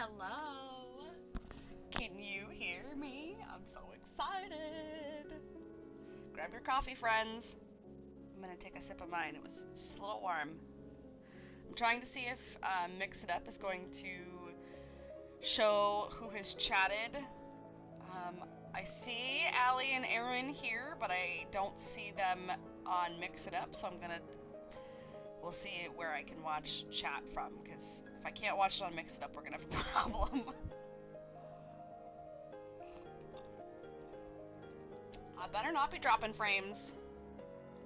Hello. Can you hear me? I'm so excited. Grab your coffee, friends. I'm gonna take a sip of mine. It was just a little warm. I'm trying to see if Mix It Up is going to show who has chatted. I see Allie and Aaron here, but I don't see them on Mix It Up, so we'll see where I can watch chat from, because if I can't watch it on Mix It Up, we're gonna have a problem. I better not be dropping frames.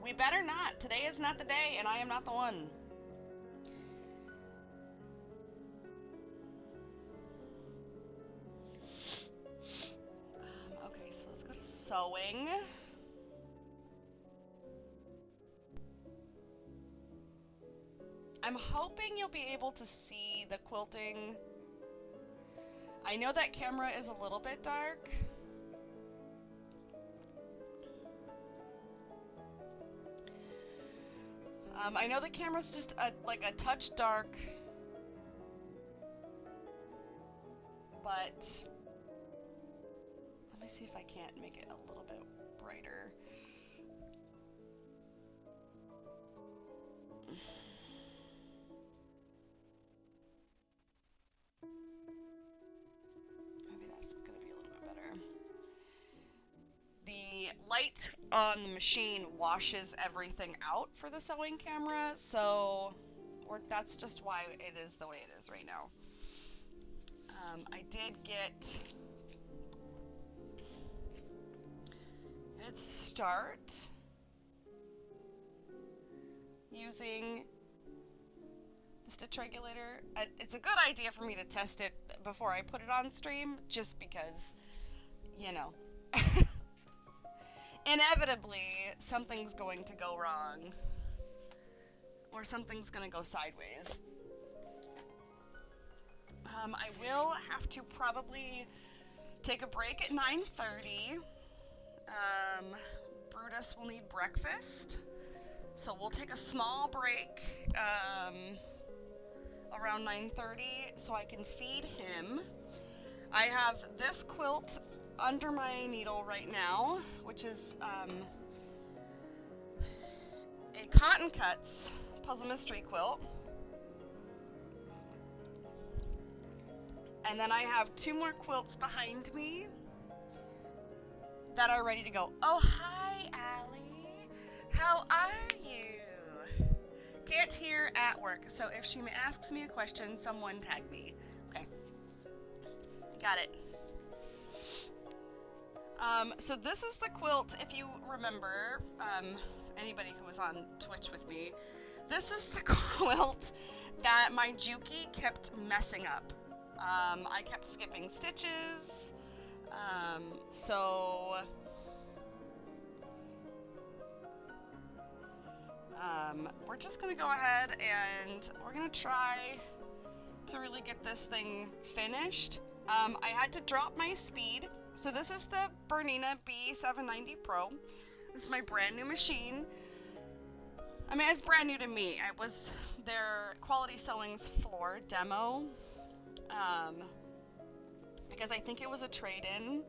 We better not. Today is not the day, and I am not the one. Okay, so let's go to sewing. I'm hoping you'll be able to see the quilting. I know that camera is a little bit dark. I know the camera's just like a touch dark, but let me see if I can't make it a little bit brighter. Maybe that's gonna be a little bit better. The light on the machine washes everything out for the sewing camera, so that's just why it is the way it is right now. I did get its start using the stitch regulator. It's a good idea for me to test it before I put it on stream, just because, you know, inevitably something's going to go wrong, or something's going to go sideways. I will have to probably take a break at 9:30. Brutus will need breakfast, so we'll take a small break around 9:30 so I can feed him. I have this quilt under my needle right now, which is a Cotton Cuts Puzzle Mystery quilt. And then I have two more quilts behind me that are ready to go. Oh, hi, Allie. How are you? Can't hear at work, so if she asks me a question, someone tag me. Okay. Got it. So this is the quilt, if you remember, anybody who was on Twitch with me, this is the quilt that my Juki kept messing up. I kept skipping stitches, so we're just gonna go ahead and we're gonna try to really get this thing finished. I had to drop my speed, so this is the Bernina B790 Pro. This is my brand new machine. I mean, it's brand new to me. It was their Quality Sewing's floor demo, because I think it was a trade-in.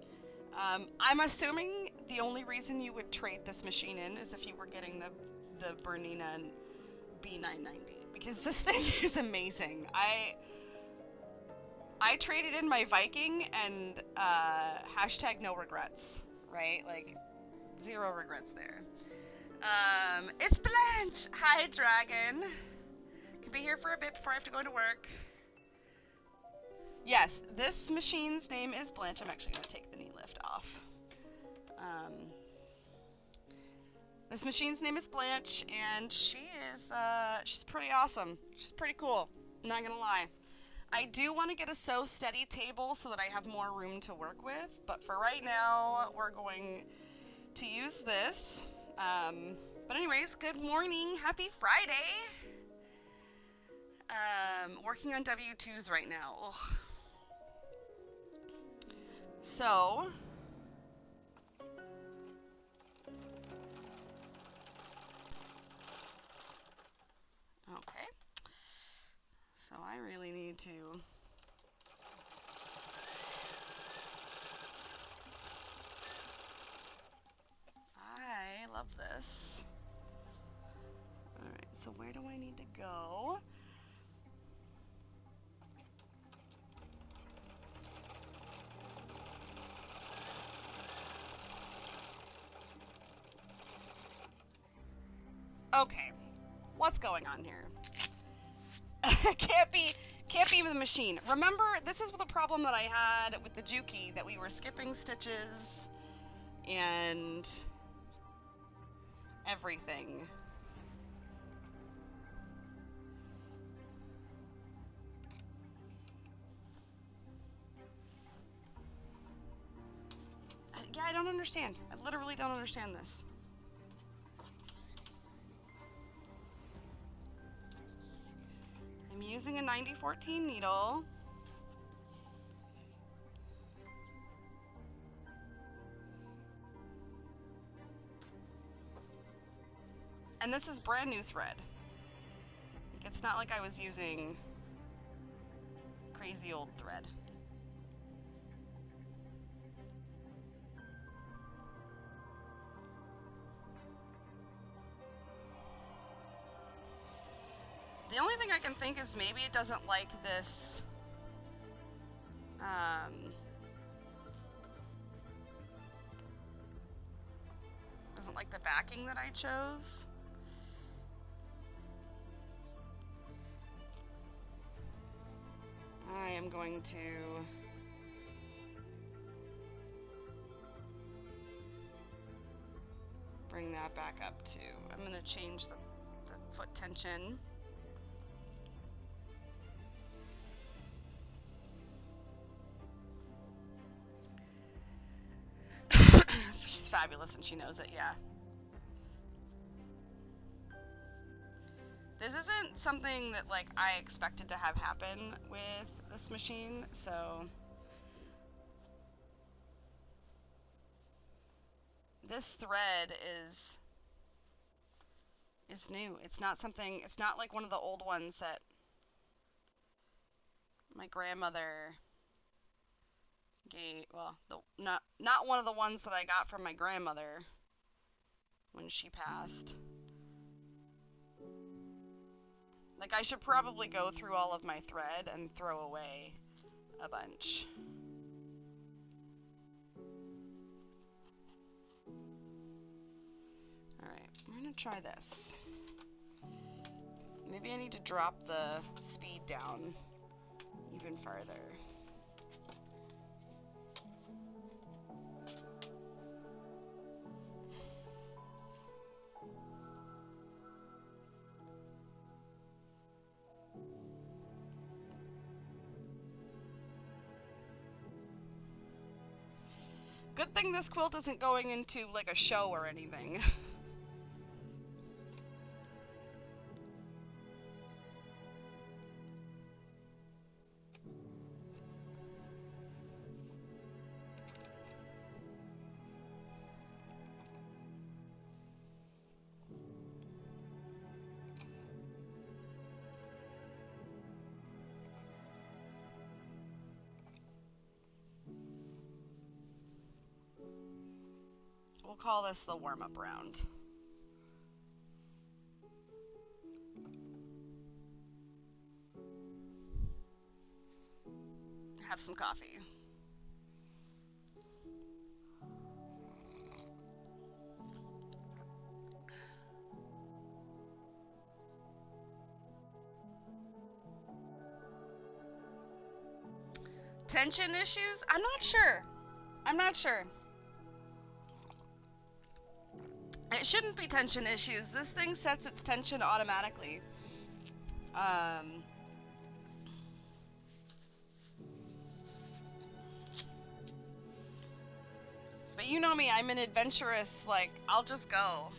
I'm assuming the only reason you would trade this machine in is if you were getting the Bernina B990, because this thing is amazing. I traded in my Viking and hashtag no regrets, right? Like, zero regrets there. It's Blanche! Hi, Dragon! Can be here for a bit before I have to go into work. Yes, this machine's name is Blanche. I'm actually going to take the knee lift off. This machine's name is Blanche, and she's pretty awesome. She's pretty cool, not gonna lie. I do want to get a sew steady table so that I have more room to work with, but for right now, we're going to use this. But anyways, good morning, happy Friday. Working on W2s right now. Ugh. So, okay. So I really need to love this. Alright, so where do I need to go? Okay, what's going on here? can't be the machine. Remember, this is the problem that I had with the Juki, that we were skipping stitches and everything. Yeah, I don't understand. I literally don't understand this. I'm using a 9014 needle. And this is brand new thread. Like, it's not like I was using crazy old thread. The only thing I can think is maybe it doesn't like this, doesn't like the backing that I chose. I am going to bring that back up to, I'm going to change the foot tension. She's fabulous and she knows it, yeah. This isn't something that, like, I expected to have happen with this machine, so this thread is new. It's not something, it's not like one of the old ones that my grandmother gave, well, not one of the ones that I got from my grandmother when she passed. Like, I should probably go through all of my thread and throw away a bunch. Alright, I'm gonna try this. Maybe I need to drop the speed down even farther. Good thing this quilt isn't going into, like, a show or anything. We'll call this the warm-up round. Have some coffee. Tension issues? I'm not sure. I'm not sure. It shouldn't be tension issues. This thing sets its tension automatically. But you know me, I'm an adventurous, like, I'll just go.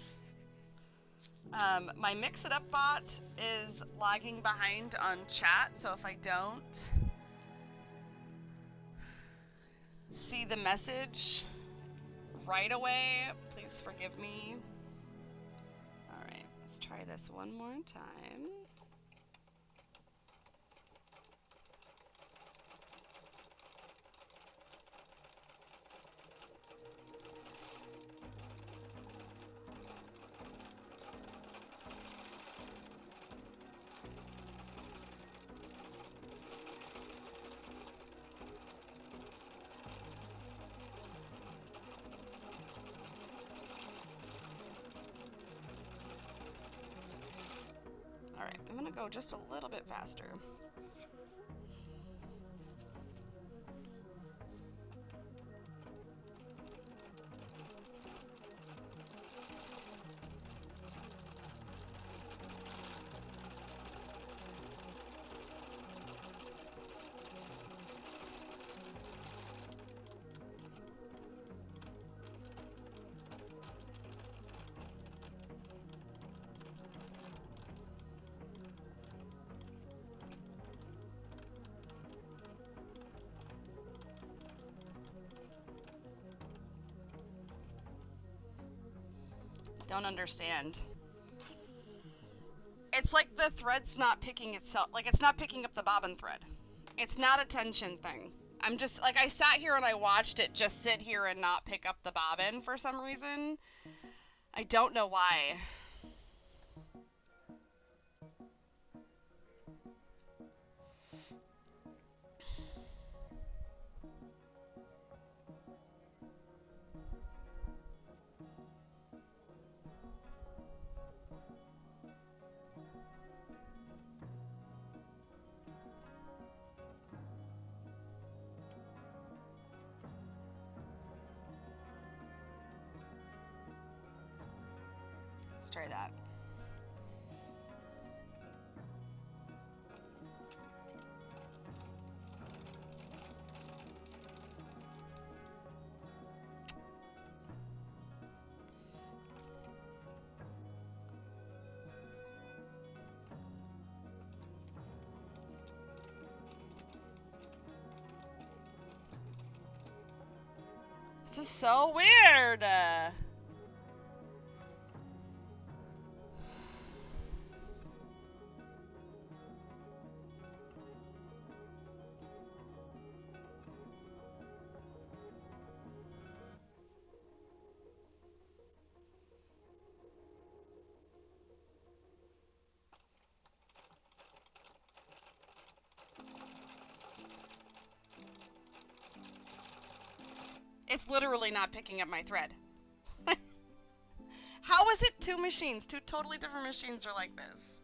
My Mix It Up bot is lagging behind on chat, so if I don't see the message right away, please forgive me. Alright, let's try this one more time. to go just a little bit faster. Don't understand. It's like the thread's not picking itself, like it's not picking up the bobbin thread. It's not a tension thing. I'm just, like, I sat here and I watched it just sit here and not pick up the bobbin for some reason. I don't know why. Let's try that. This is so weird. It's literally not picking up my thread. How is it two machines? Two totally different machines are like this.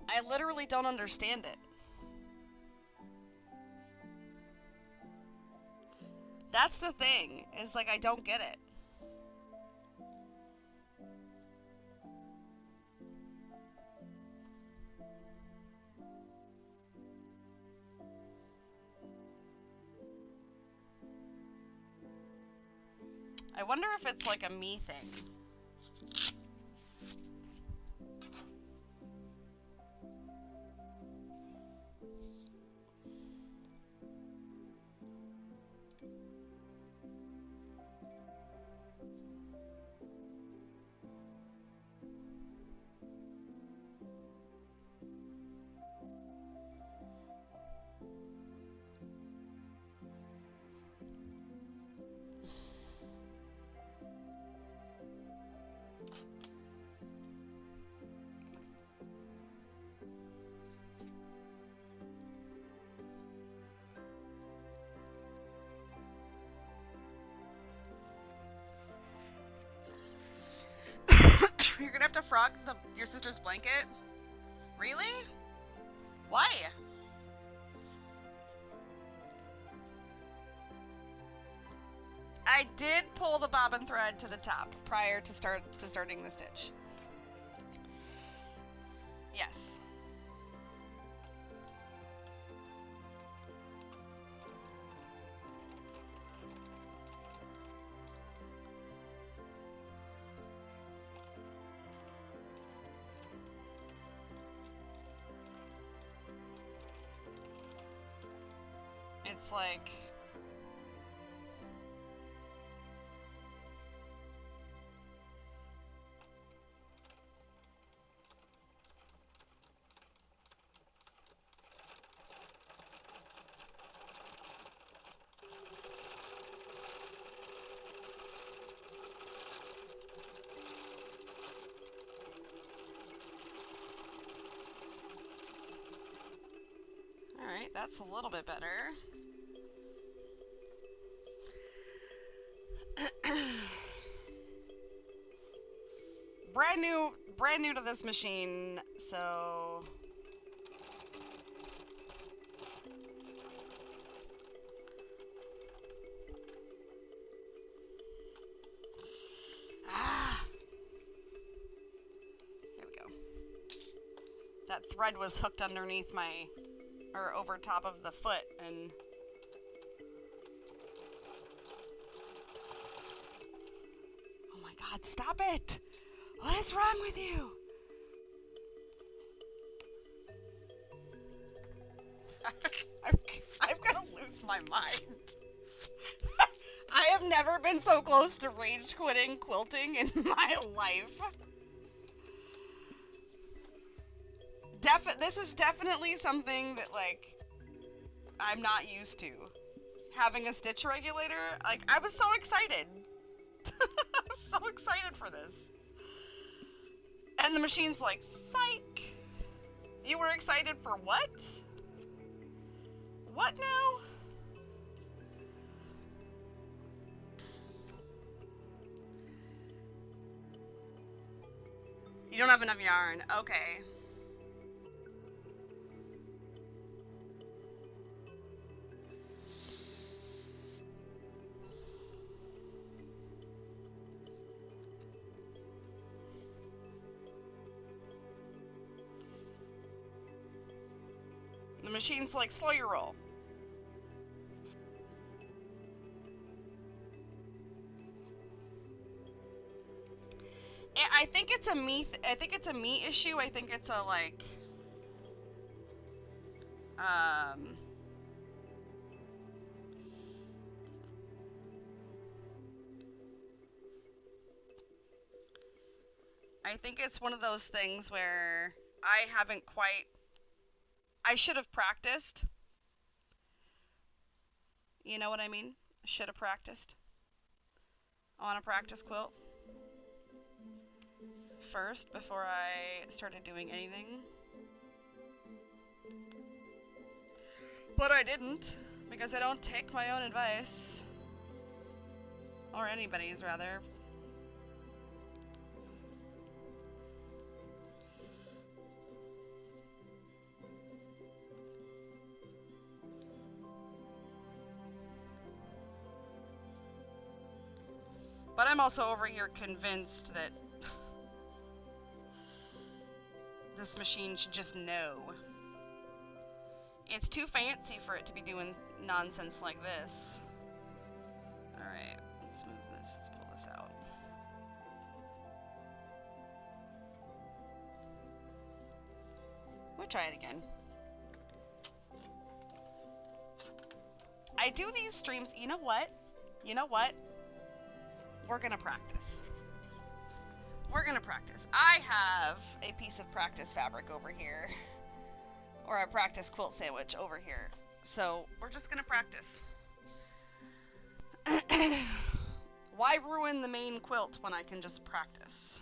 I literally don't understand it. That's the thing, is like I don't get it. I wonder if it's like a me thing. You're gonna have to frog your sister's blanket? Really? Why? I did pull the bobbin thread to the top prior to starting the stitch. Yes. It's like... Alright, that's a little bit better. brand new to this machine, so... There we go. That thread was hooked underneath or over top of the foot, and... Oh my god, stop it! What is wrong with you? I'm gonna lose my mind. I have never been so close to rage quitting quilting in my life. This is definitely something that, like, I'm not used to. Having a stitch regulator, like, I was so excited. I was so excited for this. And the machine's like, psych! You were excited for what? What now? You don't have enough yarn. Okay. The machine's like, slow your roll. I think it's a me. I think it's a me issue. I think it's a like. I think it's one of those things where I haven't quite. I should have practiced. You know what I mean? Should have practiced on a practice quilt first before I started doing anything. But I didn't, because I don't take my own advice. Or anybody's, rather. But I'm also over here convinced that this machine should just know. It's too fancy for it to be doing nonsense like this. Alright, let's move this. Let's pull this out. We'll try it again. I do these streams. You know what? You know what? We're gonna practice. We're gonna practice. I have a piece of practice fabric over here. Or a practice quilt sandwich over here. So, we're just gonna practice. Why ruin the main quilt when I can just practice?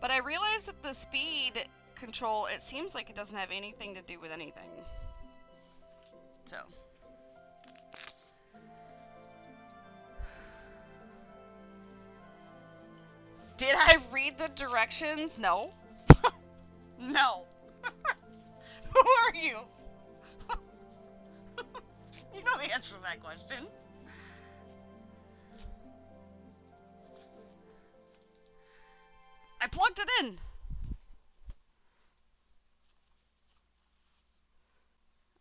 But I realized that the speed control, it seems like it doesn't have anything to do with anything. So. Did I read the directions? No. No. Who are you? You know the answer to that question. I plugged it in.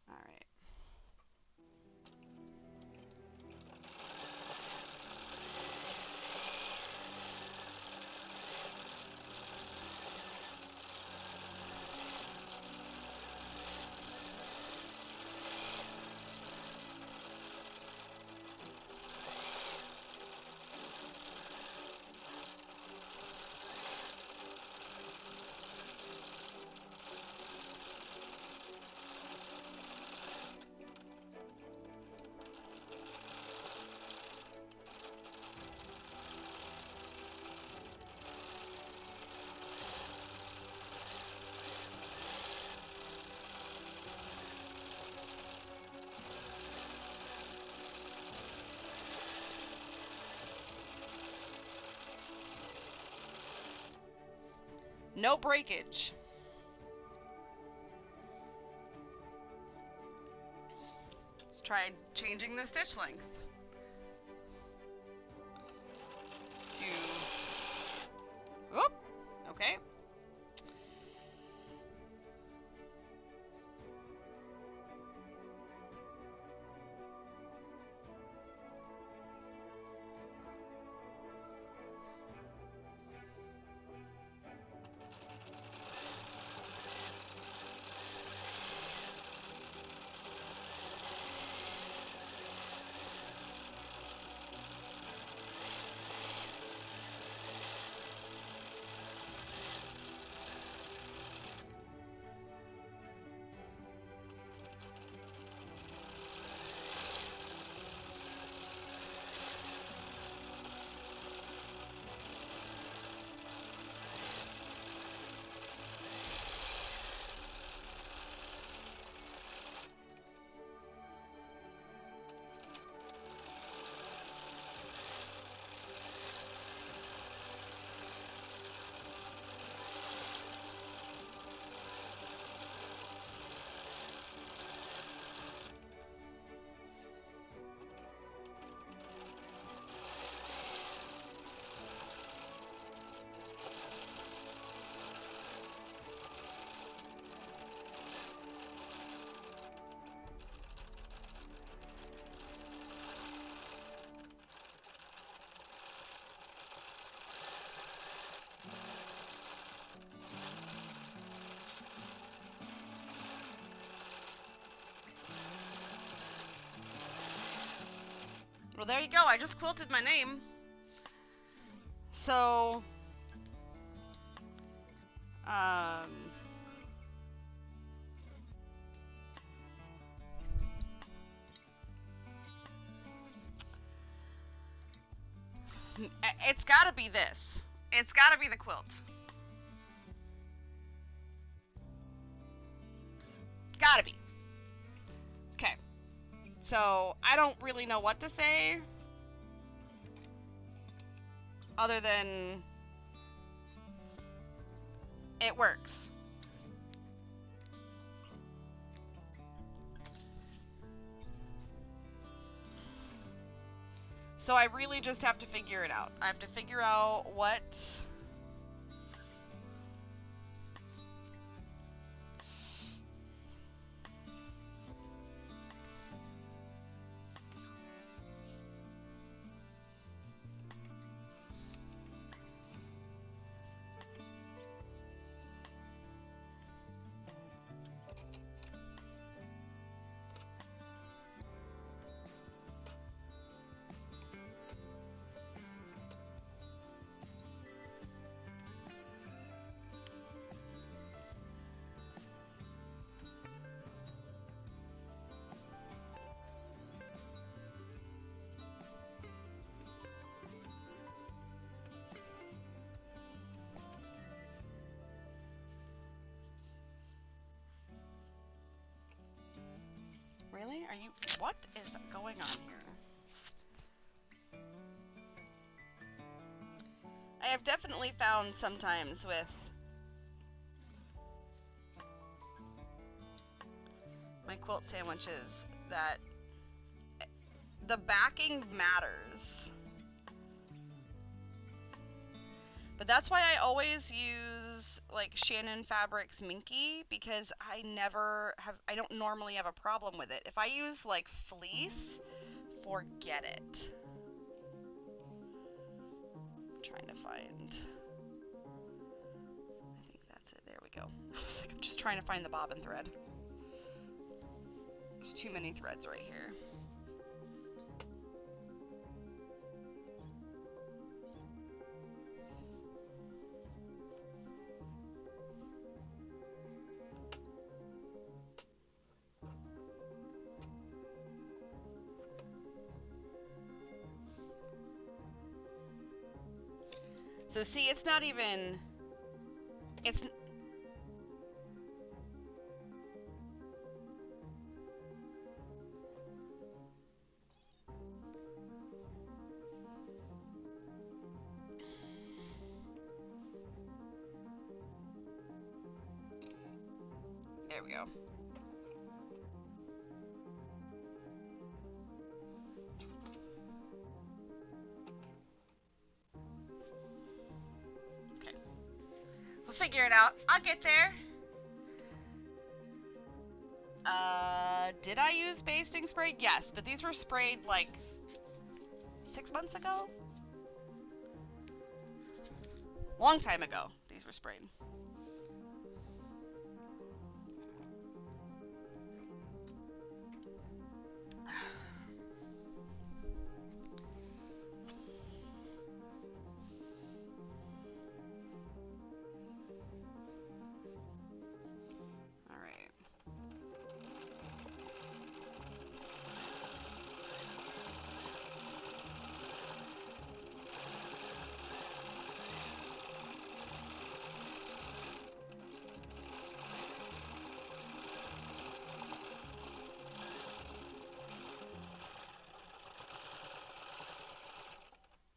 Alright. no breakage. Let's try changing the stitch length to, whoop, okay. Well, there you go. I just quilted my name. So, it's gotta be this. It's gotta be the quilt. Gotta be. Okay. So, I don't really know what to say. Other than it works. So I really just have to figure it out. I have to figure out what... Really? Are you... What is going on here? I have definitely found sometimes with my quilt sandwiches that the backing matters. But that's why I always use like Shannon Fabrics Minky, because I don't normally have a problem with it. If I use like fleece, forget it. I'm trying to find, I think that's it. There we go. I was like, I'm just trying to find the bobbin thread. There's too many threads right here. So see, it's not even, it's, we go. Okay. We'll figure it out. I'll get there. Did I use basting spray? Yes, but these were sprayed like 6 months ago? Long time ago, these were sprayed.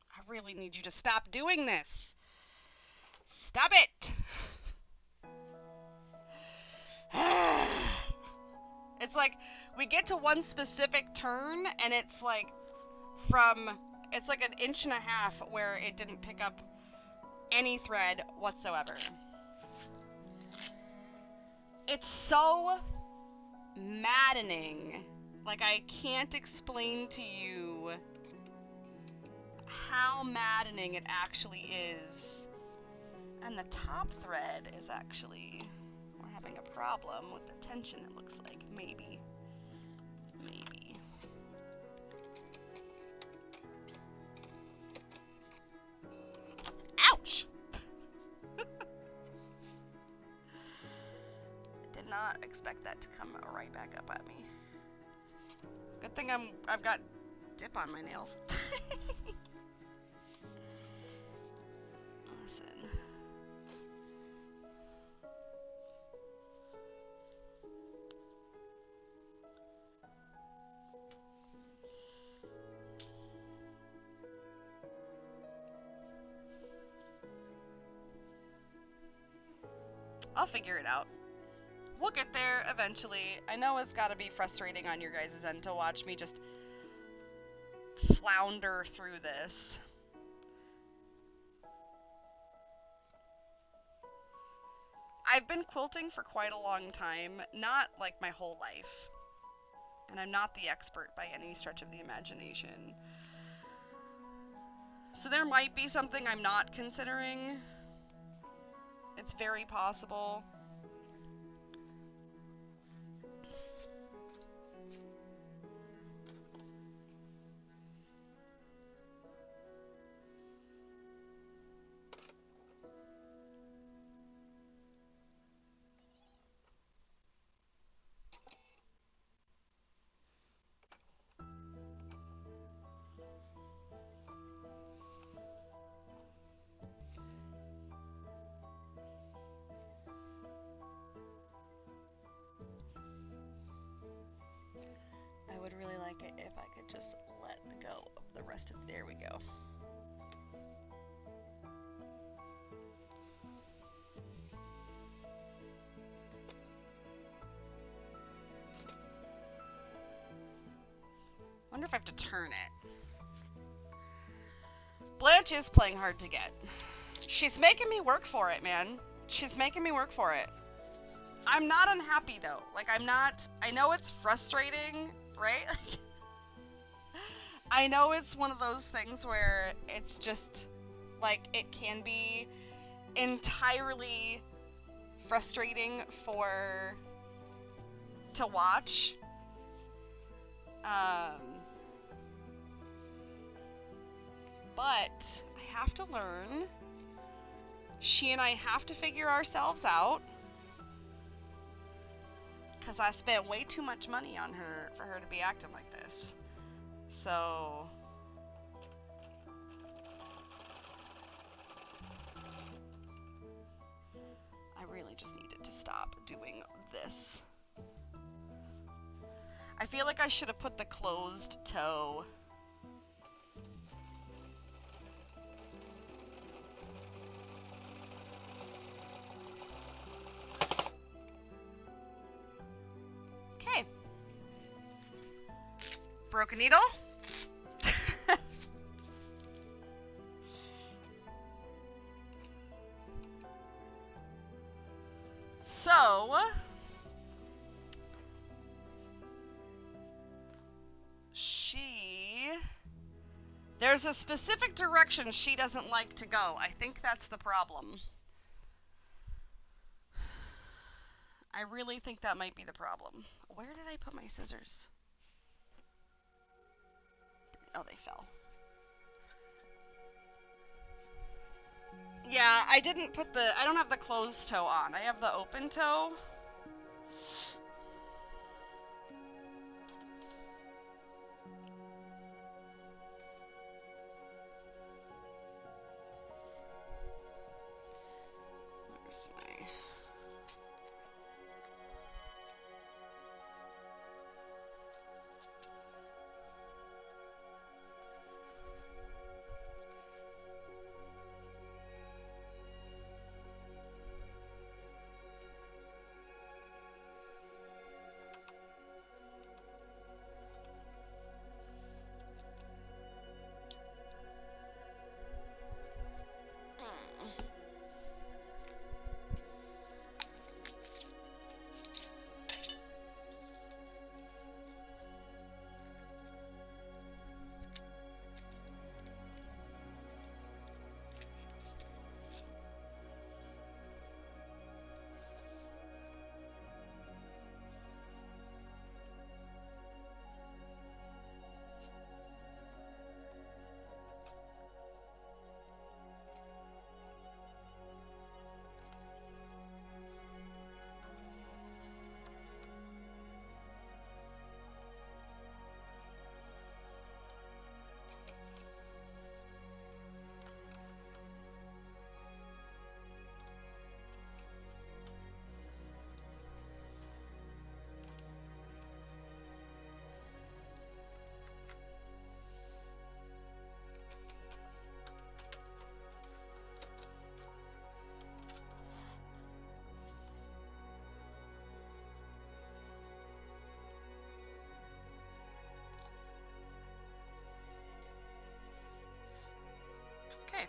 I really need you to stop doing this. Stop it! It's like we get to one specific turn and it's like it's like an inch and a half where it didn't pick up any thread whatsoever. It's so maddening. Like, I can't explain to you how maddening it actually is. And the top thread is actually, we're having a problem with the tension, it looks like. Maybe. Ouch! Did not expect that to come right back up at me. Good thing I've got dip on my nails. Listen. I'll figure it out. We'll get there eventually. I know it's gotta be frustrating on your guys' end to watch me just flounder through this. I've been quilting for quite a long time, not like my whole life. And I'm not the expert by any stretch of the imagination. So there might be something I'm not considering. It's very possible. I would really like it if I could just let go of the rest of, there we go. Wonder if I have to turn it. Blanche is playing hard to get. She's making me work for it, man. She's making me work for it. I'm not unhappy though. Like, I'm not, I know it's frustrating, right? I know it's one of those things where it's just, like, it can be entirely frustrating to watch. But I have to learn. She and I have to figure ourselves out. Because I spent way too much money on her for her to be acting like this. So I really just needed to stop doing this. I feel like I should have put the closed toe. Broken needle? So, there's a specific direction she doesn't like to go. I think that's the problem. I really think that might be the problem. Where did I put my scissors? Oh, they fell. Yeah, I don't have the closed toe on. I have the open toe. Where's my... Okay.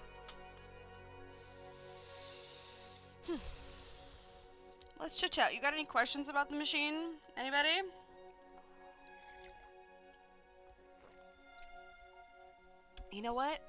Let's chit chat. You got any questions about the machine? Anybody? You know what?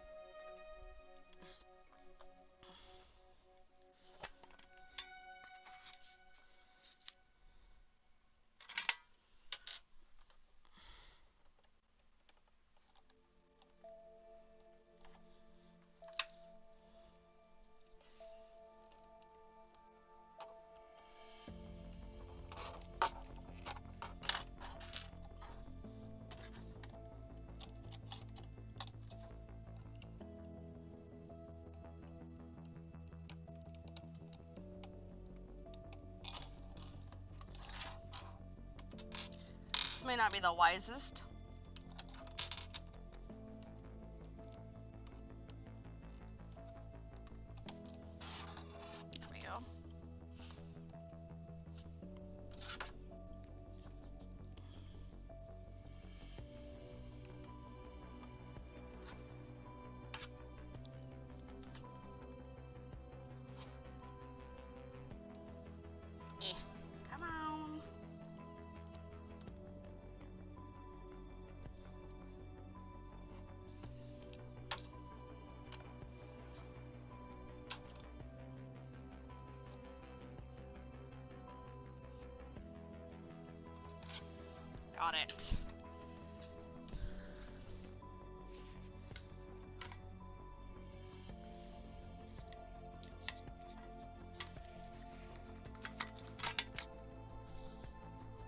This may not be the wisest. There we go. Come on. Got it.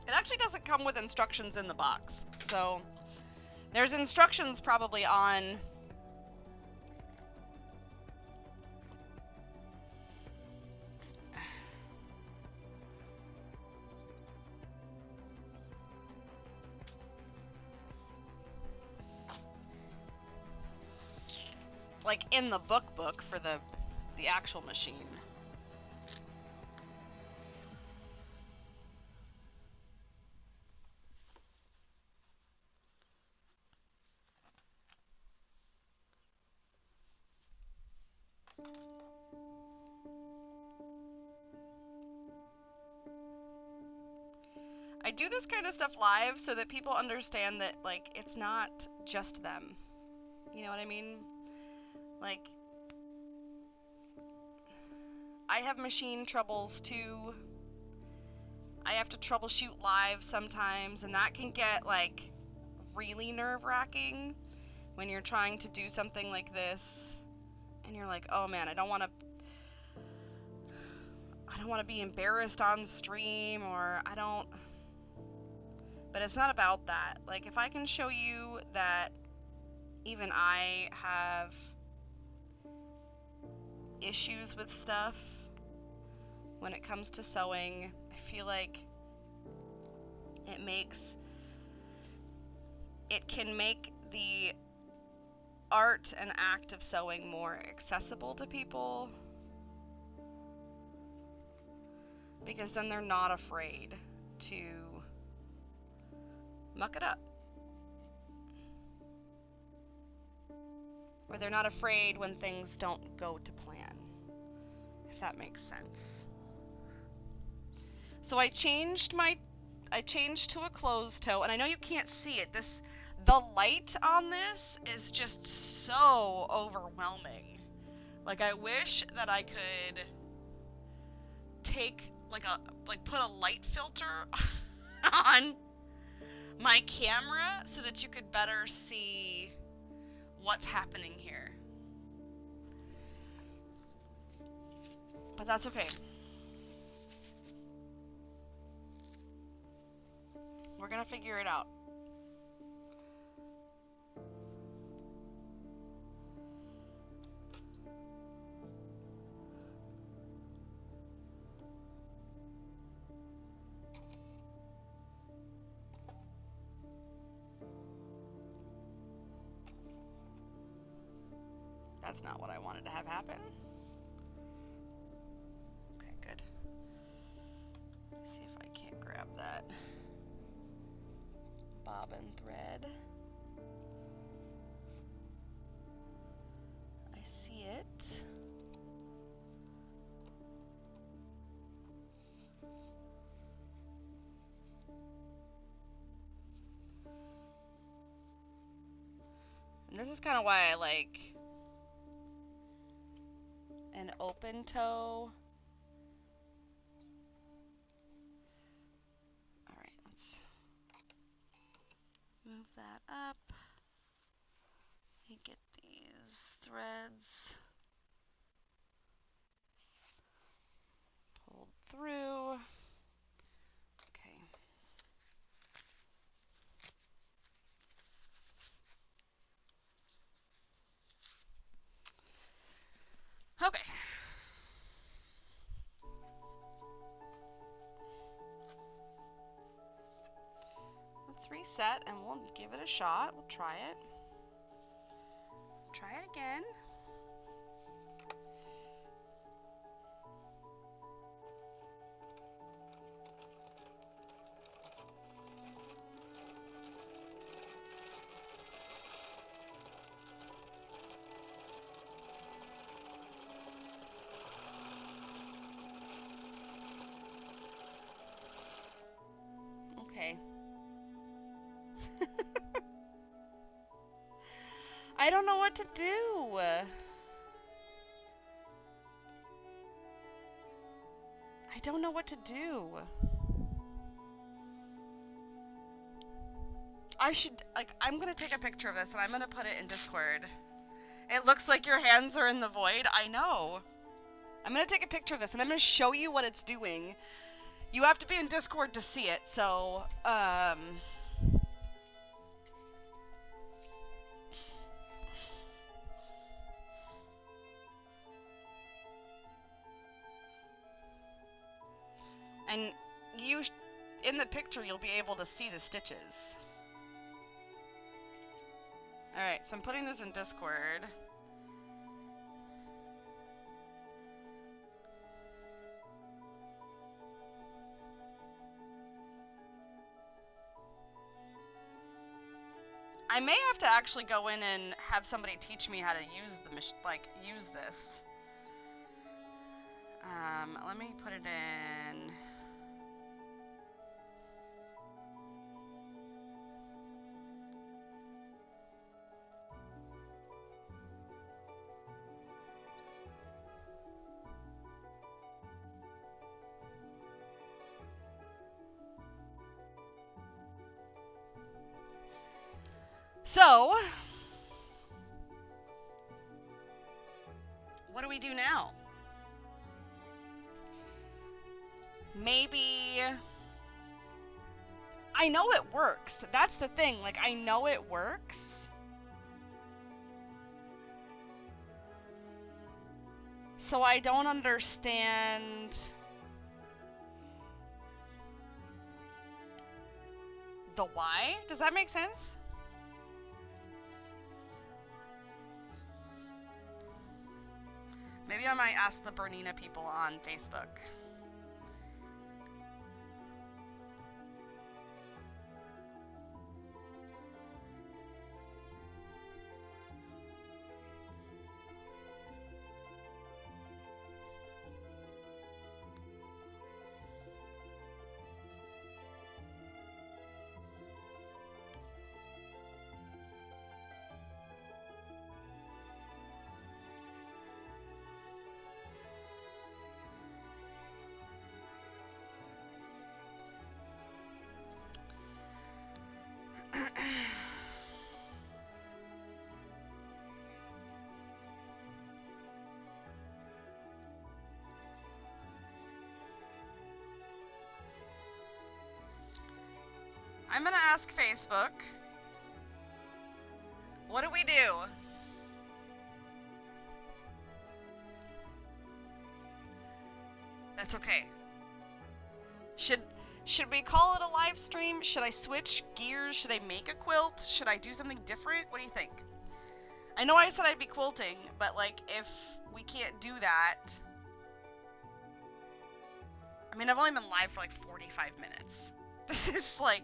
It actually doesn't come with instructions in the box. So there's instructions probably on like in the book for the actual machine. I do this kind of stuff live so that people understand that, like, it's not just them. You know what I mean? Like, I have machine troubles too. I have to troubleshoot live sometimes, and that can get, like, really nerve-wracking when you're trying to do something like this, and you're like, oh man, I don't want to be embarrassed on stream, or but it's not about that. Like, if I can show you that even I have issues with stuff when it comes to sewing, I feel like it can make the art and act of sewing more accessible to people, because then they're not afraid to muck it up. Or they're not afraid when things don't go to plan, if that makes sense. So I changed to a closed toe, and I know you can't see it. The light on this is just so overwhelming. Like, I wish that I could put a light filter on my camera so that you could better see what's happening here. But that's okay. We're gonna figure it out. That's not what I wanted to have happen. Okay, good. Let's see if I can't grab that bobbin thread. I see it. And this is kind of why I like an open toe. Alright, let's move that up. You get these threads pulled through. Okay. Okay. Let's reset and we'll give it a shot. We'll try it. Try it again. Okay. I don't know what to do. I don't know what to do. I'm gonna take a picture of this and I'm gonna put it in Discord. It looks like your hands are in the void. I know. I'm gonna take a picture of this and I'm gonna show you what it's doing. You have to be in Discord to see it, so, and in the picture, you'll be able to see the stitches. Alright, so I'm putting this in Discord. I may have to actually go in and have somebody teach me how to use use this. Let me put it in. So, what do we do now? Maybe... I know it works. That's the thing. Like, I know it works. So I don't understand the why. Does that make sense? Maybe I might ask the Bernina people on Facebook. I'm gonna ask Facebook. What do we do? That's okay. Should we call it a live stream? Should I switch gears? Should I make a quilt? Should I do something different? What do you think? I know I said I'd be quilting, but like if we can't do that... I mean, I've only been live for like 45 minutes. This is like...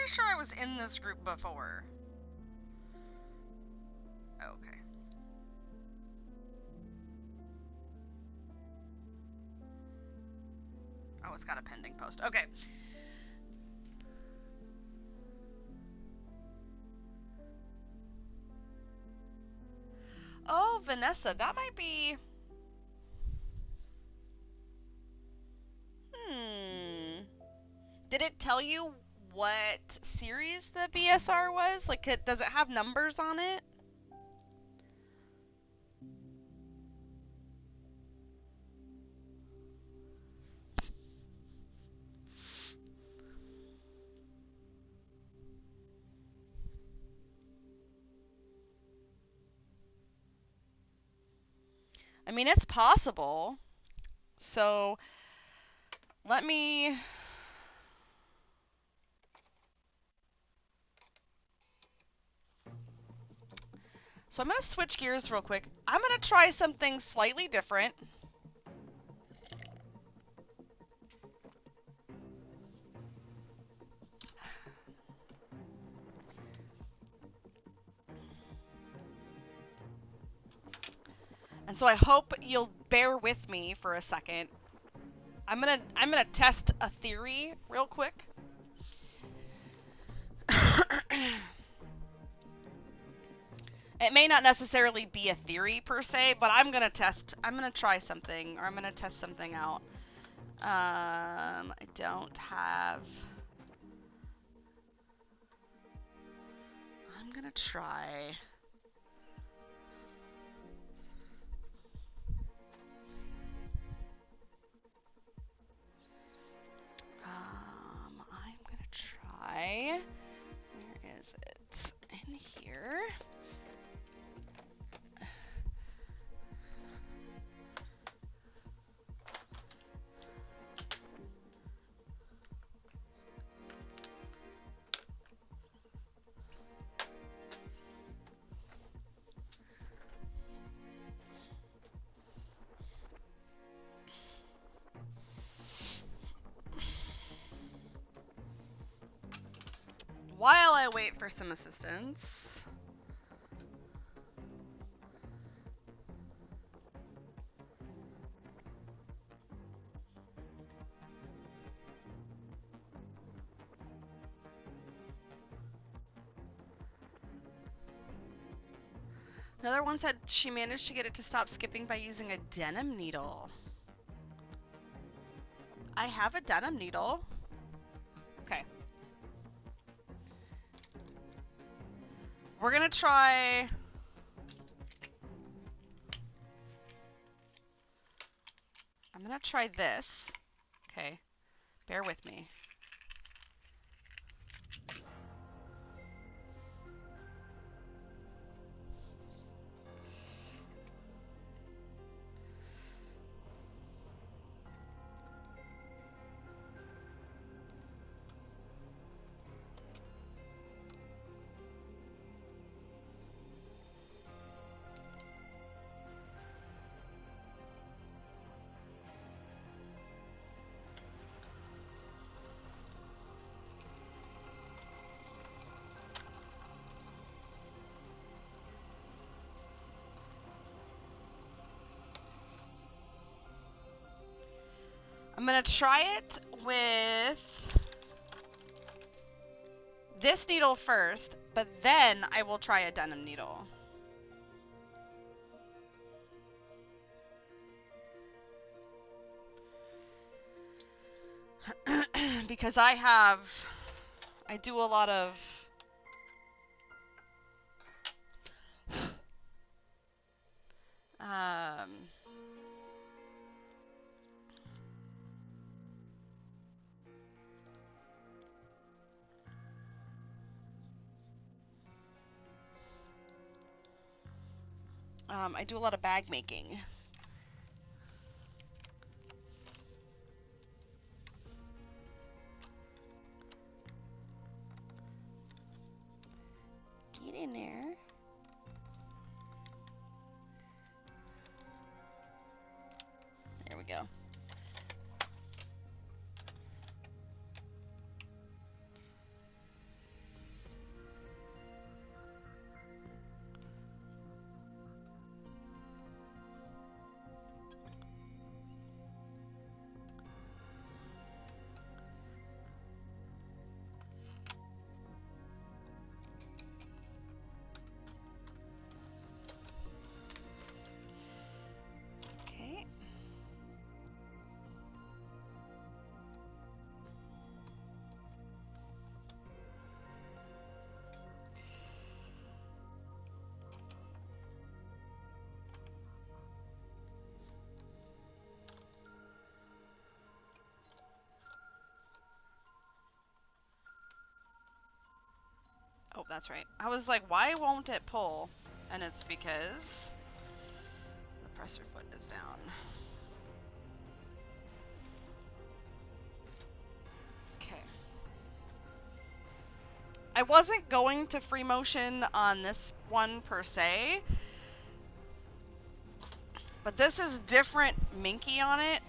pretty sure I was in this group before. Okay. Oh, it's got a pending post. Okay. Oh, Vanessa, that might be... Did it tell you what series the BSR was? Like, does it have numbers on it? I mean, it's possible. So, let me... So I'm going to switch gears real quick. I'm going to try something slightly different. And so I hope you'll bear with me for a second. I'm gonna test a theory real quick. It may not necessarily be a theory per se, but I'm gonna try something, or I'm gonna test something out. I don't have... I'm gonna try... I'm gonna try... Where is it? In here. While I wait for some assistance... Another one said she managed to get it to stop skipping by using a denim needle. I have a denim needle. Okay. We're gonna try... I'm gonna try this. Okay. Bear with me. I'm gonna try it with this needle first, but then I will try a denim needle. Because I do a lot of I do a lot of bag making. Get in there. There we go. that's right. I was like, why won't it pull? And it's because the presser foot is down. Okay. I wasn't going to free motion on this one per se, but this is different minky on it.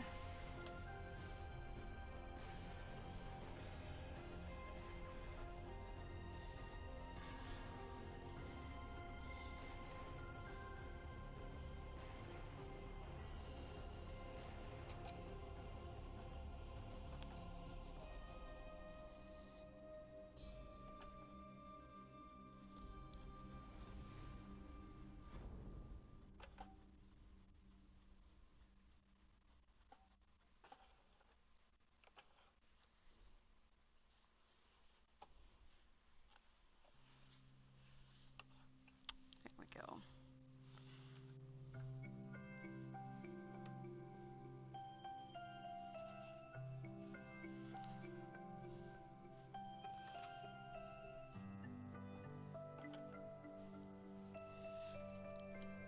There we go.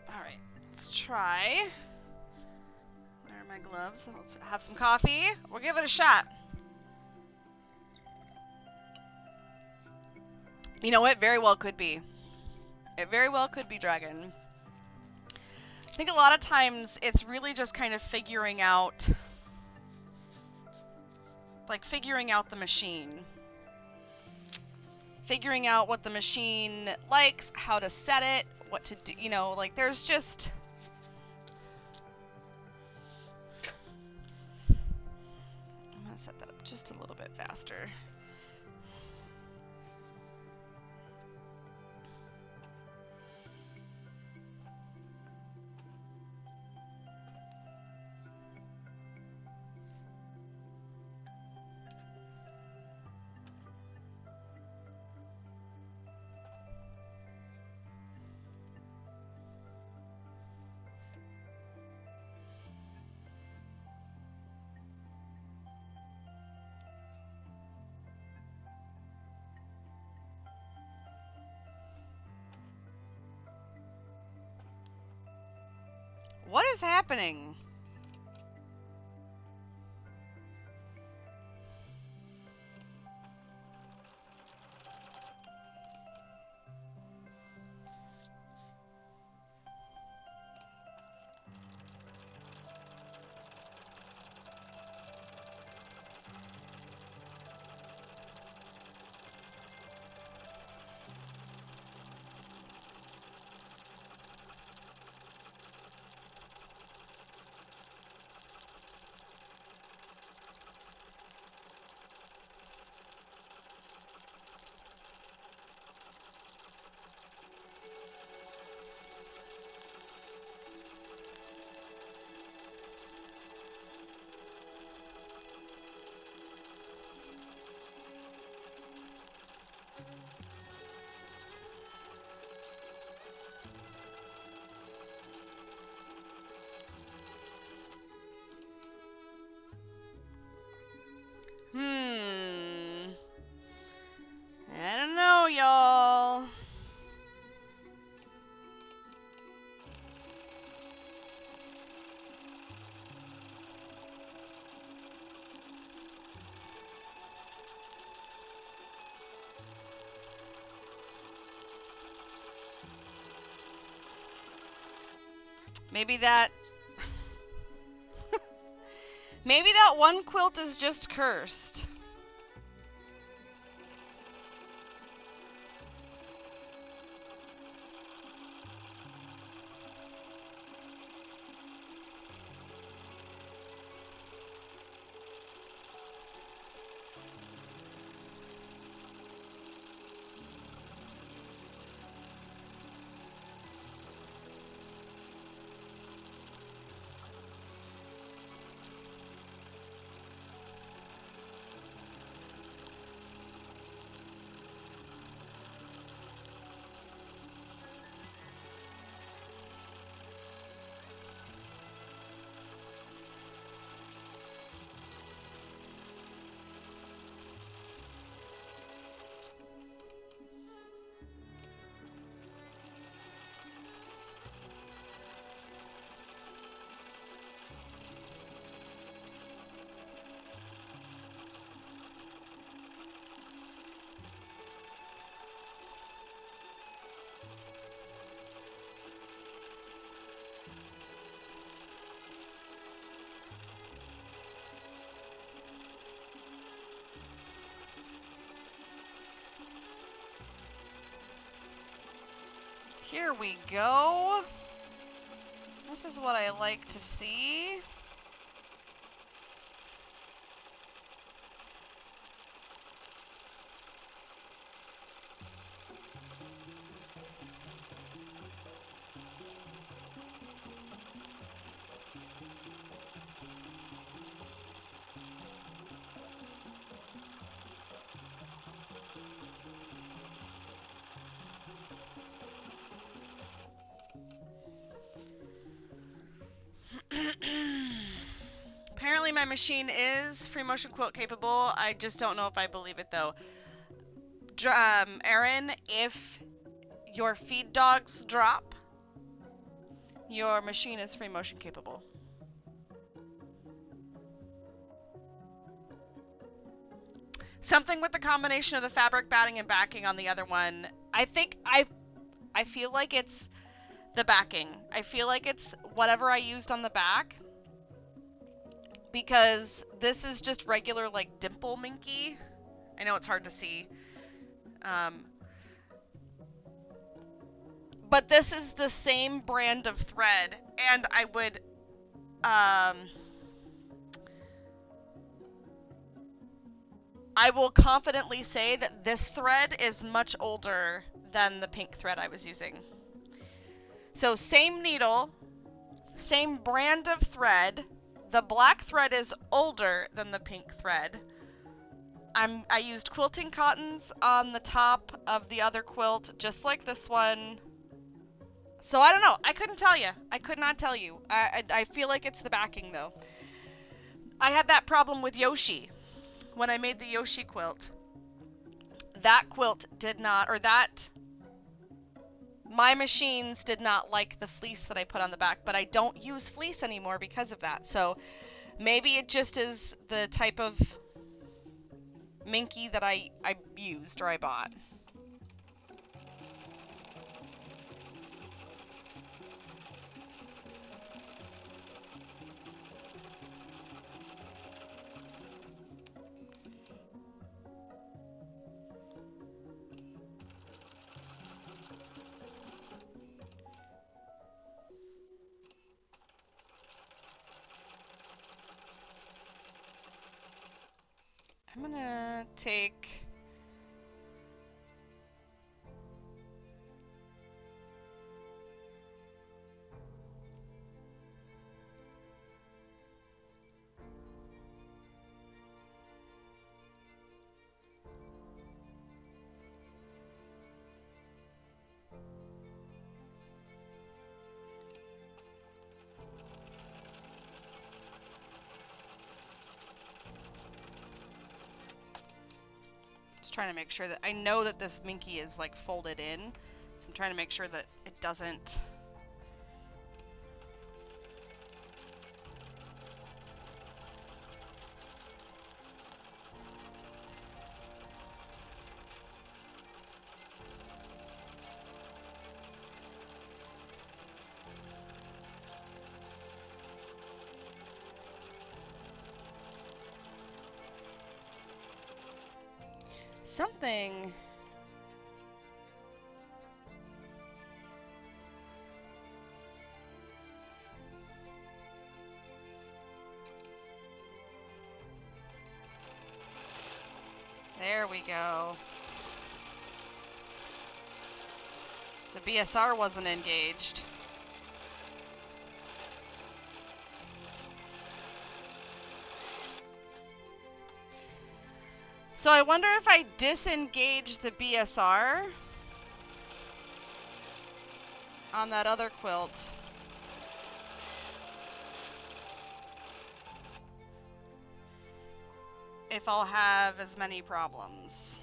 All right, let's try. Where are my gloves? Let's have some coffee. We'll give it a shot. You know, it very well could be. It very well could be dragon. I think a lot of times it's really just kind of figuring out, like figuring out the machine. Figuring out what the machine likes, how to set it, what to do, you know, like there's just... I'm gonna set that up just a little bit faster. What is happening? I don't know, y'all. Maybe that... Maybe that one quilt is just cursed. Here we go. This is what I like to see. Apparently my machine is free motion quilt capable. I just don't know if I believe it though. Erin, if your feed dogs drop, your machine is free motion capable. Something with the combination of the fabric batting and backing on the other one. I feel like it's the backing. I feel like it's whatever I used on the back. Because this is just regular, like, dimple minky. I know it's hard to see. But this is the same brand of thread. And I would, I will confidently say that this thread is much older than the pink thread I was using. So same needle, same brand of thread. The black thread is older than the pink thread. I used quilting cottons on the top of the other quilt, just like this one. So I don't know. I couldn't tell you. I could not tell you. I feel like it's the backing, though. I had that problem with Yoshi when I made the Yoshi quilt. That quilt did not, or that... My machines did not like the fleece that I put on the back, but I don't use fleece anymore because of that. So maybe it just is the type of minky that I used or I bought. I'm gonna take... trying to make sure that I know that this minky is like folded in, so I'm trying to make sure that it doesn't. Something. There we go. The BSR wasn't engaged. So I wonder if I disengage the BSR on that other quilt. If I'll have as many problems.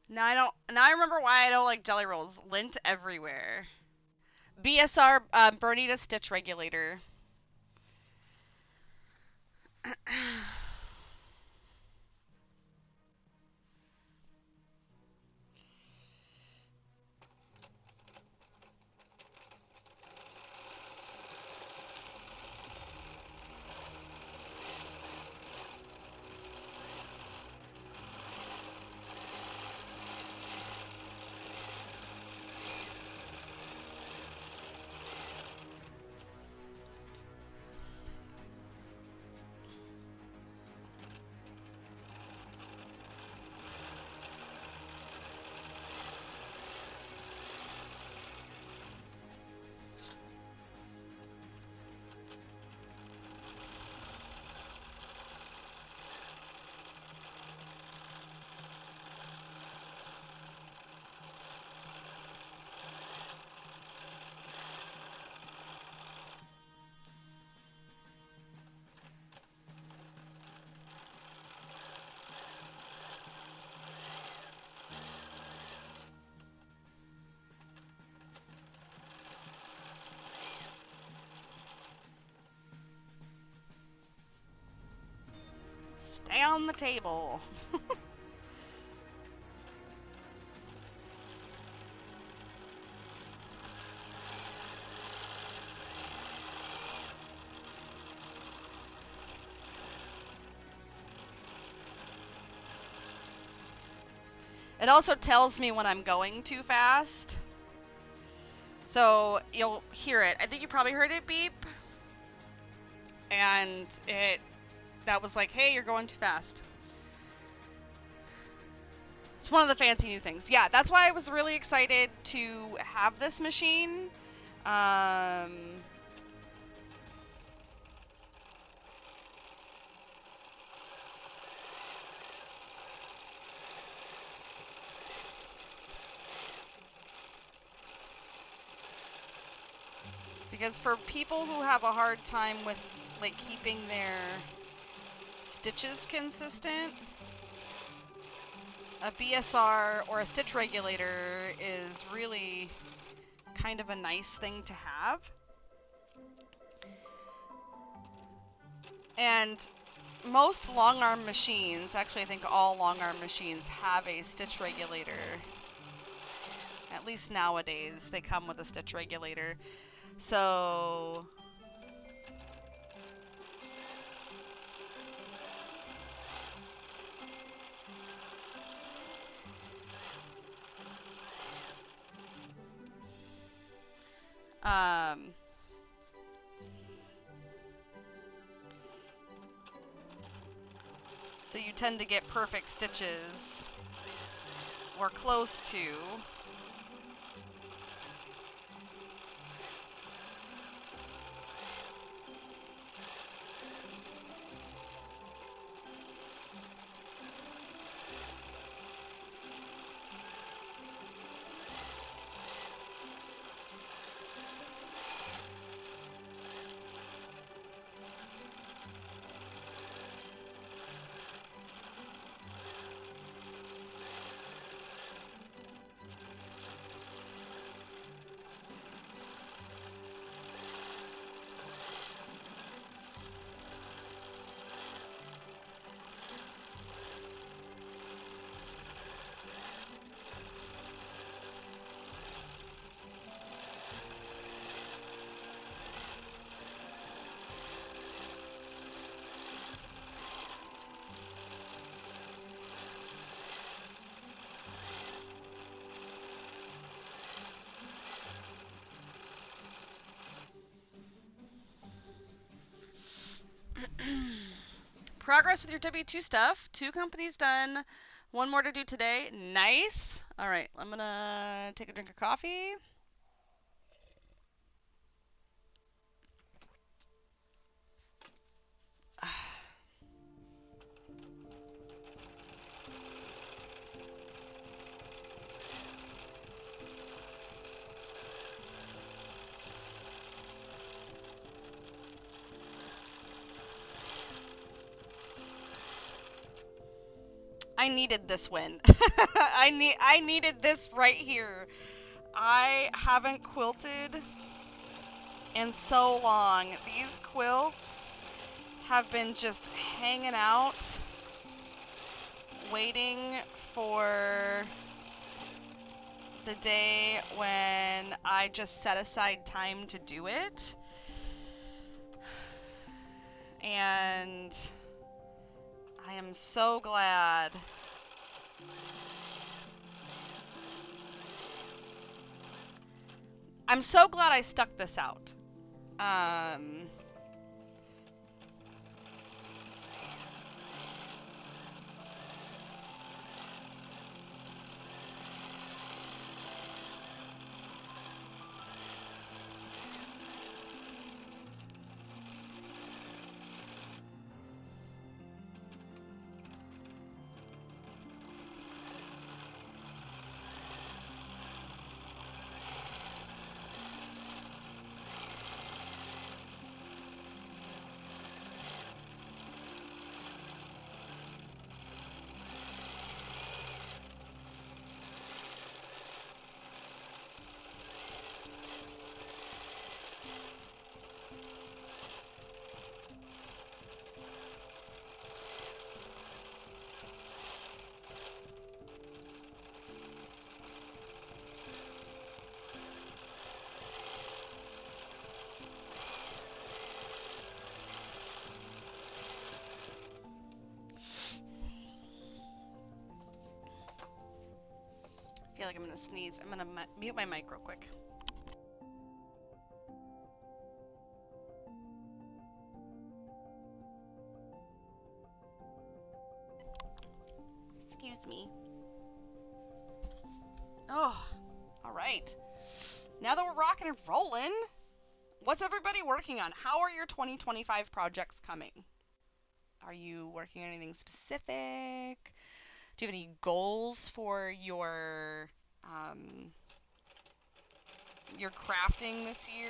Now I remember why I don't like jelly rolls. Lint everywhere. BSR Bernina stitch regulator. Stay on the table. It also tells me when I'm going too fast. So you'll hear it. I think you probably heard it beep. And that was like, hey, you're going too fast. It's one of the fancy new things. Yeah, that's why I was really excited to have this machine. Because for people who have a hard time with like keeping their stitches consistent, a BSR or a stitch regulator is really kind of a nice thing to have. And most long arm machines, actually I think all long arm machines have a stitch regulator. At least nowadays they come with a stitch regulator. So so you tend to get perfect stitches, or close to. Progress with your W2 stuff. 2 companies done. 1 more to do today. Nice. All right, I'm gonna take a drink of coffee. I needed this win. I needed this right here. I haven't quilted in so long. These quilts have been just hanging out, waiting for the day when I just set aside time to do it. And I am so glad. I'm so glad I stuck this out. I feel like I'm gonna sneeze. I'm gonna mute my mic real quick. Excuse me. Oh, all right. Now that we're rocking and rolling, what's everybody working on? How are your 2025 projects coming? Are you working on anything specific? Do you have any goals for your crafting this year?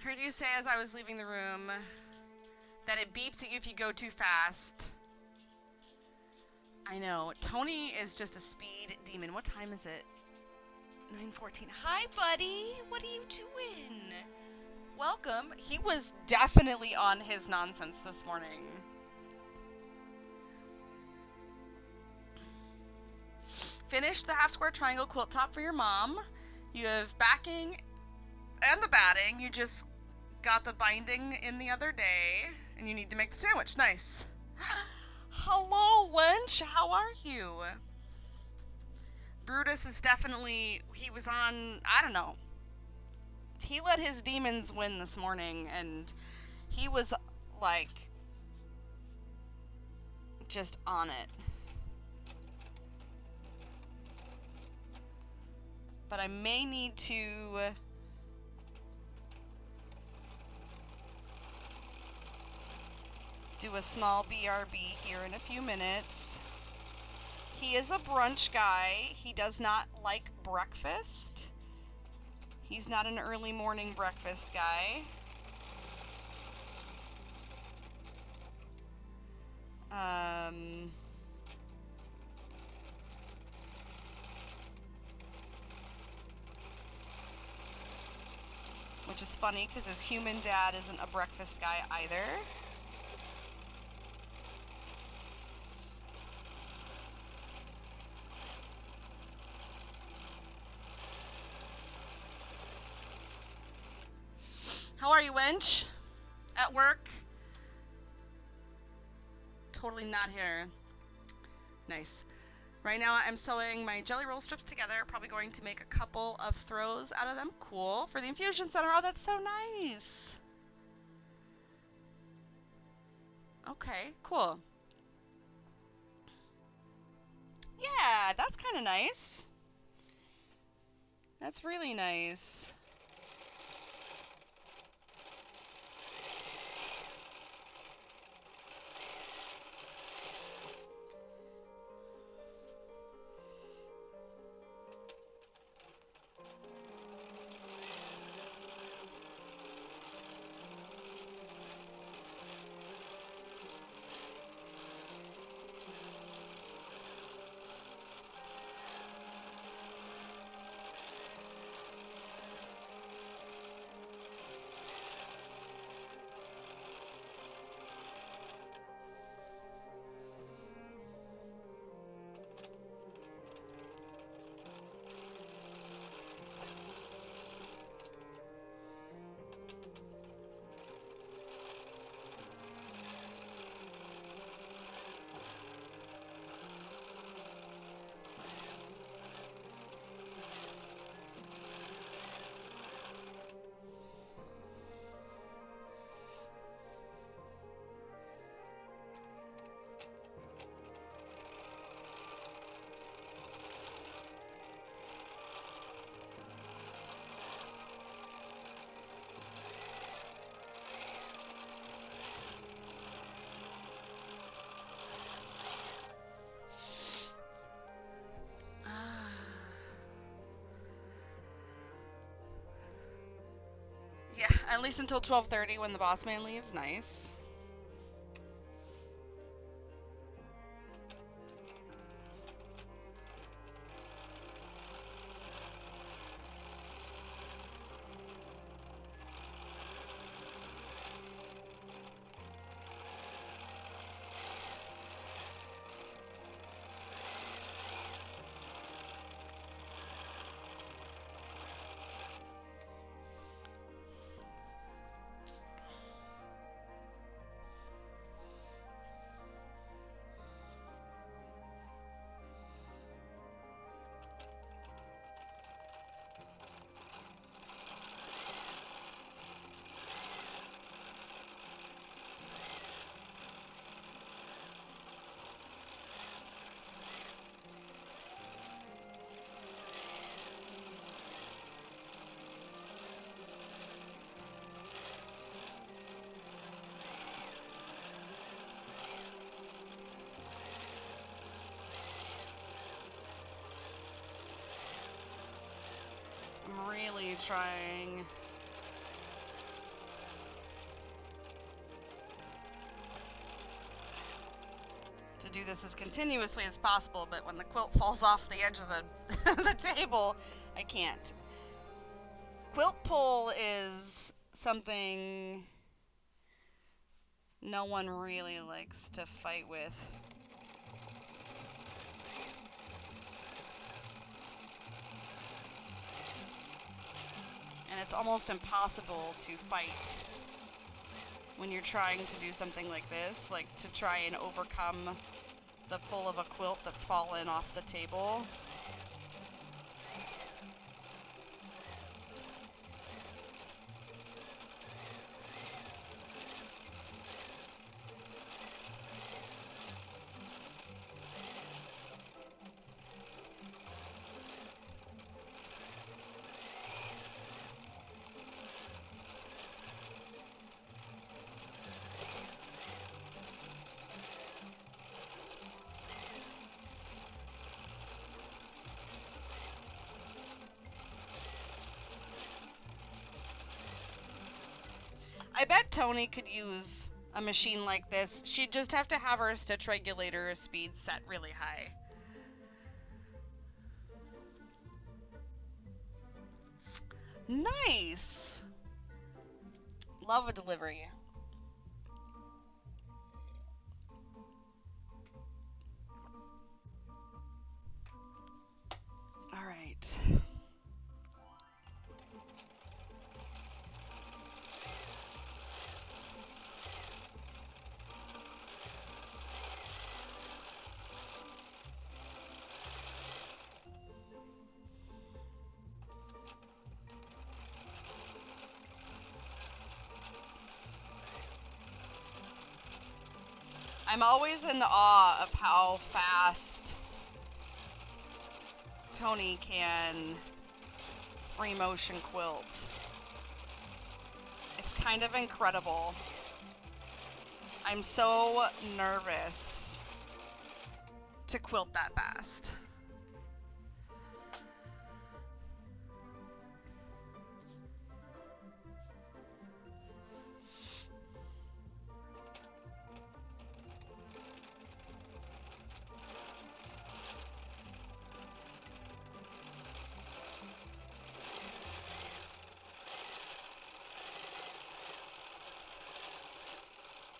Heard you say as I was leaving the room that it beeps at you if you go too fast. I know. Tony is just a speed demon. What time is it? 9:14. Hi, buddy. What are you doing? Welcome. He was definitely on his nonsense this morning. Finished the half square triangle quilt top for your mom. You have backing and the batting. You just got the binding in the other day, and you need to make the sandwich. Nice. Hello, wench. How are you? Brutus is definitely, he was on, I don't know. He let his demons win this morning, and he was, like, just on it. But I may need to do a small BRB here in a few minutes. He is a brunch guy. He does not like breakfast. He's not an early morning breakfast guy. Which is funny because his human dad isn't a breakfast guy either. How are you, wench? At work? Totally not here. Nice. Right now I'm sewing my jelly roll strips together, probably going to make a couple of throws out of them. Cool. For the infusion center. Oh, that's so nice. Okay, cool. Yeah, that's kind of nice. That's really nice. Yeah, at least until 12:30 when the boss man leaves. Nice. I'm really trying. To do this as continuously as possible, but when the quilt falls off the edge of the, the table, I can't. Quilt pull is something no one really likes to fight with. And it's almost impossible to fight when you're trying to do something like this, like to try and overcome the pull of a quilt that's fallen off the table. I bet Tony could use a machine like this. She'd just have to have her stitch regulator speed set really high. Nice! Love a delivery. All right. I'm always in awe of how fast Tony can free motion quilt. It's kind of incredible. I'm so nervous to quilt that fast.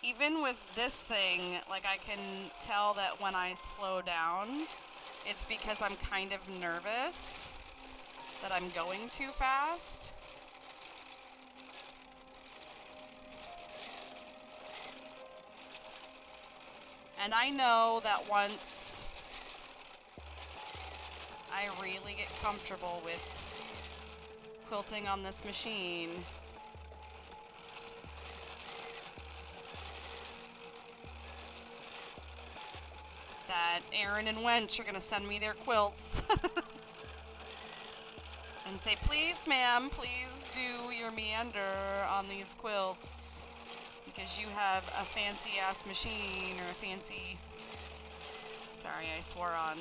Even with this thing, like, I can tell that when I slow down, it's because I'm kind of nervous that I'm going too fast. And I know that once I really get comfortable with quilting on this machine, that Aaron and Wench are going to send me their quilts and say, please, ma'am, please do your meander on these quilts because you have a fancy-ass machine or a fancy... Sorry, I swore on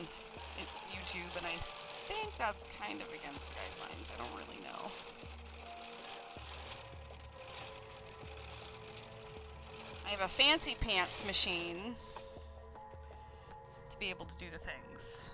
YouTube, and I think that's kind of against guidelines. I don't really know. I have a fancy pants machine to be able to do the things.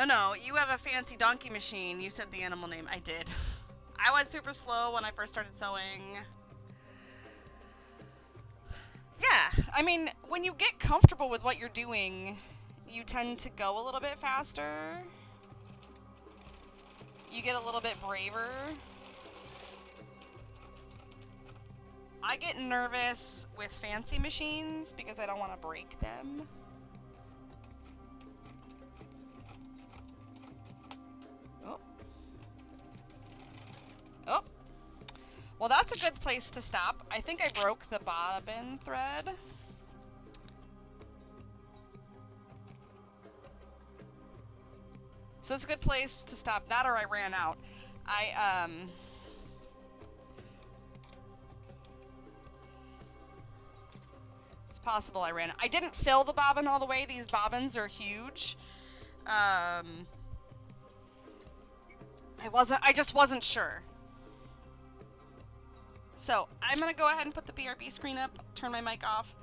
No, you have a fancy donkey machine. You said the animal name. I did. I went super slow when I first started sewing. Yeah, I mean, when you get comfortable with what you're doing, you tend to go a little bit faster. You get a little bit braver. I get nervous with fancy machines because I don't want to break them. Well, that's a good place to stop. I think I broke the bobbin thread. So it's a good place to stop. That or I ran out. It's possible I ran out. I didn't fill the bobbin all the way. These bobbins are huge. I just wasn't sure. So, I'm going to go ahead and put the BRB screen up, turn my mic off.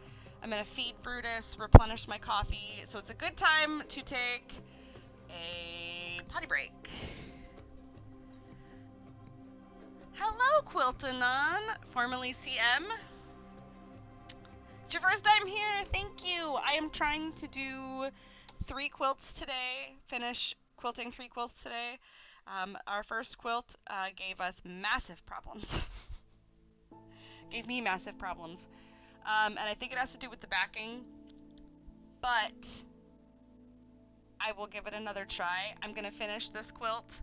I'm going to feed Brutus, replenish my coffee. So it's a good time to take a potty break. Hello, Quiltanon, formerly CM. It's your first time here. Thank you. I am trying to do 3 quilts today, finish quilting 3 quilts today. Our first quilt gave us massive problems. Gave me massive problems. And I think it has to do with the backing. But I will give it another try. I'm going to finish this quilt.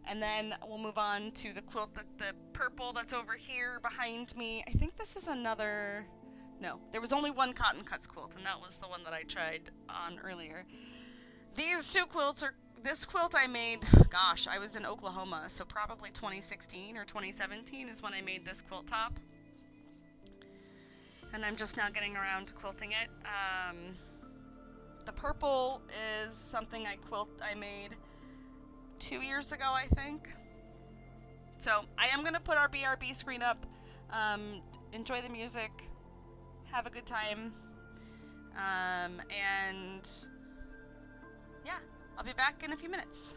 And then we'll move on to the quilt, the purple that's over here behind me. I think this is another... No, there was only one Cotton Cuts quilt, and that was the one that I tried on earlier. These 2 quilts are... This quilt I made, gosh, I was in Oklahoma, so probably 2016 or 2017 is when I made this quilt top. And I'm just now getting around to quilting it. The purple is something I made 2 years ago, I think. So I am going to put our BRB screen up. Enjoy the music. Have a good time. And yeah, I'll be back in a few minutes.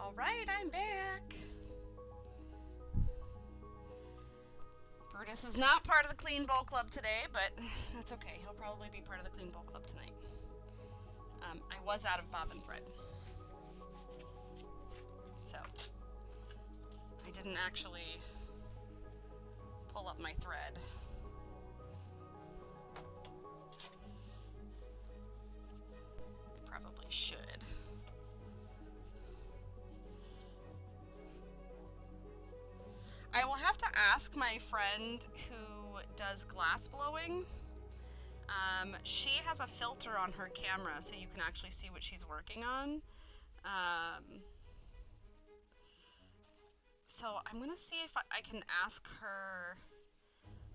All right, I'm back. Brutus is not part of the Clean Bowl Club today, but that's okay. He'll probably be part of the Clean Bowl Club tonight. I was out of bobbin thread, so I didn't actually pull up my thread. I probably should. I will have to ask my friend who does glass blowing. She has a filter on her camera so you can actually see what she's working on. So I'm gonna see if I can ask her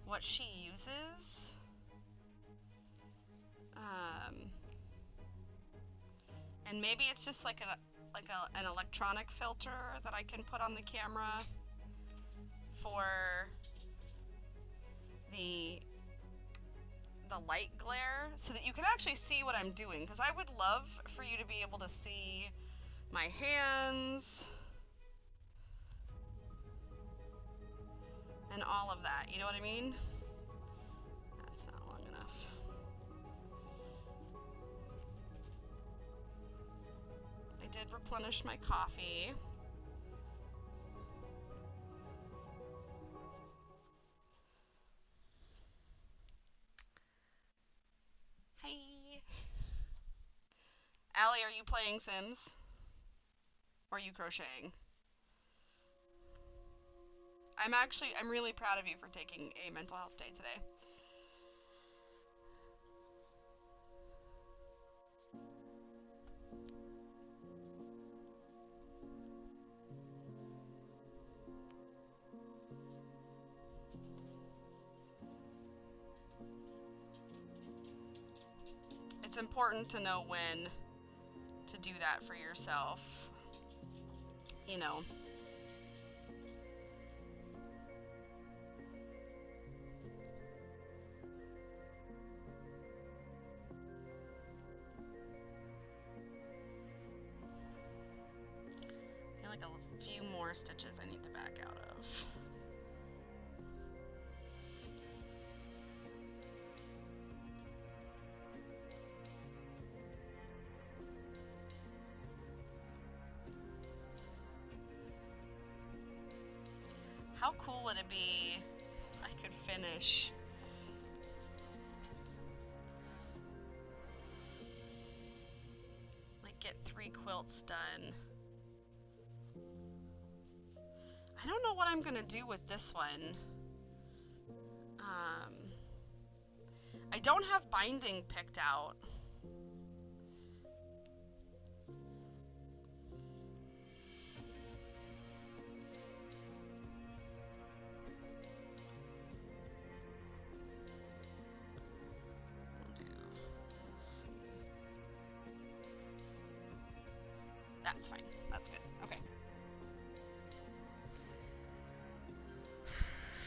what she uses. And maybe it's just like an electronic filter that I can put on the camera for the light glare so that you can actually see what I'm doing, because I would love for you to be able to see my hands and all of that, you know what I mean? That's not long enough. I did replenish my coffee. Hey. Allie, are you playing Sims? Or are you crocheting? I'm really proud of you for taking a mental health day today. it's important to know when to do that for yourself. You know. I feel like a few more stitches I need to back out of. How cool would it be if I could finish get 3 quilts done. I don't know what I'm gonna do with this one. I don't have binding picked out. That's fine. That's good. Okay.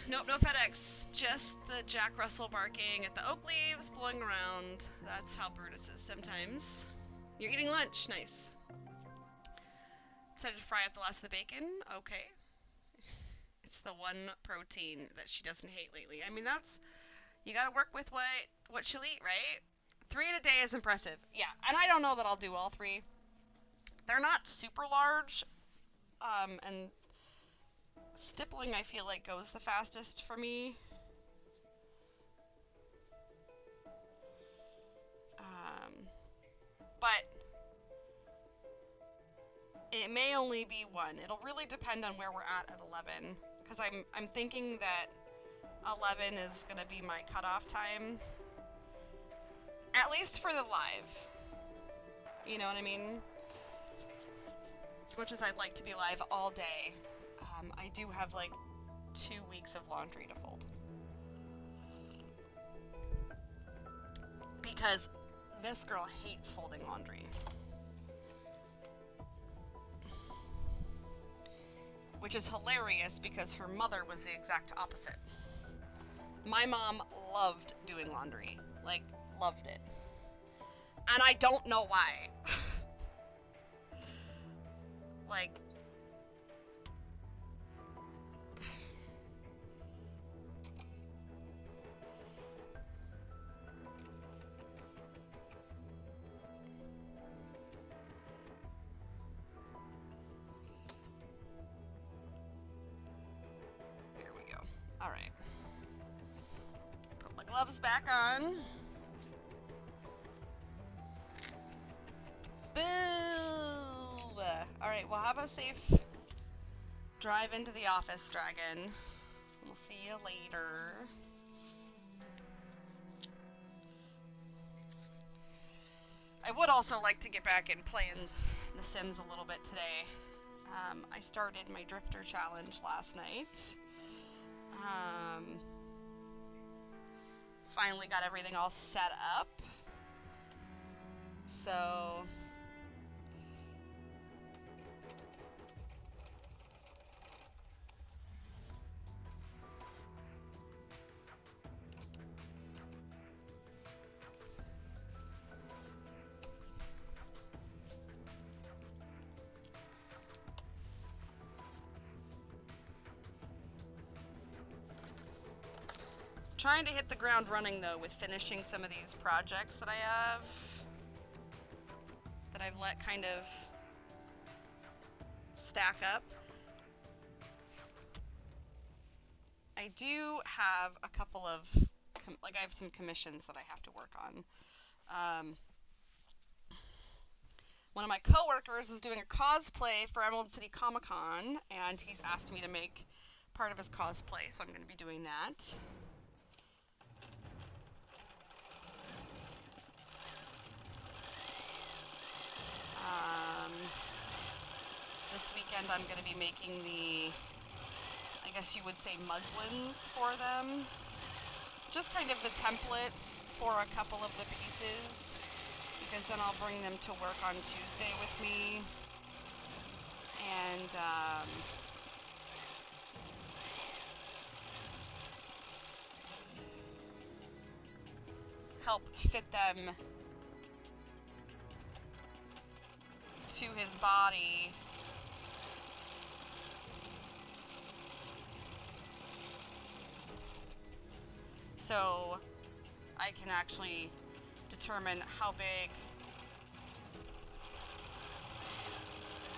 Nope, no FedEx. Just the Jack Russell barking at the oak leaves, blowing around. That's how Brutus is sometimes. You're eating lunch. Nice. Decided to fry up the last of the bacon. Okay. It's the one protein that she doesn't hate lately. I mean, that's... You gotta work with what she'll eat, right? 3 in a day is impressive. Yeah, and I don't know that I'll do all 3. They're not super large, and stippling I feel like goes the fastest for me. But it may only be 1. It'll really depend on where we're at 11, because I'm thinking that 11 is gonna be my cutoff time, at least for the live. You know what I mean? As much as I'd like to be live all day, I do have like 2 weeks of laundry to fold. Because this girl hates folding laundry. Which is hilarious because her mother was the exact opposite. My mom loved doing laundry. Like, loved it. And I don't know why. Like... Here we go. Alright. Put my gloves back on. Boo! Alright, well, have a safe drive into the office, Dragon. We'll see you later. I would also like to get back and play in The Sims a little bit today. I started my Drifter Challenge last night. Finally got everything all set up. So... Trying to hit the ground running, though, with finishing some of these projects that I have, that I've let kind of stack up. I do have a couple of, I have some commissions that I have to work on. One of my coworkers is doing a cosplay for Emerald City Comic Con, and he's asked me to make part of his cosplay, so I'm going to be doing that. This weekend I'm going to be making the, I guess you would say, muslins for them. Just kind of the templates for a couple of the pieces. because then I'll bring them to work on Tuesday with me, and help fit them to his body. So I can actually determine how big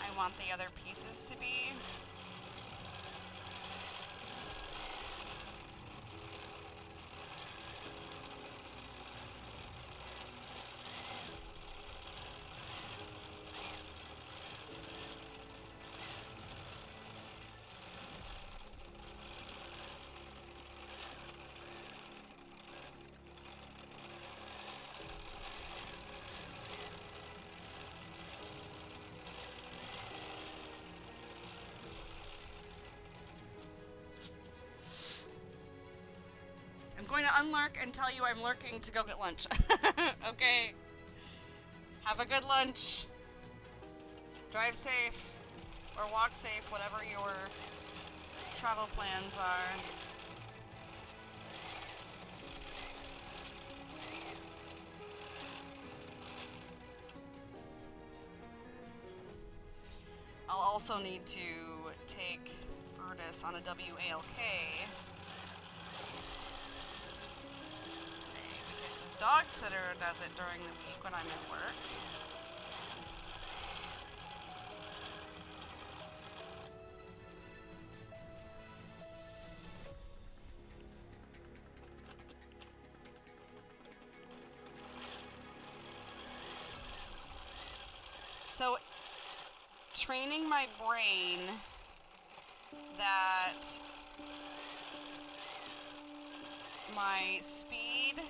I want the other pieces to be. I'm going to unlurk and tell you I'm lurking to go get lunch. Okay. Have a good lunch. Drive safe or walk safe, whatever your travel plans are. I'll also need to take Brutus on a WALK today because his dog sitter does it during the week when I'm at work. So, training my brain that my speed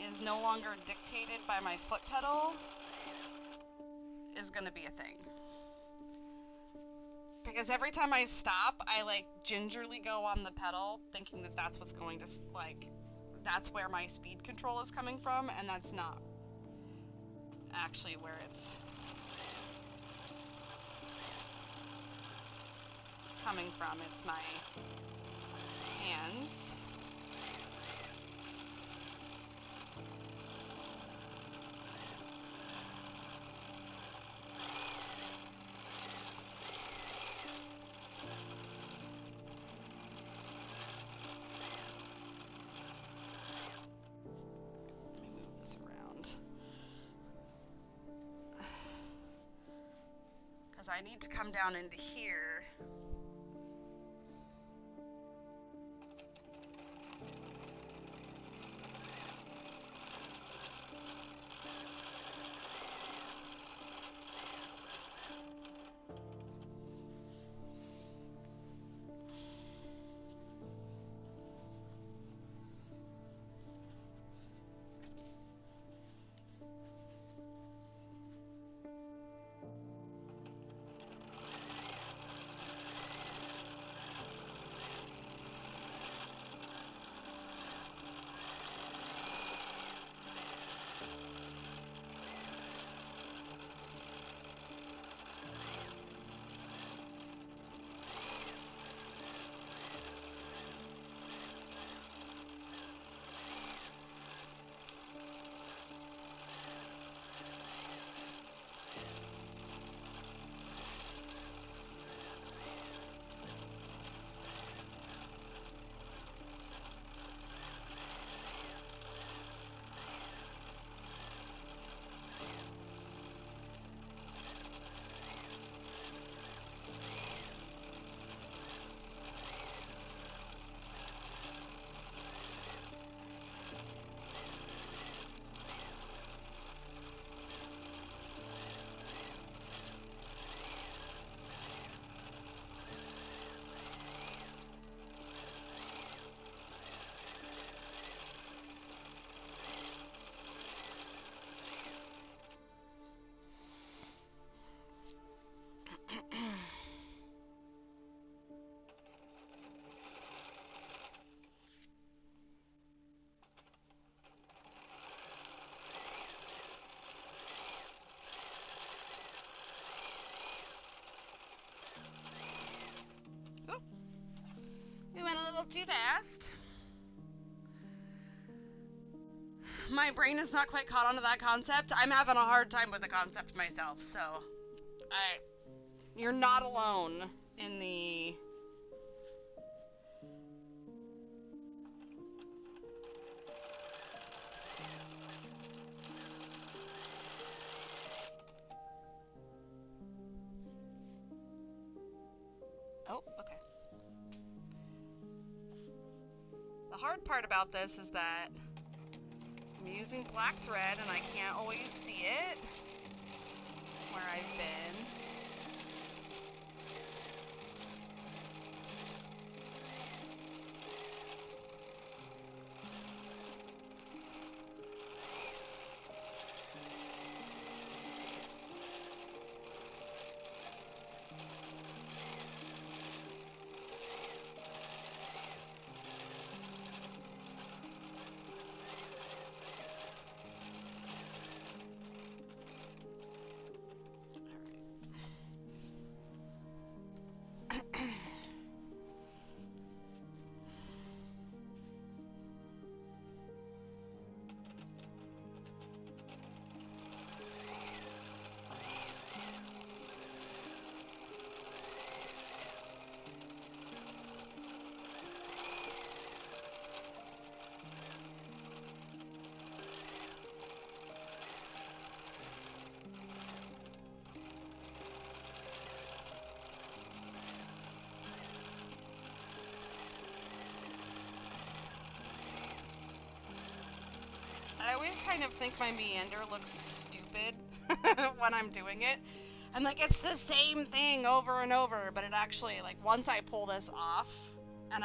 is no longer dictated by my foot pedal is gonna be a thing. Because every time I stop, I like gingerly go on the pedal, thinking that that's what's going to, like, that's where my speed control is coming from, and that's not actually where it's coming from. It's my hands. Let me move this around. Because I need to come down into here. We went a little too fast. My brain is not quite caught onto that concept. I'm having a hard time with the concept myself, so you're not alone in the... Oh, okay. The hard part about this is that I'm using black thread and I can't always see it where I've been. I always kind of think my meander looks stupid when I'm doing it. I'm like, it's the same thing over and over, but it actually, like, once I pull this off, and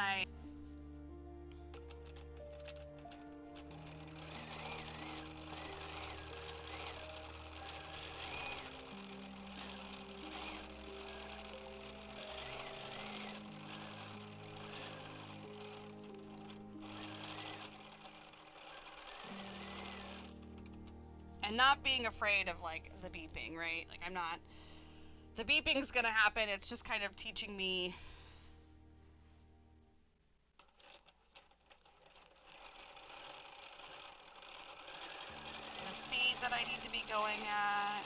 and not being afraid of, like, the beeping, right? Like, I'm not, the beeping's gonna happen, it's just kind of teaching me the speed that I need to be going at.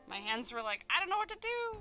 My hands were like, I don't know what to do.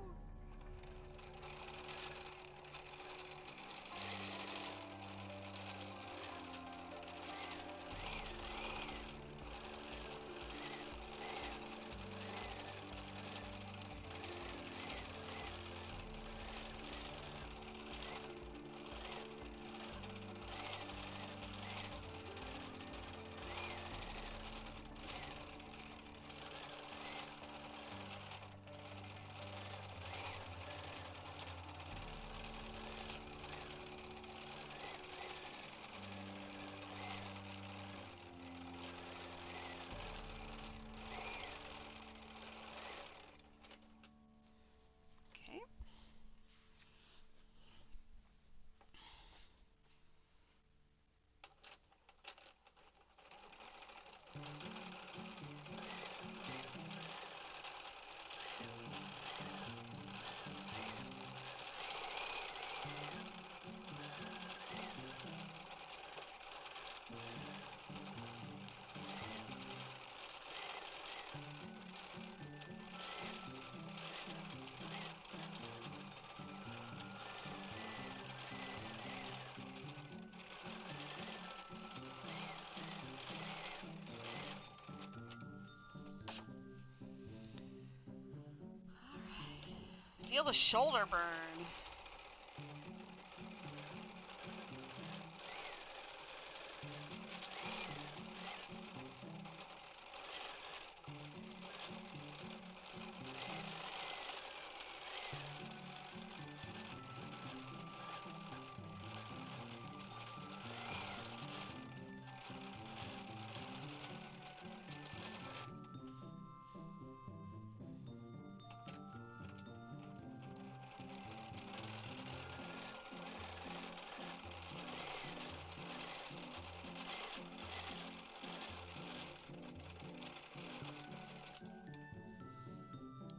Feel the shoulder burn.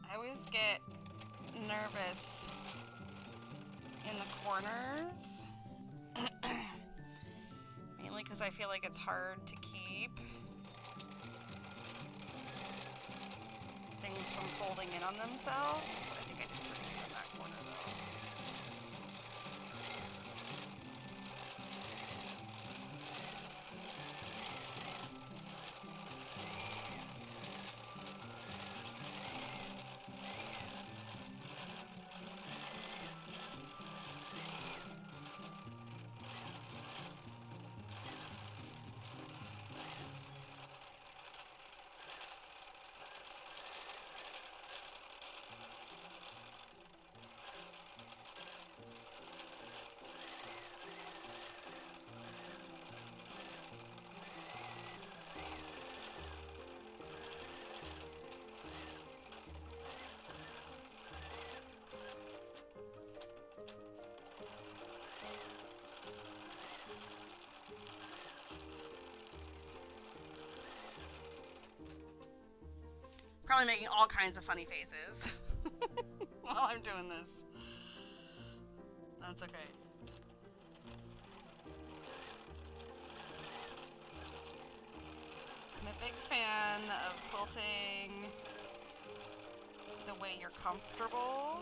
I always get nervous in the corners, mainly because I feel like it's hard to keep things from folding in on themselves. I think I did pretty good in that corner though. Probably making all kinds of funny faces while I'm doing this. That's okay. I'm a big fan of quilting the way you're comfortable.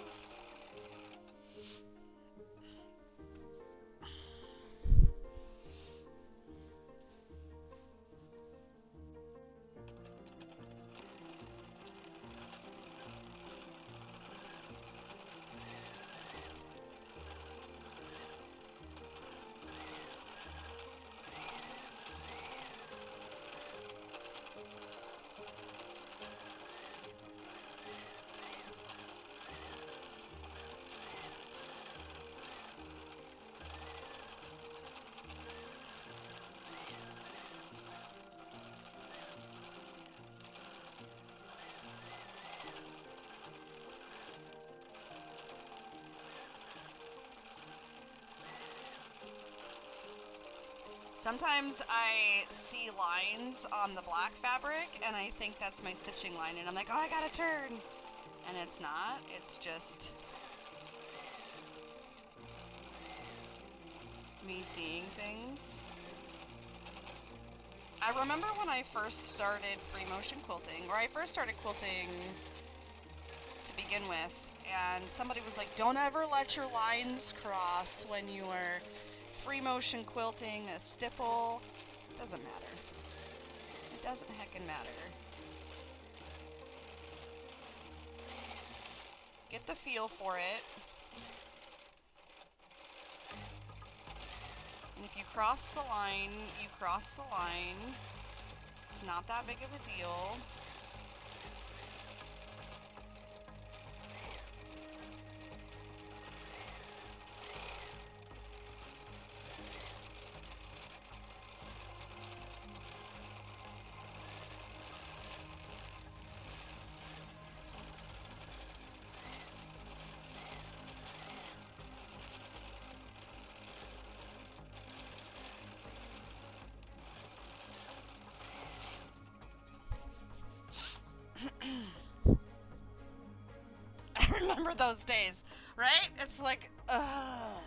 Sometimes I see lines on the black fabric and I think that's my stitching line and I'm like, oh, I gotta turn. And it's not, it's just me seeing things. I remember when I first started free motion quilting, or I first started quilting to begin with, and somebody was like, don't ever let your lines cross when you are free motion quilting a stipple. Doesn't matter. It doesn't heckin' matter. Get the feel for it. And if you cross the line, you cross the line. It's not that big of a deal. I remember those days, right? It's like, ugh.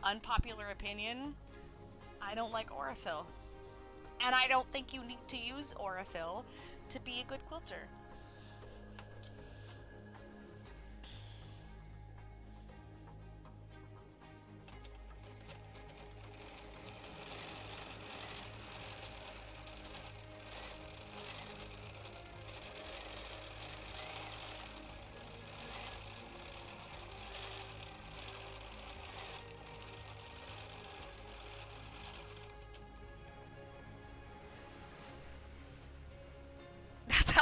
Unpopular opinion, I don't like Aurifil. And I don't think you need to use Aurifil to be a good quilter.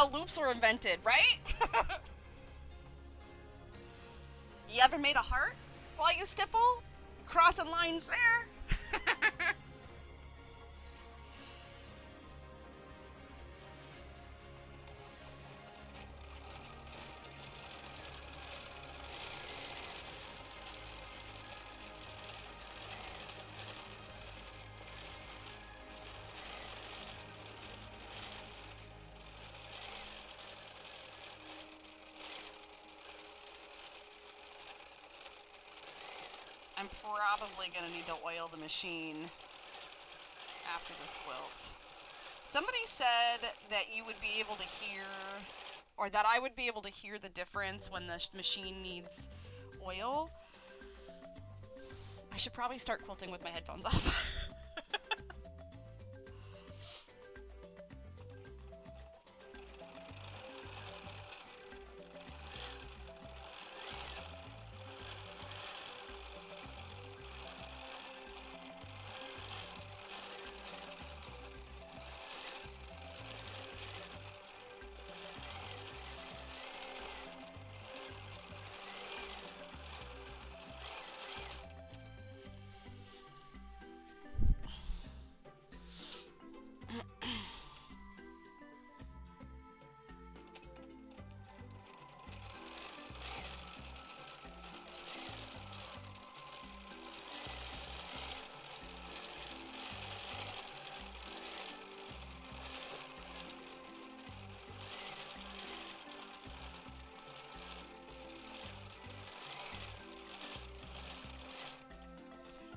loops were invented, right? You ever made a heart while you stipple? Crossing lines there. I'm probably gonna need to oil the machine after this quilt. Somebody said that you would be able to hear, or that I would be able to hear the difference when the machine needs oil. I should probably start quilting with my headphones off.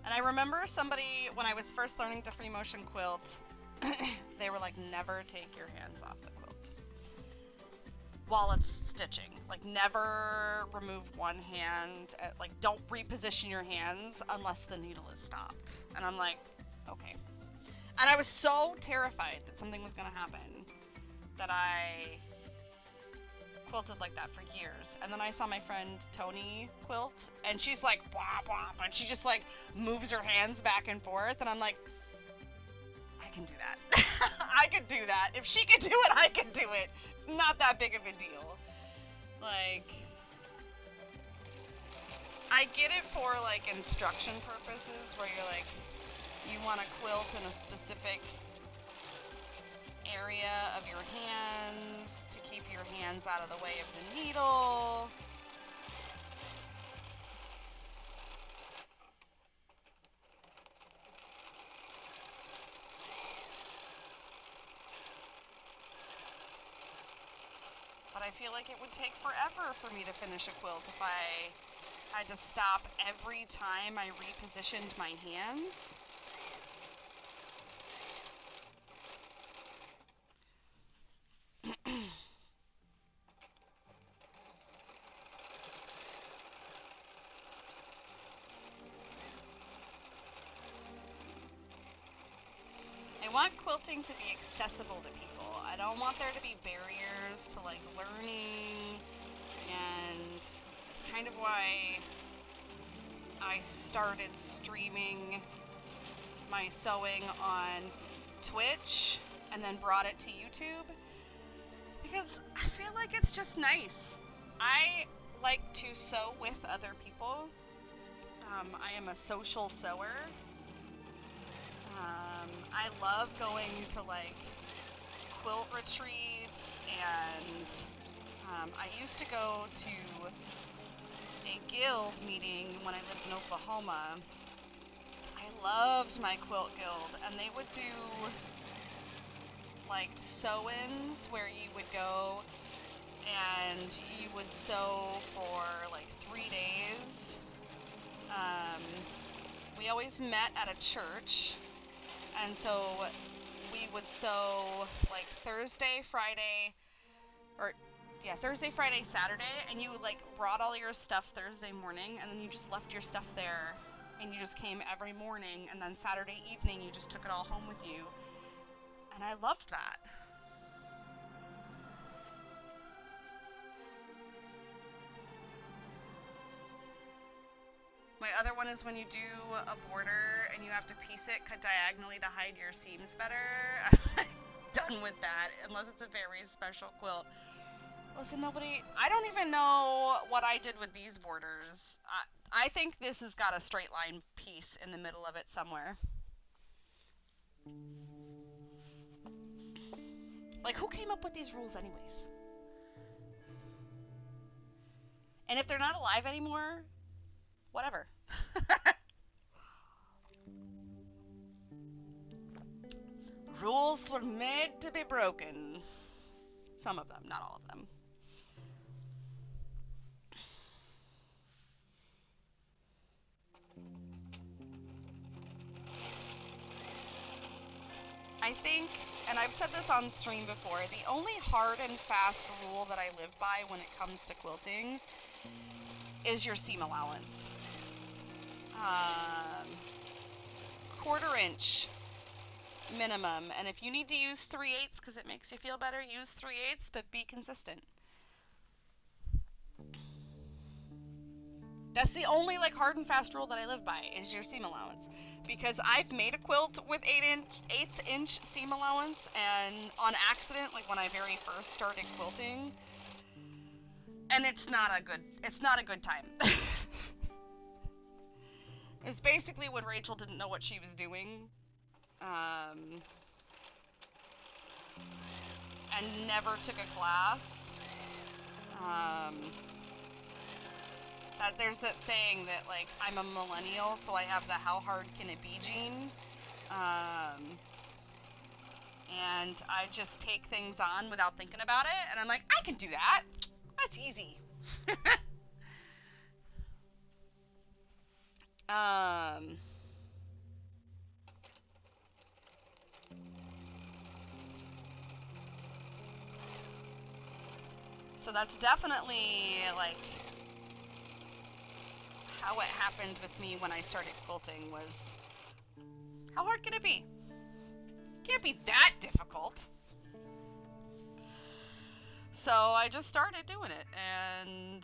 And I remember somebody, when I was first learning to free motion quilt, they were like, never take your hands off the quilt while it's stitching. Like, never remove one hand. Like, don't reposition your hands unless the needle is stopped. And I'm like, okay. And I was so terrified that something was going to happen that I quilted like that for years. And then I saw my friend Tony quilt, and she's like, blah, blah, and she just like moves her hands back and forth, and I'm like, I can do that. I could do that. If she could do it, I could do it. It's not that big of a deal. Like, I get it for like instruction purposes, where you're like, you want to quilt in a specific area of your hands to keep your hands out of the way of the needle. But I feel like it would take forever for me to finish a quilt if I had to stop every time I repositioned my hands. I want quilting to be accessible to people. I don't want there to be barriers to like learning, and it's kind of why I started streaming my sewing on Twitch and then brought it to YouTube, because I feel like it's just nice. I like to sew with other people. I am a social sewer. I love going to like quilt retreats, and I used to go to a guild meeting when I lived in Oklahoma. I loved my quilt guild, and they would do like sew-ins where you would go and you would sew for like 3 days. We always met at a church, and so we would sew like Thursday, Friday, Saturday, and you like brought all your stuff Thursday morning, and then you just left your stuff there, and you just came every morning, and then Saturday evening you just took it all home with you. And I loved that. My other one is when you do a border and you have to piece it cut diagonally to hide your seams better. done with that unless it's a very special quilt. Listen, I don't even know what I did with these borders. I think this has got a straight line piece in the middle of it somewhere. Like, who came up with these rules anyways? And if they're not alive anymore, whatever. Rules were made to be broken. Some of them, not all of them. I think, and I've said this on stream before, the only hard and fast rule that I live by when it comes to quilting is your seam allowance. 1/4 inch minimum, and if you need to use 3/8 because it makes you feel better, use 3/8, but be consistent. That's the only like hard and fast rule that I live by is your seam allowance. Because I've made a quilt with 1/8 inch seam allowance, and on accident, like when I very first started quilting, and it's not a good time. It's basically when Rachel didn't know what she was doing, and never took a class. That there's that saying that like I'm a millennial, so I have the how hard can it be gene. And I just take things on without thinking about it, and I'm like, I can do that. That's easy. So that's definitely like how it happened with me when I started quilting was, how hard can it be? Can't be that difficult. So I just started doing it, and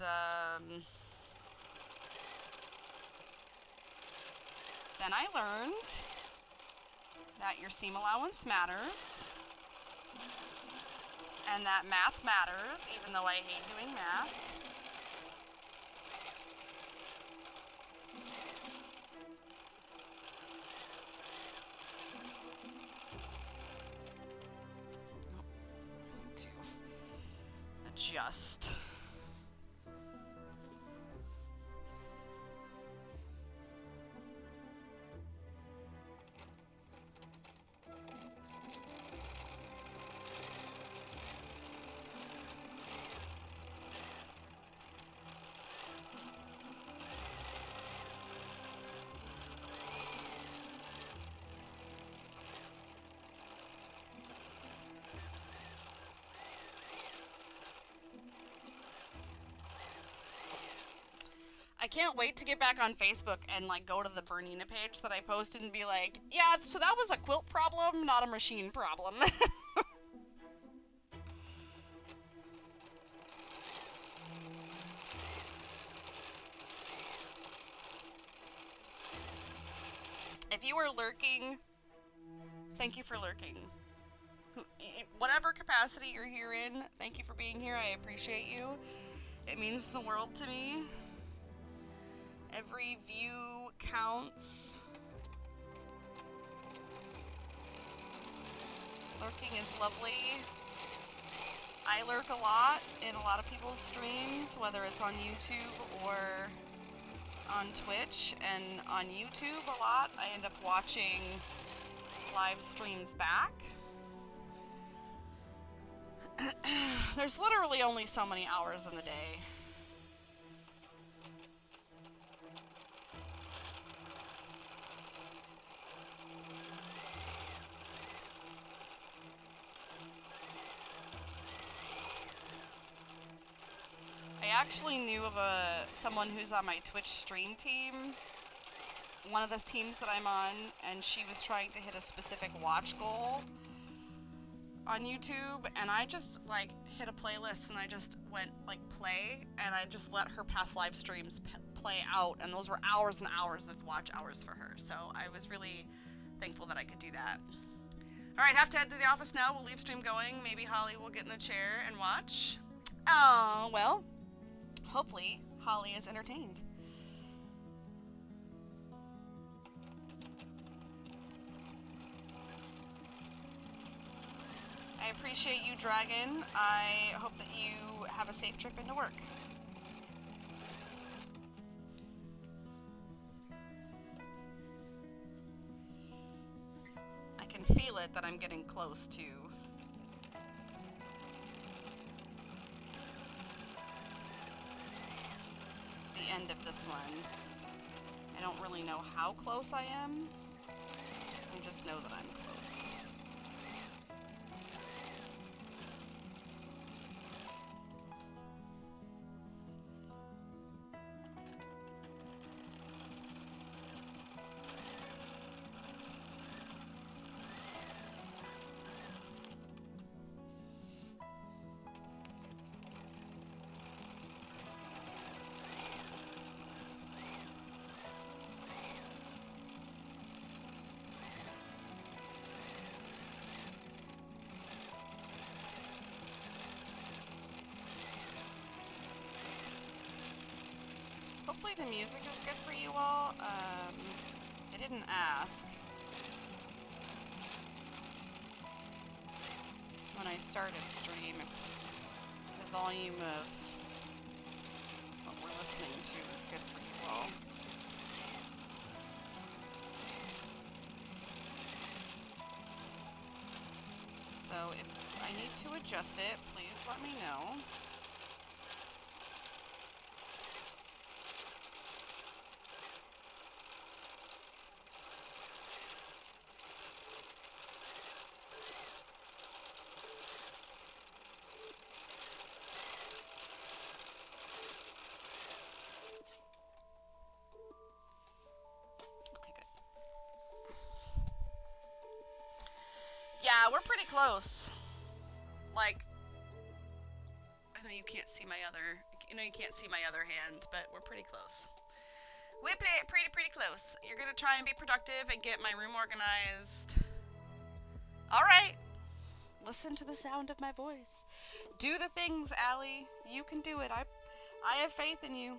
then I learned that your seam allowance matters, and that math matters, even though I hate doing math. Need to adjust. I can't wait to get back on Facebook and like go to the Bernina page that I posted and be like, yeah, so that was a quilt problem, not a machine problem. If you are lurking, thank you for lurking. Whatever capacity you're here in, thank you for being here. I appreciate you. It means the world to me. Every view counts. Lurking is lovely. I lurk a lot in a lot of people's streams, whether it's on YouTube or on Twitch. And on YouTube a lot, I end up watching live streams back. There's literally only so many hours in the day. I actually knew of someone who's on my Twitch stream team, one of the teams that I'm on, and she was trying to hit a specific watch goal on YouTube, and I just like hit a playlist and I just went like play, and I just let her past live streams play out, and those were hours and hours of watch hours for her. So I was really thankful that I could do that. Alright, have to head to the office now. We'll leave stream going. Maybe Holly will get in the chair and watch. Oh, well, hopefully Holly is entertained. I appreciate you, Dragon. I hope that you have a safe trip into work. I can feel it that I'm getting close to the end of this one. I don't really know how close I am. I just know that I'm close. Hopefully the music is good for you all. I didn't ask when I started stream if the volume of what we're listening to is good for you all. So if I need to adjust it, please let me know. Yeah, we're pretty close. Like, I know you can't see my other, you can't see my other hand, but we're pretty close. We play it pretty close. You're gonna try and be productive and get my room organized. All right. Listen to the sound of my voice. Do the things, Allie. You can do it. I have faith in you.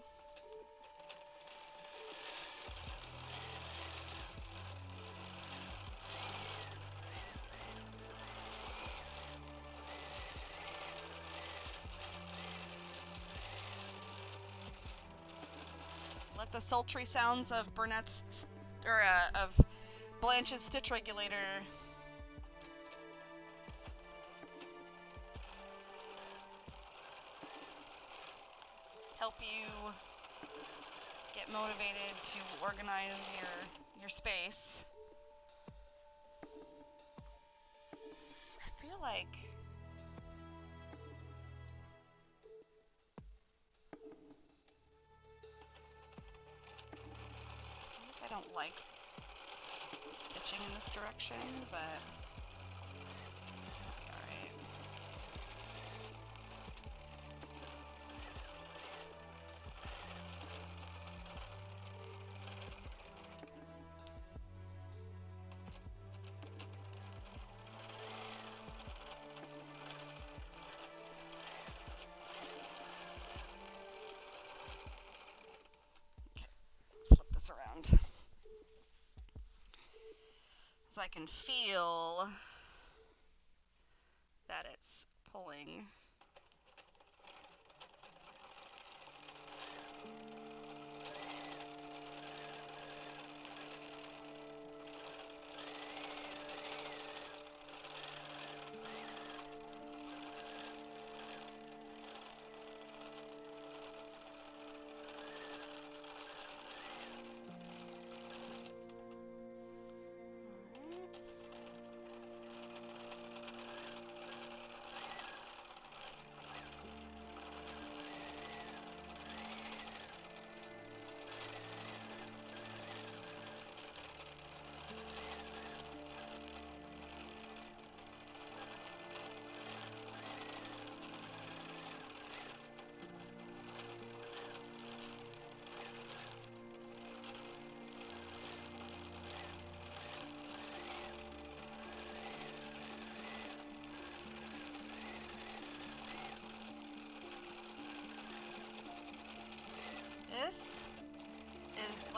Let the sultry sounds of of Blanche's stitch regulator help you get motivated to organize your space. I feel like I don't like stitching in this direction, but alright. Okay, flip this around. I can feel that it's pulling.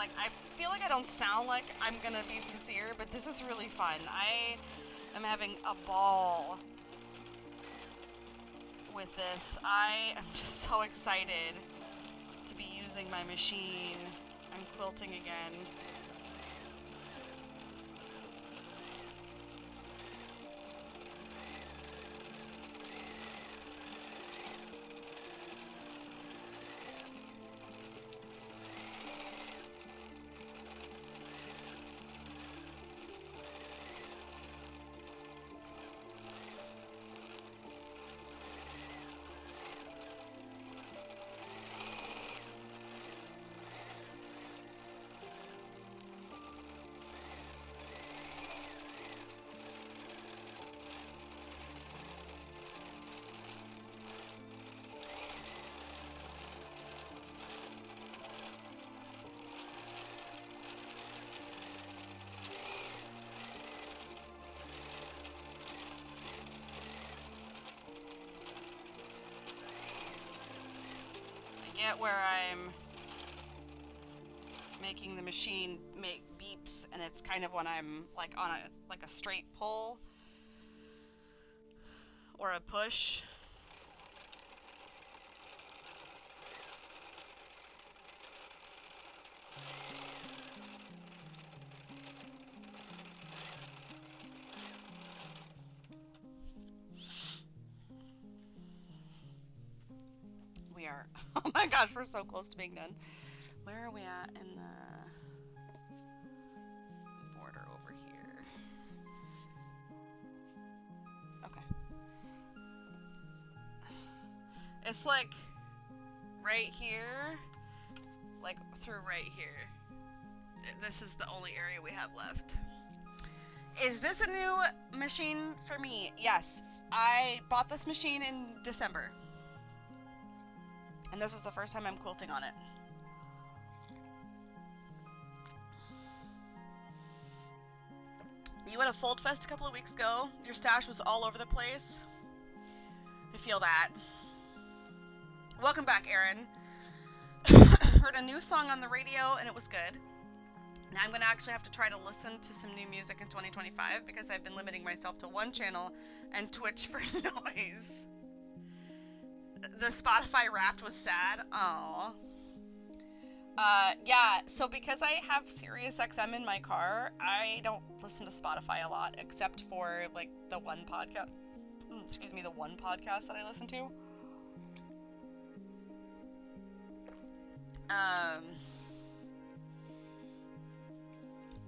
like, I feel like I don't sound like I'm gonna be sincere, but this is really fun. I am having a ball with this. I am just so excited to be using my machine. I'm quilting again. Where I'm making the machine make beeps, and it's kind of when I'm like on a straight pull or a push. We are, oh my gosh, we're so close to being done. Where are we at in the border over here? Okay. It's like right here, like through right here. This is the only area we have left. Is this a new machine for me? Yes. I bought this machine in December. And this was the first time I'm quilting on it. You had a Fold Fest a couple of weeks ago. Your stash was all over the place. I feel that. Welcome back, Aaron. Heard a new song on the radio and it was good. Now I'm going to actually have to try to listen to some new music in 2025 because I've been limiting myself to one channel and Twitch for noise. The Spotify Wrapped was sad. Aww. Yeah, so because I have SiriusXM in my car, I don't listen to Spotify a lot, except for, like, the one podcast that I listen to.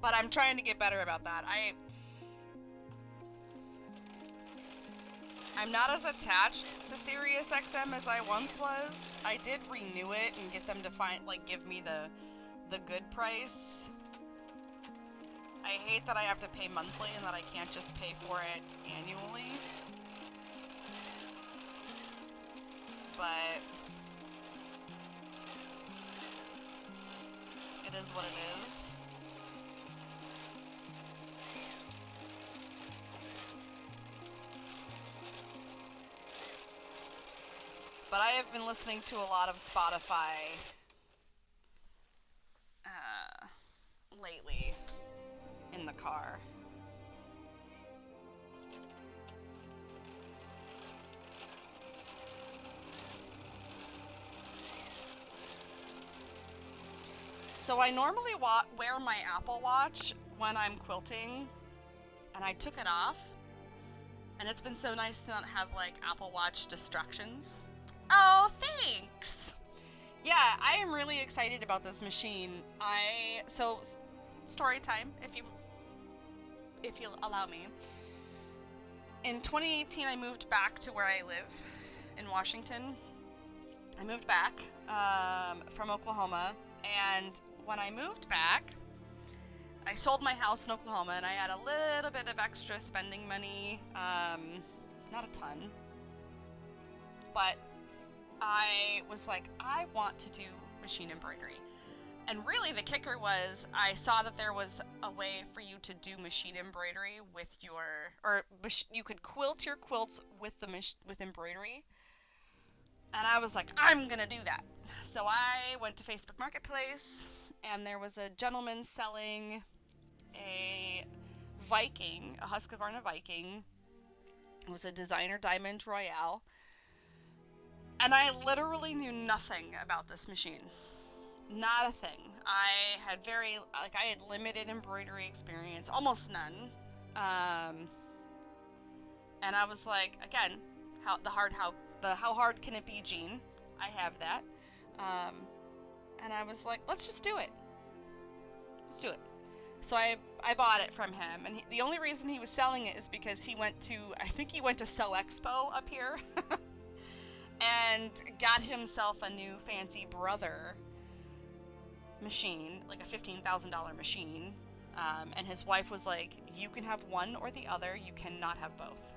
But I'm trying to get better about that. I'm not as attached to SiriusXM as I once was. I did renew it and get them to give me the good price. I hate that I have to pay monthly and that I can't just pay for it annually. But it is what it is. But I have been listening to a lot of Spotify lately in the car. So I normally wear my Apple Watch when I'm quilting, and I took it off, and it's been so nice to not have, like, Apple Watch distractions. Oh, thanks! Yeah, I am really excited about this machine. So, story time, if you'll allow me. In 2018, I moved back to where I live in Washington. I moved back from Oklahoma, and when I moved back, I sold my house in Oklahoma, and I had a little bit of extra spending money, not a ton, but I was like, I want to do machine embroidery. And really the kicker was I saw that there was a way for you to do machine embroidery with you could quilt your quilts with embroidery. And I was like, I'm gonna do that. So I went to Facebook Marketplace, and there was a gentleman selling a Viking, a Husqvarna Viking. It was a designer diamond royale. And I literally knew nothing about this machine. Not a thing. I had limited embroidery experience, almost none. And I was like, again, how hard can it be, Gene? I have that. And I was like, let's just do it. Let's do it. So I bought it from him, and the only reason he was selling it is because I think he went to Sew Expo up here, and got himself a new fancy Brother machine, like a $15,000 machine, and his wife was like, you can have one or the other, you cannot have both.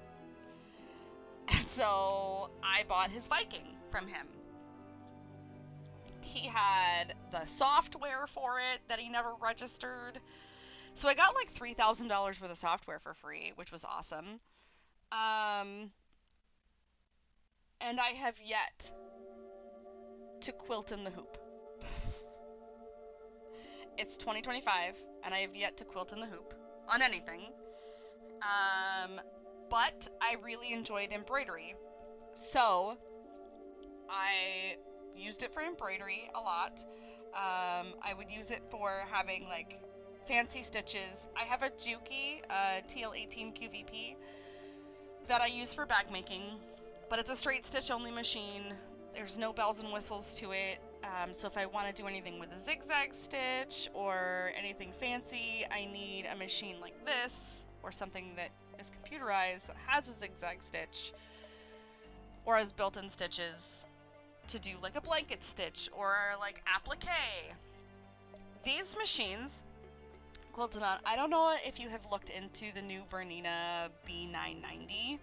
And so I bought his Viking from him. He had the software for it that he never registered. So I got like $3,000 worth of software for free, which was awesome. And I have yet to quilt in the hoop. It's 2025, and I have yet to quilt in the hoop on anything. But I really enjoyed embroidery. So I used it for embroidery a lot. I would use it for having like fancy stitches. I have a Juki, TL18 QVP, that I use for bag making, but it's a straight stitch only machine. There's no bells and whistles to it. So if I want to do anything with a zigzag stitch or anything fancy, I need a machine like this, or something that is computerized that has a zigzag stitch or has built-in stitches to do like a blanket stitch or like applique. These machines quilted on, I don't know if you have looked into the new Bernina B990,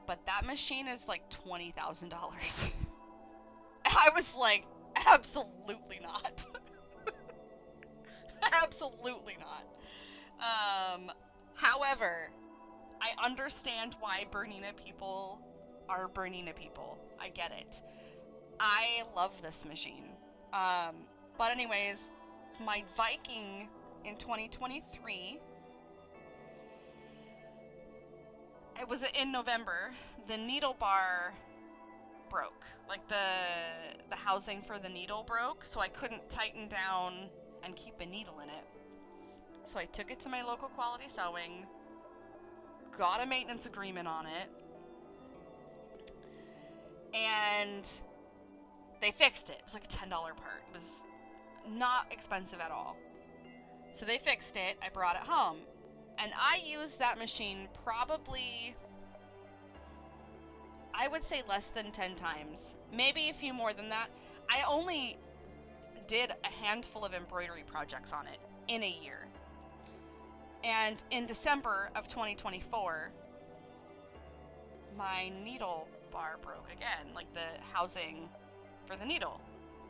but that machine is like $20,000. I was like, absolutely not. Absolutely not. However, I understand why Bernina people are Bernina people. I get it. I love this machine. But anyways, my Viking in 2023, it was in November, the needle bar broke. Like the housing for the needle broke, so I couldn't tighten down and keep a needle in it. So I took it to my local quality sewing, got a maintenance agreement on it, and they fixed it. It was like a $10 part. It was not expensive at all. So they fixed it. I brought it home, and I used that machine probably, I would say, less than 10 times. Maybe a few more than that. I only did a handful of embroidery projects on it in a year. And in December of 2024, my needle bar broke again. Like the housing for the needle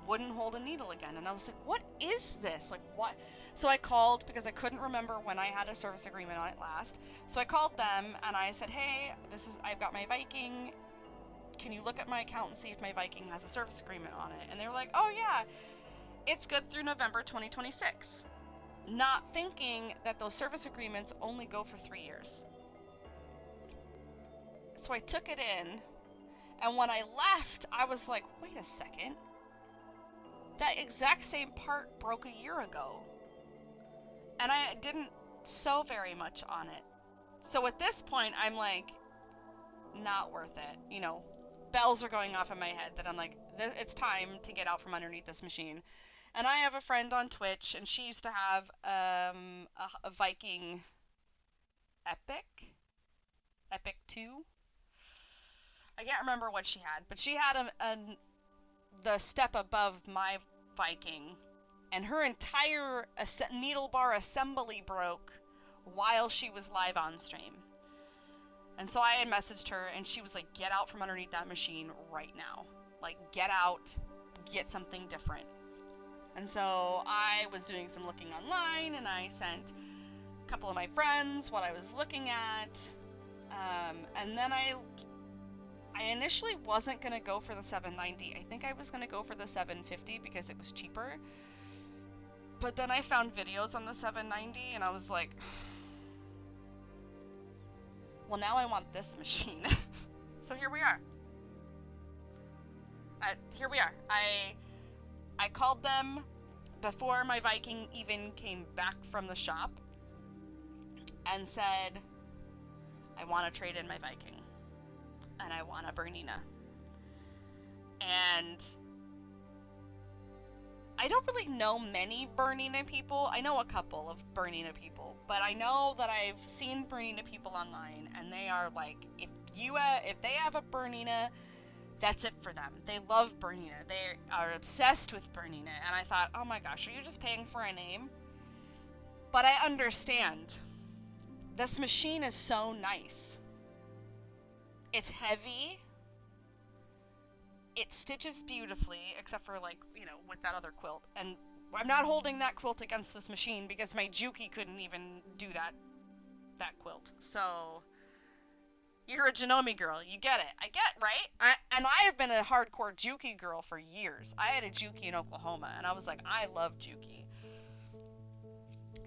wouldn't hold a needle again. And I was like, what is this? Like, what? So I called, because I couldn't remember when I had a service agreement on it last. So I called them and I said, hey, I've got my Viking. Can you look at my account and see if my Viking has a service agreement on it? And they were like, oh yeah, it's good through November 2026. Not thinking that those service agreements only go for 3 years. So I took it in, and when I left, I was like, wait a second. That exact same part broke a year ago. And I didn't sew very much on it. So at this point, I'm like, not worth it. You know, bells are going off in my head that I'm like, it's time to get out from underneath this machine. And I have a friend on Twitch, and she used to have a Viking Epic 2. I can't remember what she had, but she had the step above my Viking, and her entire needle bar assembly broke while she was live on stream. And so I had messaged her, and she was like, get out from underneath that machine right now. Like, get out, get something different. And so I was doing some looking online, and I sent a couple of my friends what I was looking at. And then I I initially wasn't going to go for the 790. I think I was going to go for the 750 because it was cheaper. But then I found videos on the 790 and I was like, well, now I want this machine. So here we are. Here we are. I called them before my Viking even came back from the shop and said, I want to trade in my Viking and I want a Bernina. And I don't really know many Bernina people. I know a couple of Bernina people, but I know that I've seen Bernina people online, and they are like, if they have a Bernina, that's it for them. They love Bernina. They are obsessed with Bernina. And I thought, oh my gosh, are you just paying for a name? But I understand. This machine is so nice. It's heavy. It stitches beautifully, except for, like, you know, with that other quilt. And I'm not holding that quilt against this machine because my Juki couldn't even do that quilt. So, you're a Janome girl. You get it. I get, right? And I have been a hardcore Juki girl for years. I had a Juki in Oklahoma, and I was like, I love Juki.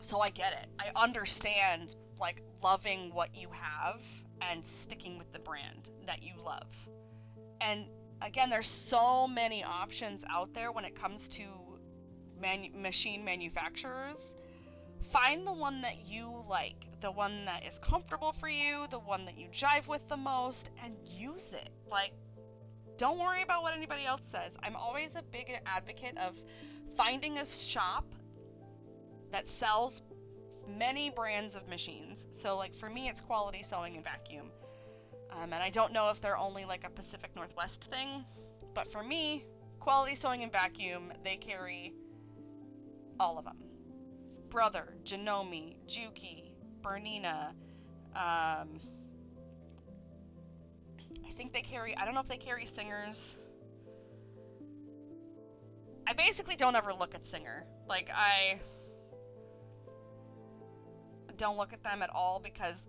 So I get it. I understand, like, loving what you have and sticking with the brand that you love. And again, there's so many options out there when it comes to machine manufacturers. Find the one that you like, the one that is comfortable for you, the one that you jive with the most, and use it. Like, don't worry about what anybody else says. I'm always a big advocate of finding a shop that sells many brands of machines. So, like, for me, it's Quality Sewing and Vacuum. And I don't know if they're only like a Pacific Northwest thing, but for me, Quality Sewing and Vacuum, they carry all of them. Brother, Janome, Juki, Bernina, I think they carry, I don't know if they carry Singers. I basically don't ever look at Singer. Like, I don't look at them at all because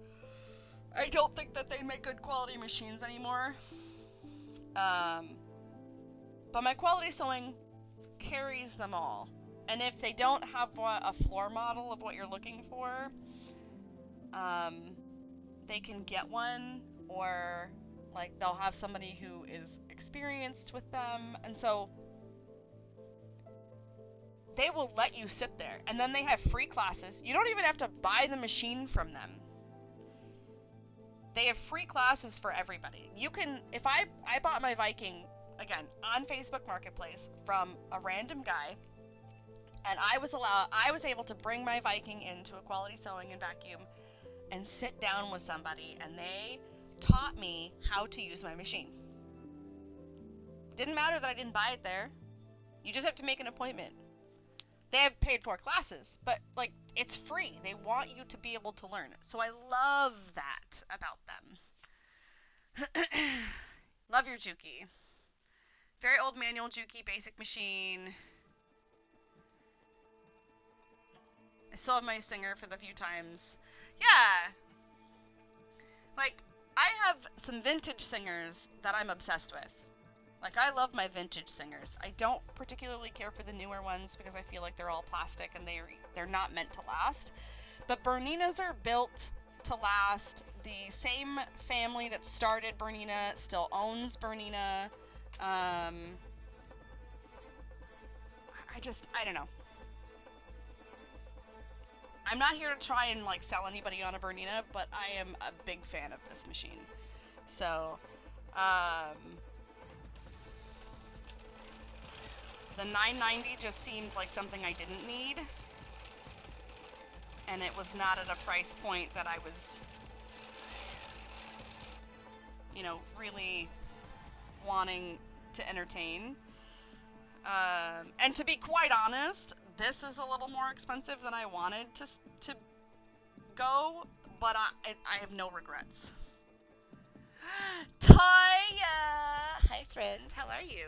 I don't think that they make good quality machines anymore. But my Quality Sewing carries them all. And if they don't have a floor model of what you're looking for, they can get one, or like they'll have somebody who is experienced with them, and so they will let you sit there. And then they have free classes. You don't even have to buy the machine from them. They have free classes for everybody. You can, if I bought my Viking, again, on Facebook Marketplace from a random guy, and I was able to bring my Viking into a Quality Sewing and Vacuum and sit down with somebody, and they taught me how to use my machine. Didn't matter that I didn't buy it there. You just have to make an appointment. They have paid for classes, but, like, it's free. They want you to be able to learn. So I love that about them. Love your Juki. Very old manual Juki, basic machine. I still have my Singer for the few times. Yeah! Like, I have some vintage Singers that I'm obsessed with. Like, I love my vintage Singers. I don't particularly care for the newer ones because I feel like they're all plastic and they're not meant to last. But Berninas are built to last. The same family that started Bernina still owns Bernina. I don't know. I'm not here to try and, like, sell anybody on a Bernina, but I am a big fan of this machine. So, the $9.90 just seemed like something I didn't need. And it was not at a price point that I was, you know, really wanting to entertain. And to be quite honest, this is a little more expensive than I wanted to go, but I have no regrets. Toya! Hi, friend. How are you?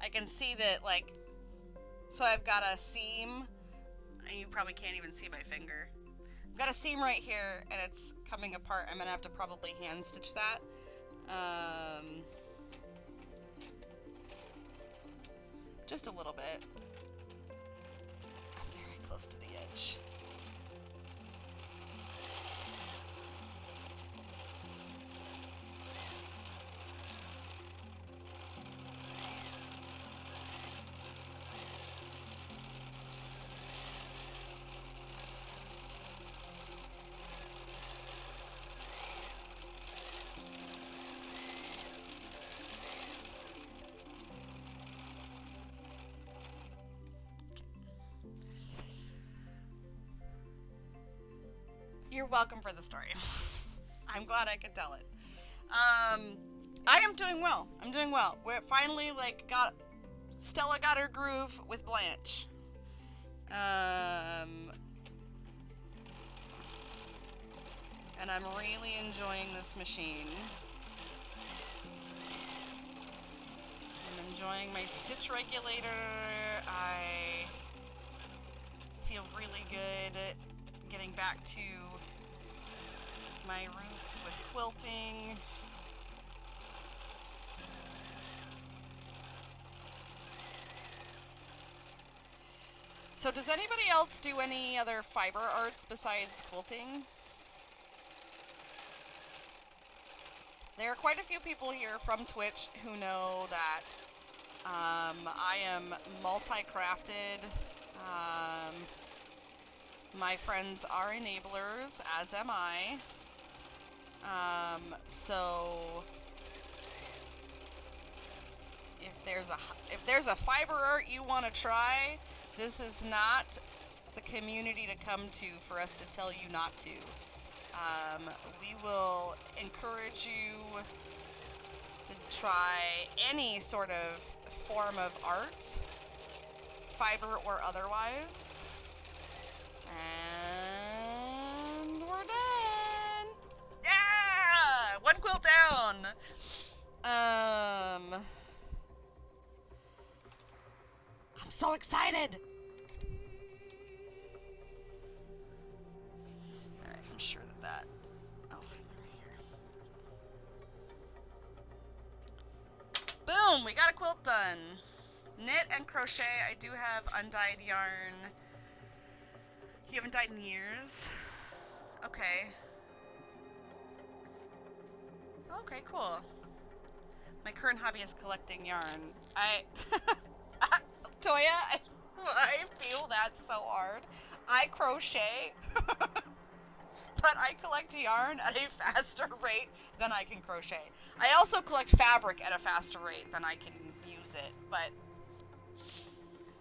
I can see that, like, so I've got a seam, and you probably can't even see my finger. I've got a seam right here, and it's coming apart. I'm gonna have to probably hand stitch that. Just a little bit. I'm very close to the edge. You're welcome for the story. I'm glad I could tell it. I am doing well. I'm doing well. We're finally, like, Stella got her groove with Blanche. And I'm really enjoying this machine. I'm enjoying my stitch regulator. I feel really good getting back to my roots with quilting. So does anybody else do any other fiber arts besides quilting? There are quite a few people here from Twitch who know that I am multi-crafted. My friends are enablers, as am I. So if there's a fiber art you want to try, this is not the community to come to for us to tell you not to. We will encourage you to try any sort of form of art, fiber or otherwise. And we're done! Yeah! One quilt down! I'm so excited! Alright, I'm sure that... Oh, they're here. Boom! We got a quilt done! Knit and crochet. I do have undyed yarn. You haven't dyed in years? Okay. Okay, cool. My current hobby is collecting yarn. Toya, I feel that so hard. I crochet, but I collect yarn at a faster rate than I can crochet. I also collect fabric at a faster rate than I can use it, but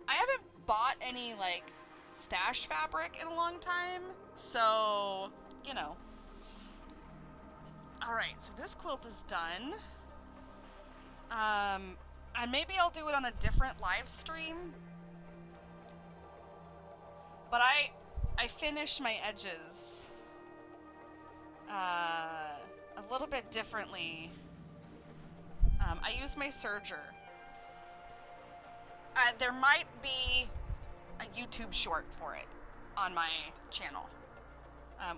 I haven't bought any, like, stash fabric in a long time, so, you know. Alright, so this quilt is done. And maybe I'll do it on a different live stream. But I finish my edges a little bit differently. I use my serger. There might be a YouTube short for it on my channel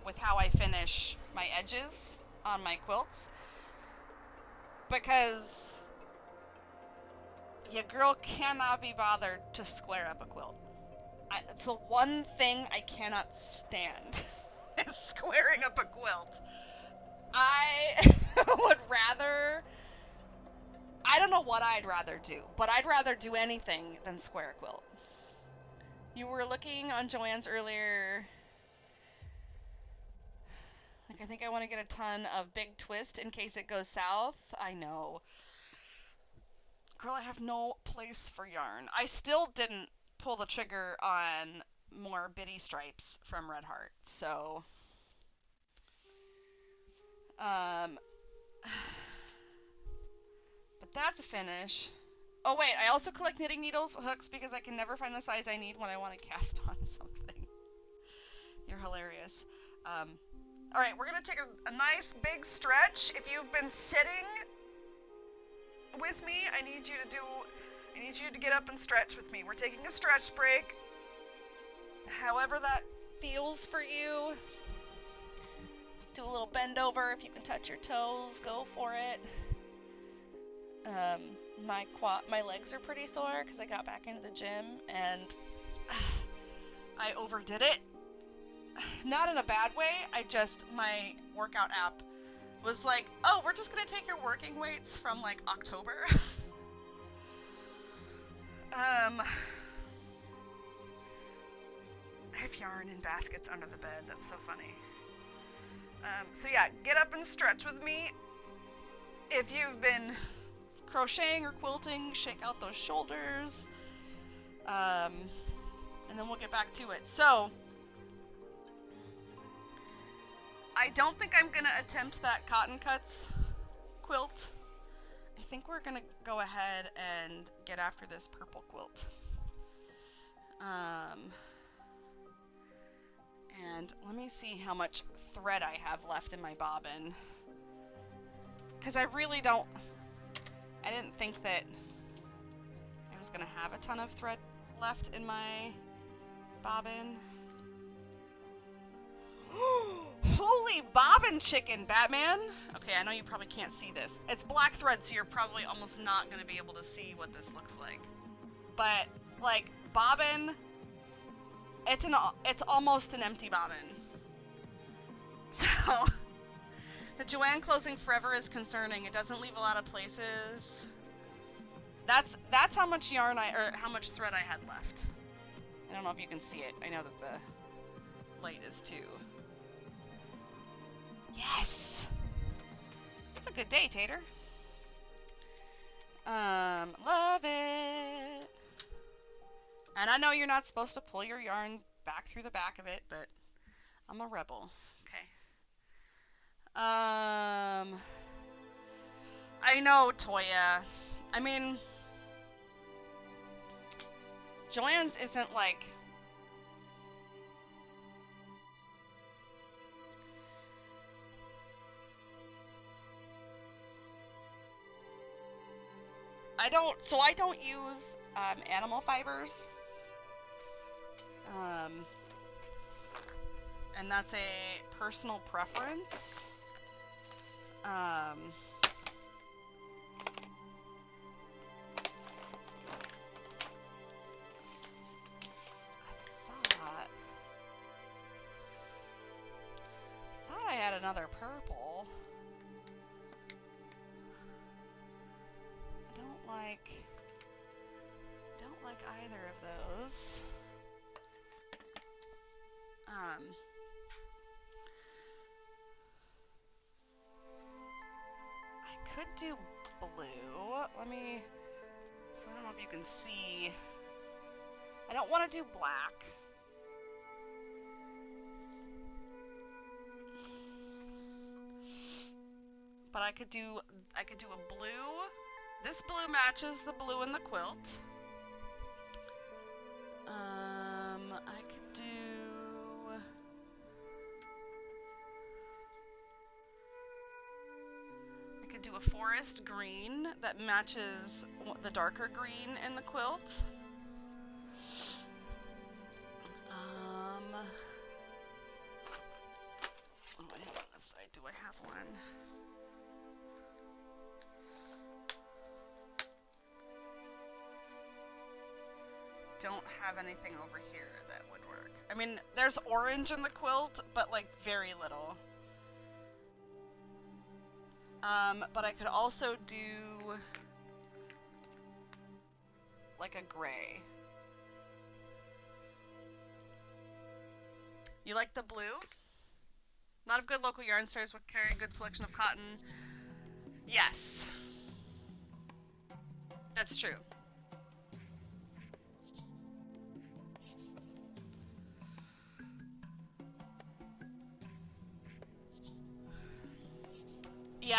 with how I finish my edges on my quilts. Because your girl cannot be bothered to square up a quilt. It's the one thing I cannot stand, is squaring up a quilt. I would rather... I don't know what I'd rather do, but I'd rather do anything than square a quilt. You were looking on Joanne's earlier... Like, I think I want to get a ton of big twist in case it goes south. I know. girl, I have no place for yarn. I still didn't pull the trigger on more bitty stripes from Red Heart, so but that's a finish. Oh wait, I also collect knitting needles, hooks, because I can never find the size I need when I want to cast on something. You're hilarious. Alright, we're gonna take a nice big stretch. If you've been sitting with me, I need you to get up and stretch with me. We're taking a stretch break. However that feels for you. Do a little bend over. If you can touch your toes, go for it. My legs are pretty sore because I got back into the gym and I overdid it. Not in a bad way. My workout app was like, oh, we're just gonna take your working weights from like October. I have yarn in baskets under the bed. That's so funny. So yeah, get up and stretch with me. If you've been crocheting or quilting, shake out those shoulders. And then we'll get back to it. So, I don't think I'm gonna attempt that Cotton Cuts quilt. I think we're gonna go ahead and get after this purple quilt. And let me see how much thread I have left in my bobbin. Because I didn't think that I was gonna have a ton of thread left in my bobbin. Holy bobbin chicken, Batman! Okay, I know you probably can't see this. It's black thread, so you're probably almost not gonna be able to see what this looks like. But, like, bobbin, it's almost an empty bobbin. So, the Joanne closing forever is concerning. It doesn't leave a lot of places. That's how much yarn how much thread I had left. I don't know if you can see it. I know that the light is too. Yes! It's a good day, Tater. Love it. And I know you're not supposed to pull your yarn back through the back of it, but I'm a rebel. Okay. I know, Toya. I mean, Joanne's isn't like... I don't use animal fibers. And that's a personal preference. I thought I had another purple. I don't like either of those. I could do blue. Let me... So I don't know if you can see. I don't want to do black. But I could do a blue. This blue matches the blue in the quilt. I could do a forest green that matches the darker green in the quilt. Oh, I have on this side. Do I have one? Don't have anything over here that would work. I mean, there's orange in the quilt, but like very little. But I could also do like a gray. You like the blue? A lot of good local yarn stores would carry a good selection of cotton. Yes. That's true. Yeah,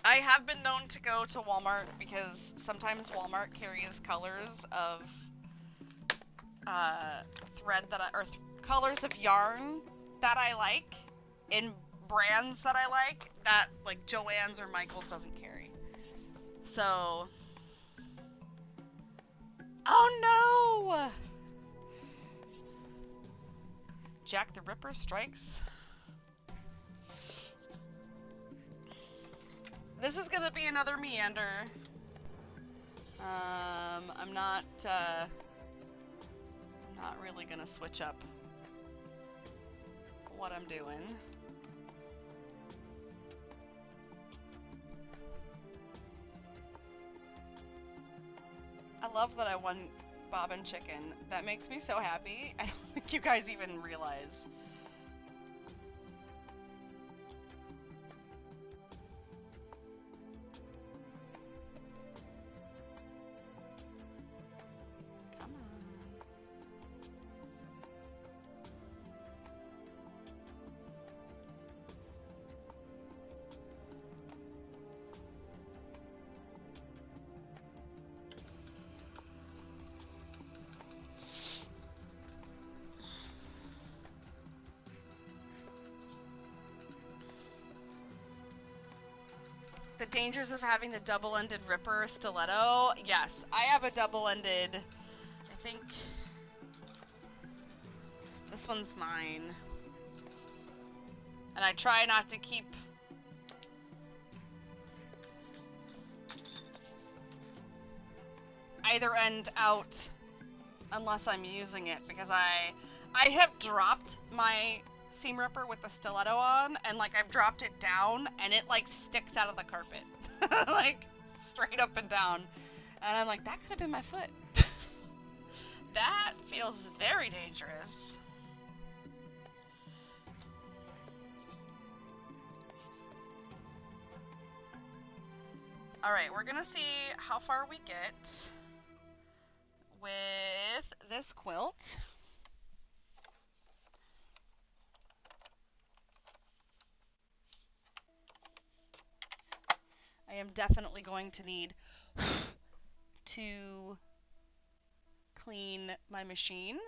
I have been known to go to Walmart because sometimes Walmart carries colors of thread that colors of yarn that I like in brands that I like that like Joann's or Michael's doesn't carry. So, oh no! Jack the Ripper strikes. This is gonna be another meander. I'm not really gonna switch up what I'm doing. I love that I won Bobbin Chicken. That makes me so happy. I don't think you guys even realize. Come on. The dangers of having the double-ended ripper stiletto. Yes, I have a double-ended. I think this one's mine. And I try not to keep either end out unless I'm using it, because I have dropped my seam ripper with the stiletto on, and like I've dropped it down and it like sticks out of the carpet like straight up and down, and I'm like, that could have been my foot. That feels very dangerous. Alright, we're gonna see how far we get with this quilt. I am definitely going to need to clean my machine.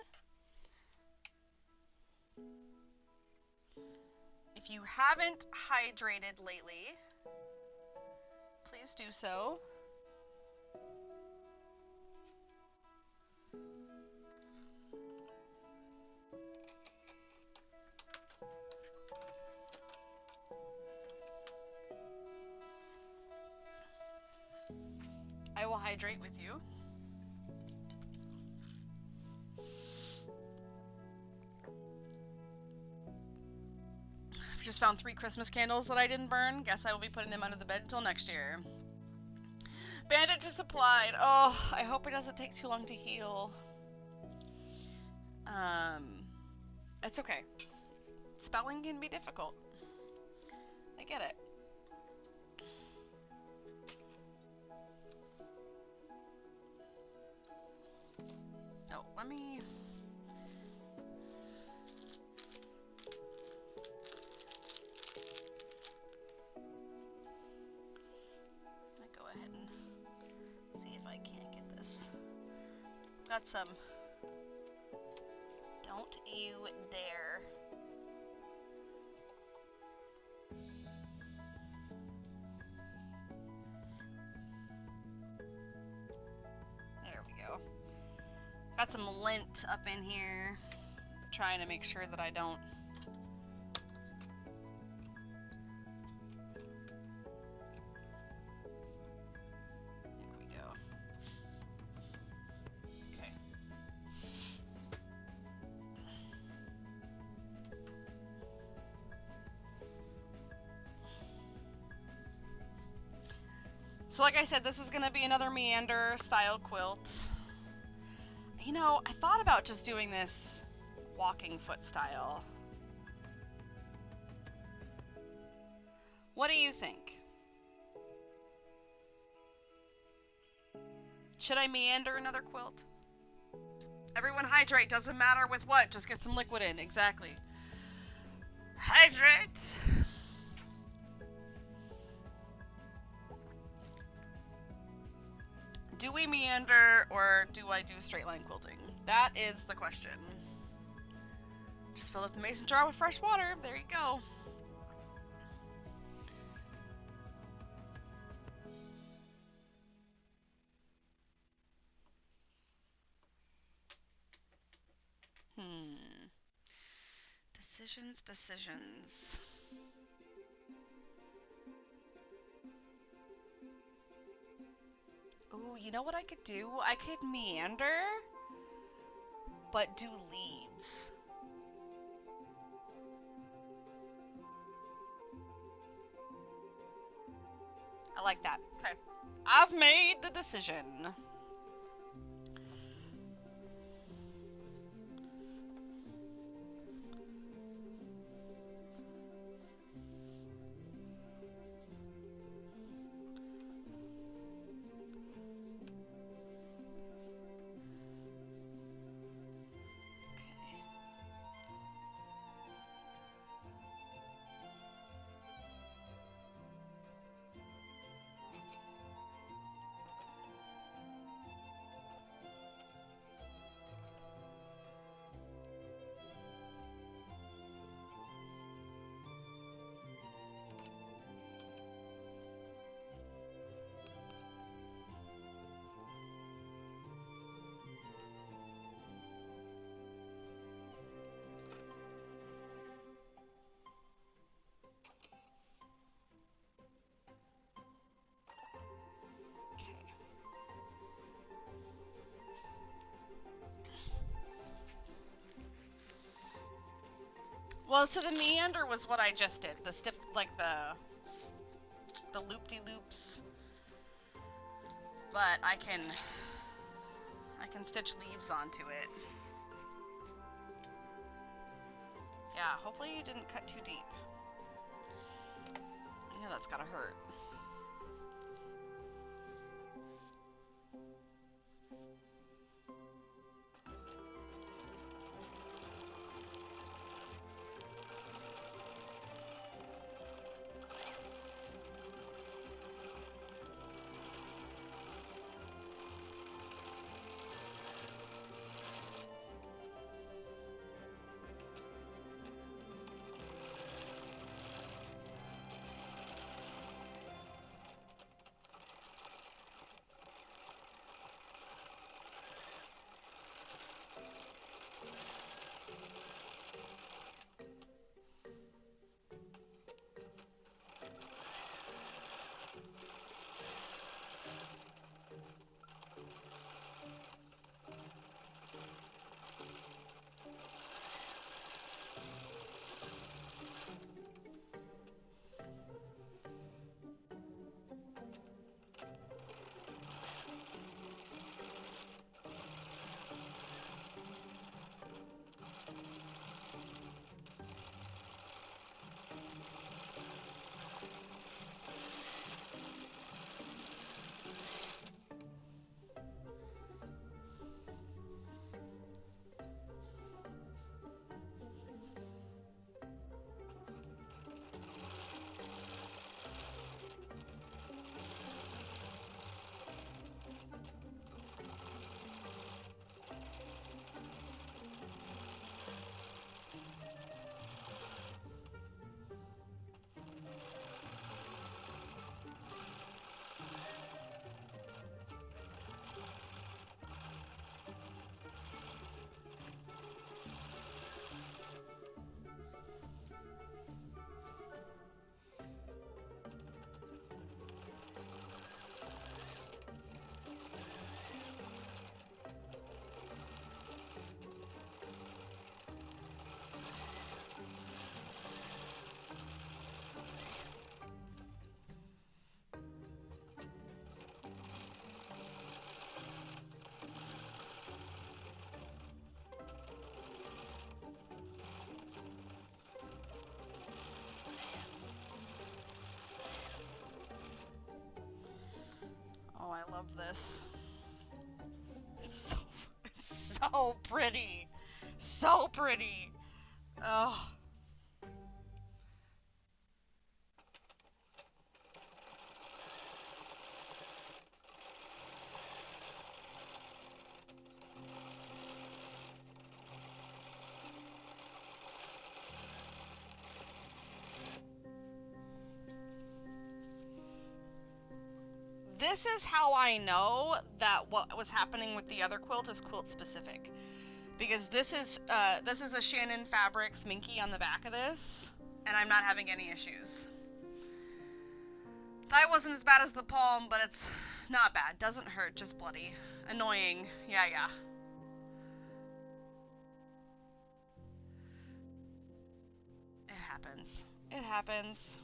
If you haven't hydrated lately, please do so. I will hydrate with you. I've just found 3 Christmas candles that I didn't burn. Guess I will be putting them under the bed until next year. Bandages applied. Oh, I hope it doesn't take too long to heal. It's okay. Spelling can be difficult. I get it. Oh, let me... go ahead and see if I can't get this. Got some... Don't you dare. There we go. Got some lint up in here. Trying to make sure that I don't... There we go. Okay. So like I said, this is going to be another meander style quilt. You know, I thought about just doing this walking foot style. What do you think? Should I meander another quilt? Everyone hydrate. Doesn't matter with what. Just get some liquid in. Exactly. Hydrate. Do we meander or do I do straight line quilting? That is the question. Just filled up the mason jar with fresh water. There you go. Decisions. Ooh, you know what I could do? I could meander, but do leaves. I like that. Okay. I've made the decision. Well, so the meander was what I just did. The stiff, like the loop-de-loops. But I can stitch leaves onto it. Yeah, hopefully you didn't cut too deep. I know that's gotta hurt. Oh, I love this. So, it's so pretty. So pretty. Oh. This is how I know that what was happening with the other quilt is quilt specific. Because this is a Shannon Fabrics Minky on the back of this, and I'm not having any issues. That wasn't as bad as the palm, but it's not bad. Doesn't hurt, just bloody. Annoying. Yeah, yeah. It happens. It happens.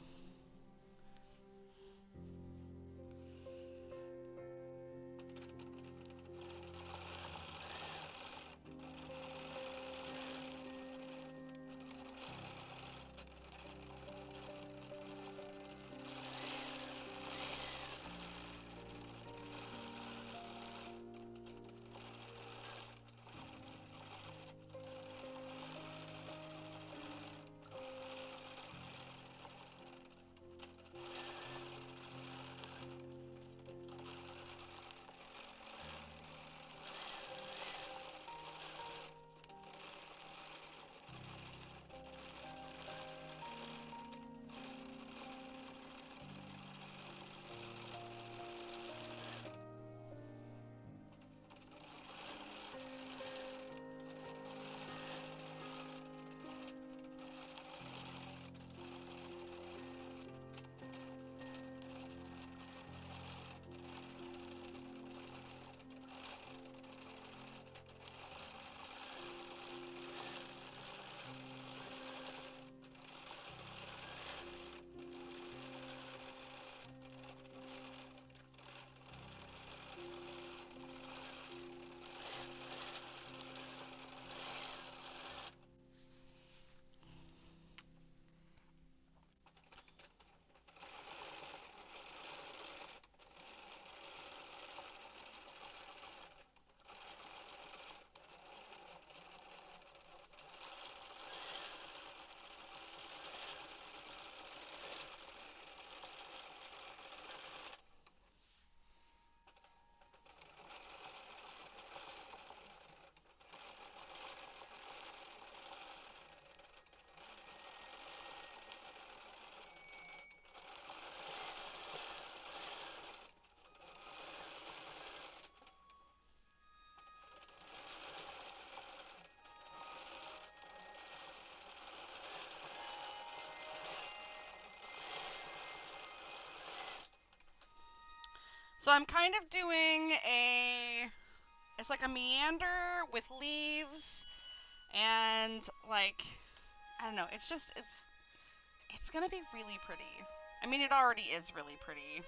So I'm kind of doing it's like a meander with leaves and like, I don't know, it's gonna be really pretty. I mean, it already is really pretty.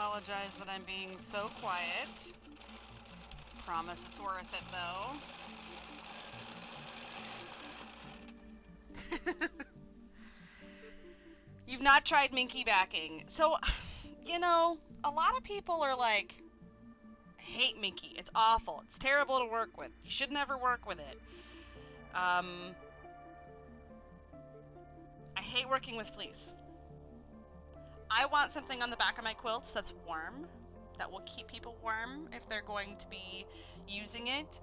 apologize that I'm being so quiet. Promise it's worth it, though. You've not tried minky backing. So, you know, a lot of people are like, I hate minky. It's awful. It's terrible to work with. You should never work with it. I hate working with fleece. I want something on the back of my quilts that's warm, that will keep people warm if they're going to be using it.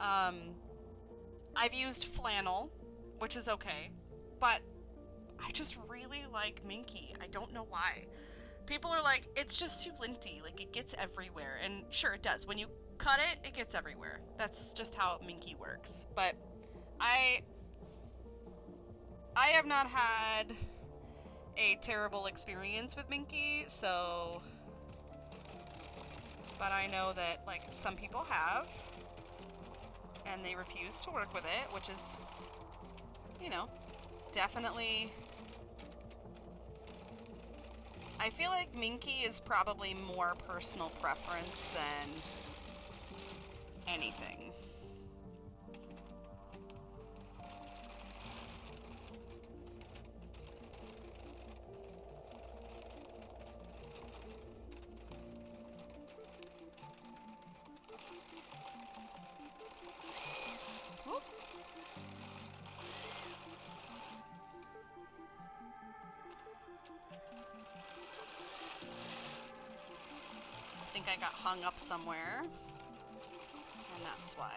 I've used flannel, which is okay, but I just really like minky. I don't know why. People are like, it's just too linty, like it gets everywhere, and sure it does. When you cut it, it gets everywhere. That's just how minky works. But I have not had a terrible experience with minky, so, but I know that like some people have, and they refuse to work with it, which is, you know, definitely. I feel like minky is probably more personal preference than anything. Whoop. I think I got hung up somewhere, and that's why.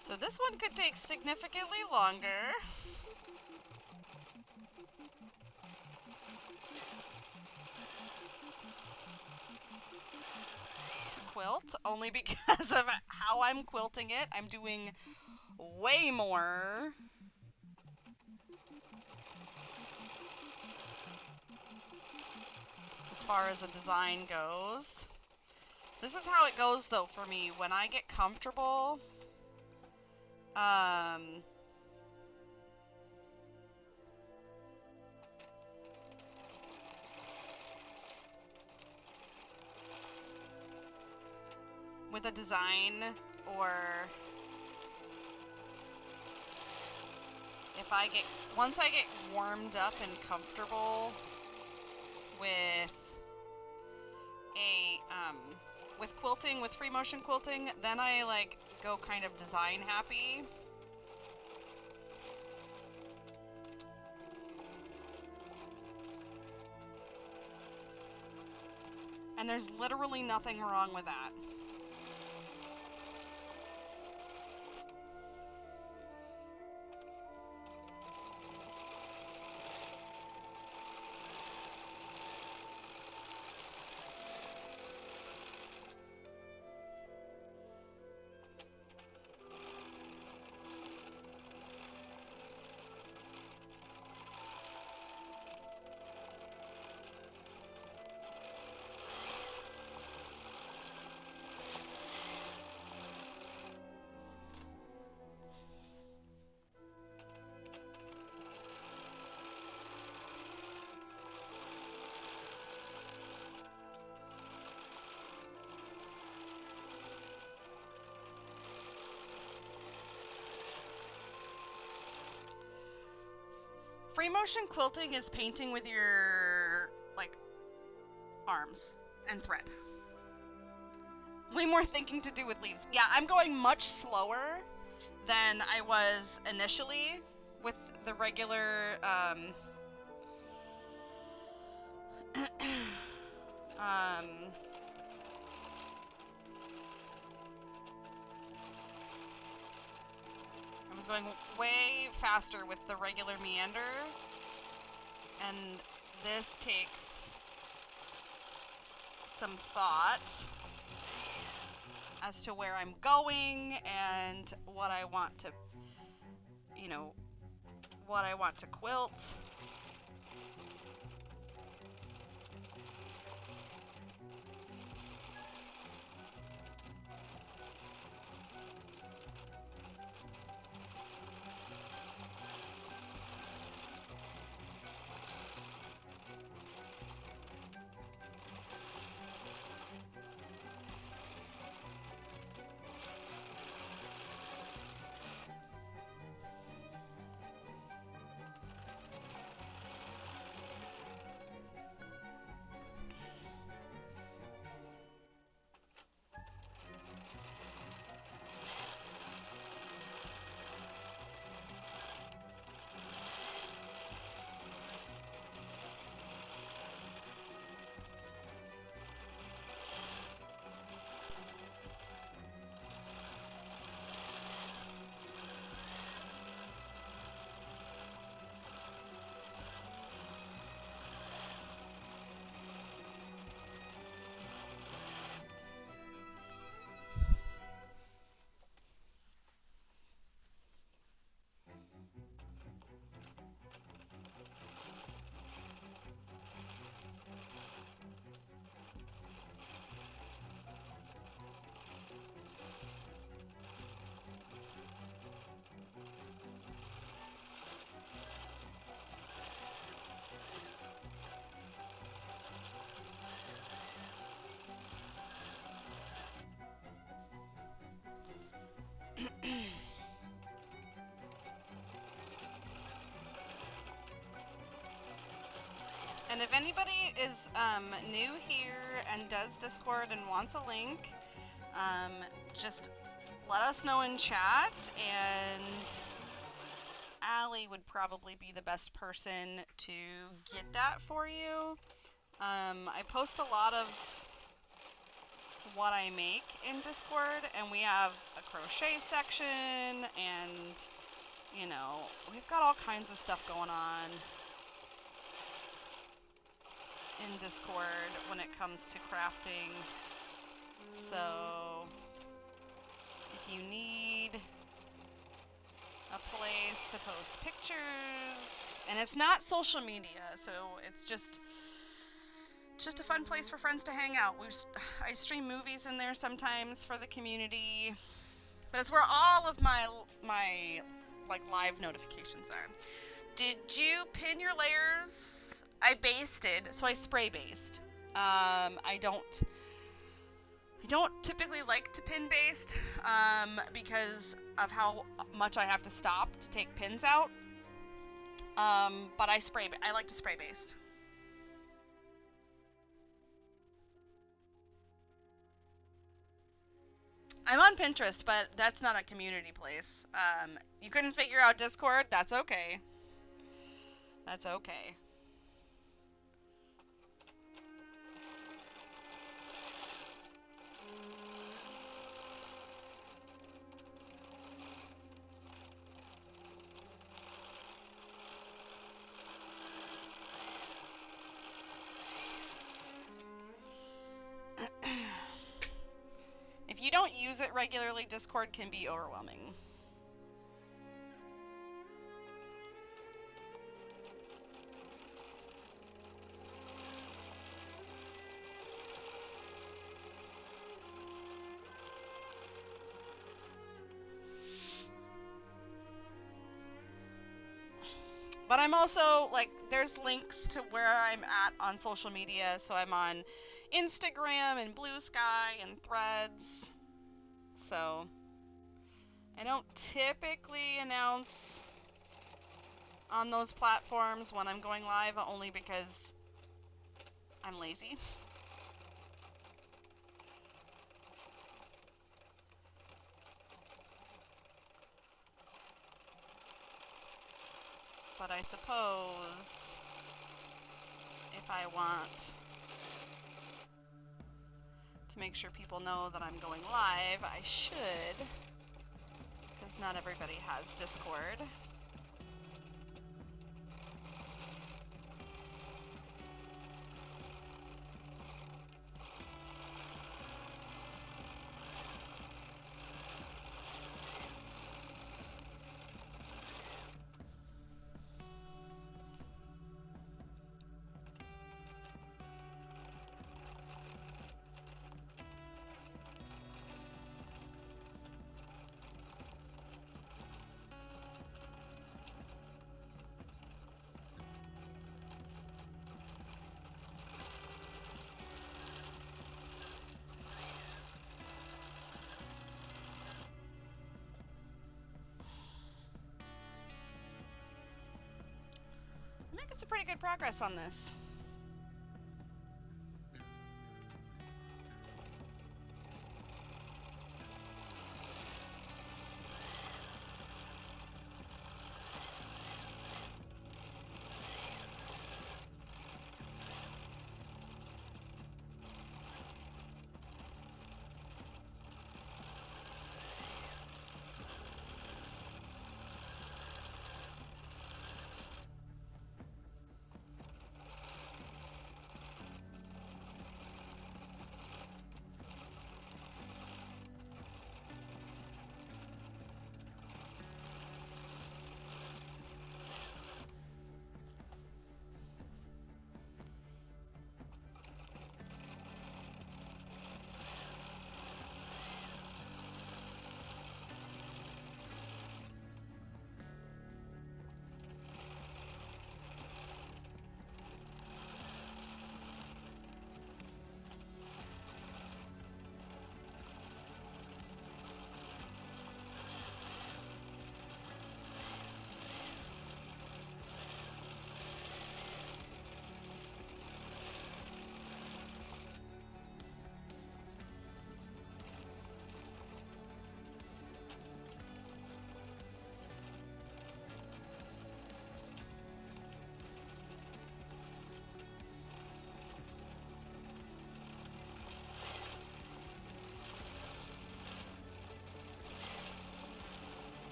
So this one could take significantly longer. To quilt, only because of how I'm quilting it. I'm doing way more as far as a design goes. This is how it goes though for me. When I get comfortable, with a design, or if I get, once I get warmed up and comfortable with a, with quilting, with free motion quilting, then I like go kind of design happy. And there's literally nothing wrong with that. Free motion quilting is painting with your, like, arms and thread. Way more thinking to do with leaves. Yeah, I'm going much slower than I was initially with the regular, I was going way faster with the regular meander, and this takes some thought as to where I'm going and what I want to, what I want to quilt. And if anybody is new here and does Discord and wants a link, just let us know in chat, and Allie would probably be the best person to get that for you. I post a lot of what I make in Discord, and we have a crochet section, and, we've got all kinds of stuff going on in Discord when it comes to crafting. So if you need a place to post pictures, and it's not social media, so it's just a fun place for friends to hang out. I stream movies in there sometimes for the community, but it's where all of my like live notifications are. Did you pin your layers? I basted, so I spray based. I don't typically like to pin baste because of how much I have to stop to take pins out. But I like to spray baste. I'm on Pinterest, but that's not a community place. You couldn't figure out Discord? That's okay. That's okay. If you don't use it regularly, Discord can be overwhelming. But I'm also, there's links to where I'm at on social media, so I'm on Instagram and Blue Sky and Threads. So I don't typically announce on those platforms when I'm going live, only because I'm lazy. But I suppose if I want to make sure people know that I'm going live, I should, because not everybody has Discord. good progress on this.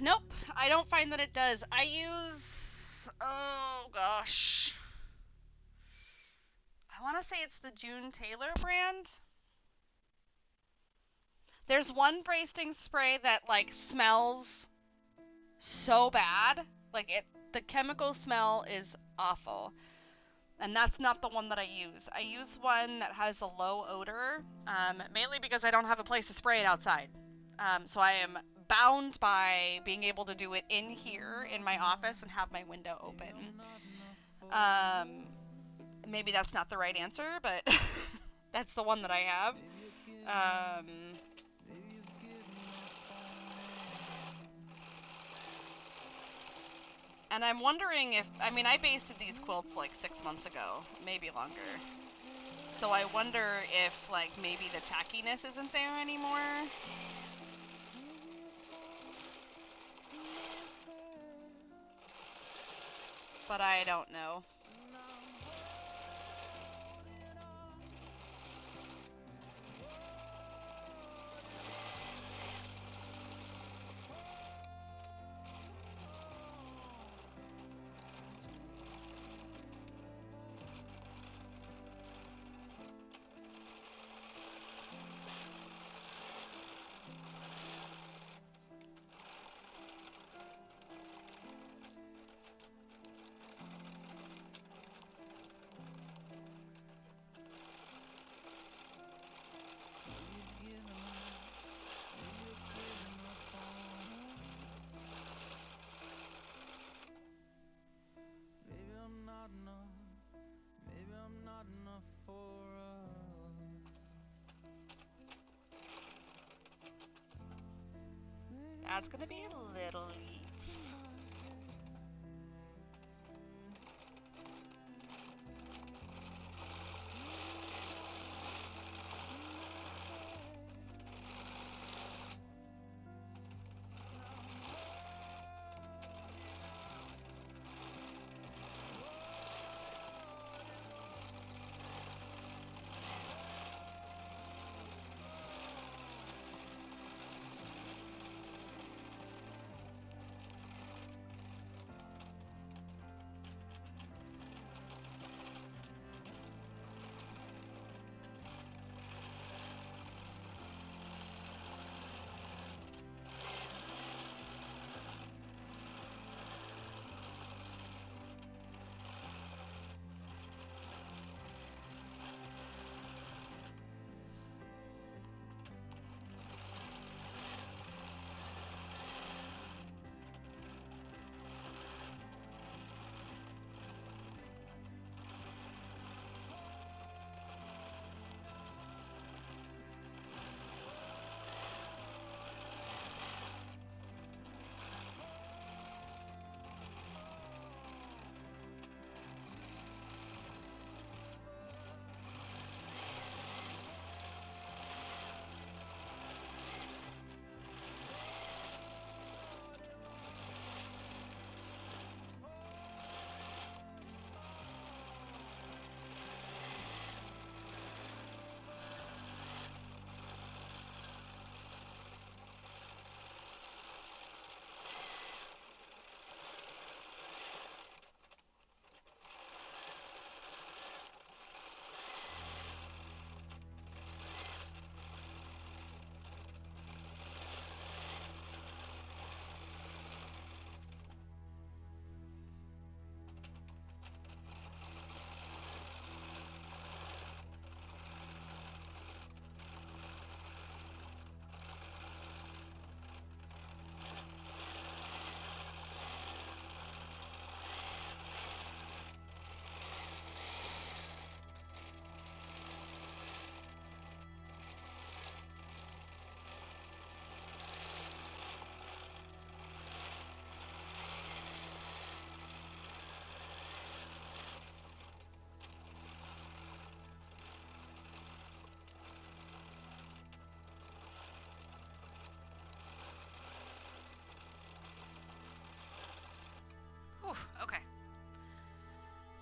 Nope, I don't find that it does. I use, oh gosh, I want to say it's the June Taylor brand. There's one basting spray that like smells so bad, like the chemical smell is awful. And that's not the one that I use. I use one that has a low odor, mainly because I don't have a place to spray it outside. So I am bound by being able to do it in here in my office and have my window open. Maybe that's not the right answer, but that's the one that I have. And I'm wondering if, I mean, I basted these quilts like 6 months ago, maybe longer. So I wonder if, like, maybe the tackiness isn't there anymore. But I don't know. That's gonna be a little leaf.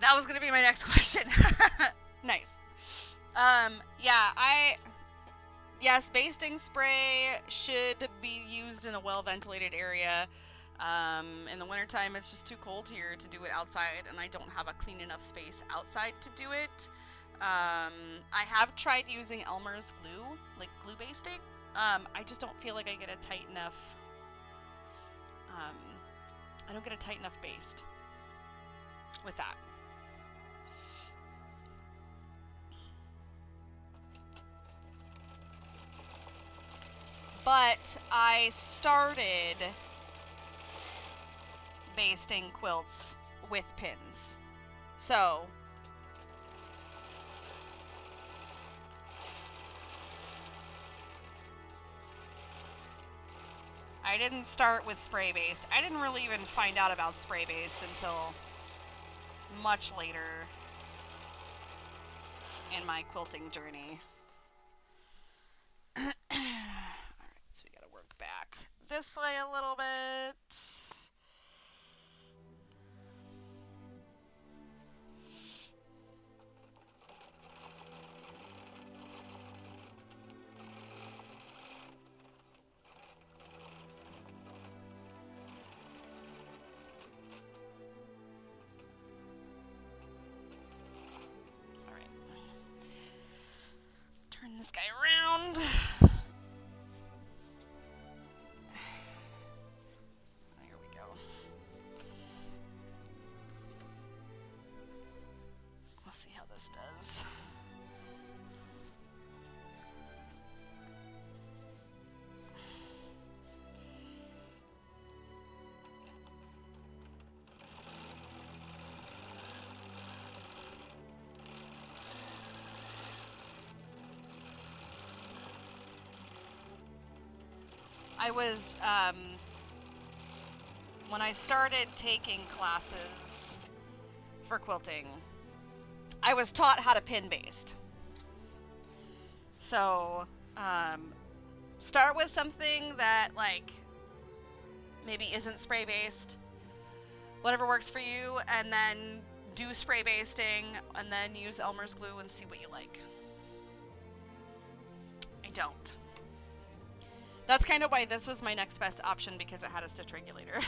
That was gonna be my next question. Nice. Yeah, yes, basting spray should be used in a well-ventilated area. In the wintertime, it's just too cold here to do it outside, and I don't have a clean enough space outside to do it. I have tried using Elmer's glue, like glue basting. I just don't feel like I get a tight enough, I don't get a tight enough baste with that. But I started basting quilts with pins. So I didn't start with spray based. I didn't really even find out about spray based until much later in my quilting journey. Alright, so we gotta work back this way a little bit. Alright. Turn this guy around. Here we go. We'll see how this does. I was, when I started taking classes for quilting, I was taught how to pin baste. So, start with something that, like, maybe isn't spray based, whatever works for you, and then do spray basting, and then use Elmer's glue and see what you like. I don't. That's kind of why this was my next best option, because it had a stitch regulator.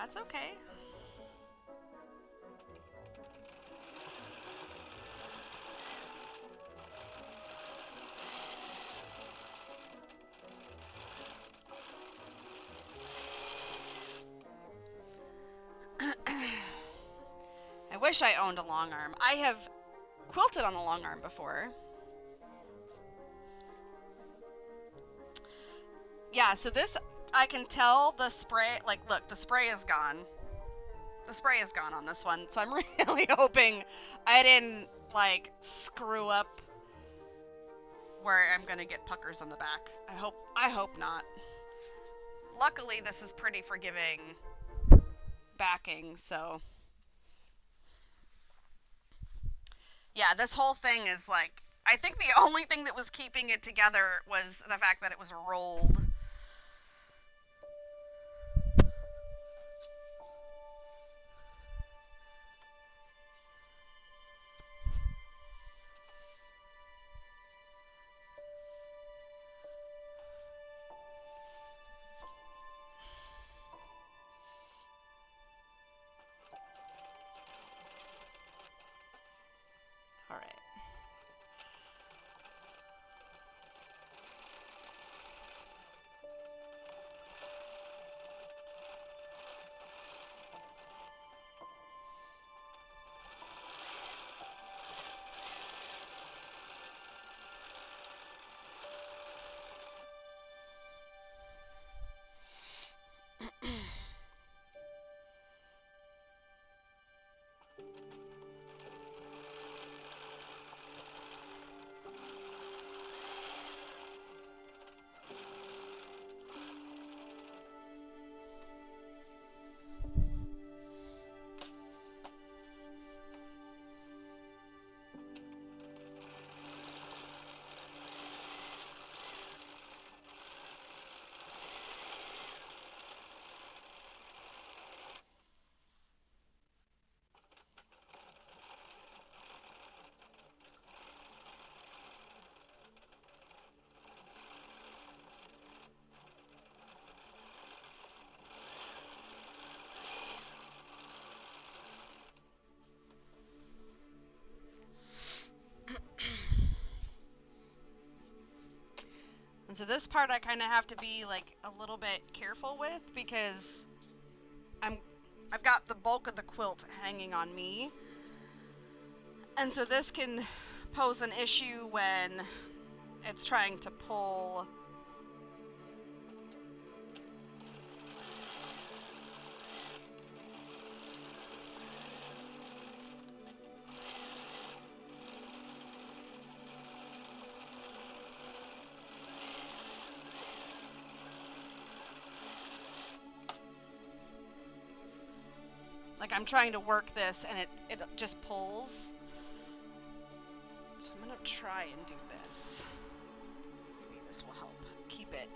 That's okay. I wish I owned a long arm. I have quilted on a long arm before. Yeah, so this, I can tell the spray, like, look, the spray is gone. The spray is gone on this one, so I'm really hoping I didn't, like, screw up where I'm gonna get puckers on the back. I hope not. Luckily, this is pretty forgiving backing, so... Yeah, this whole thing is, like, I think the only thing that was keeping it together was the fact that it was rolled. All right. And so this part I kind of have to be, like, a little bit careful with because I've got the bulk of the quilt hanging on me. And so this can pose an issue when it's trying to pull. Like, I'm trying to work this and it just pulls. So I'm gonna try and do this. Maybe this will help keep it.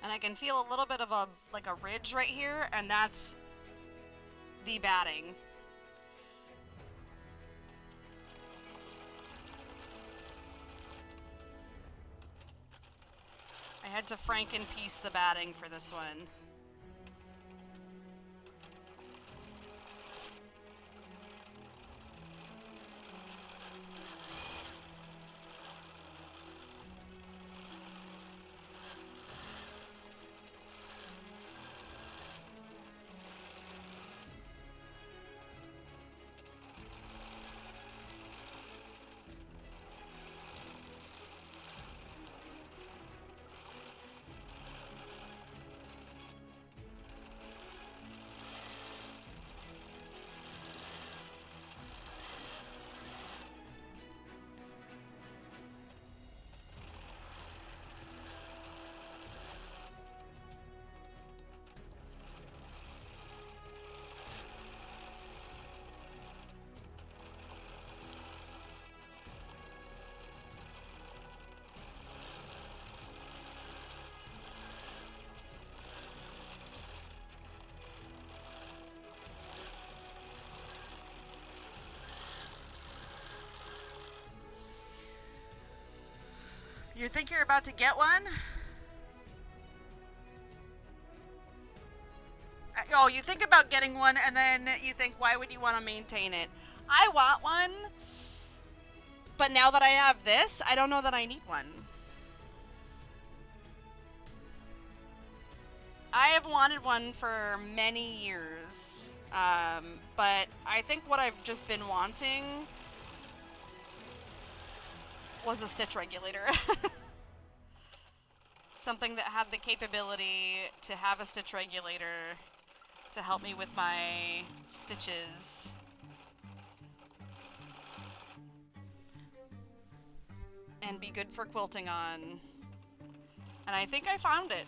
And I can feel a little bit of a ridge right here, and that's the batting. I had to Franken-piece the batting for this one. You think you're about to get one? Oh, you think about getting one, and then you think, why would you want to maintain it? I want one, but now that I have this, I don't know that I need one. I have wanted one for many years, but I think what I've just been wanting was a stitch regulator. Something that had the capability to have a stitch regulator to help me with my stitches. And be good for quilting on. And I think I found it.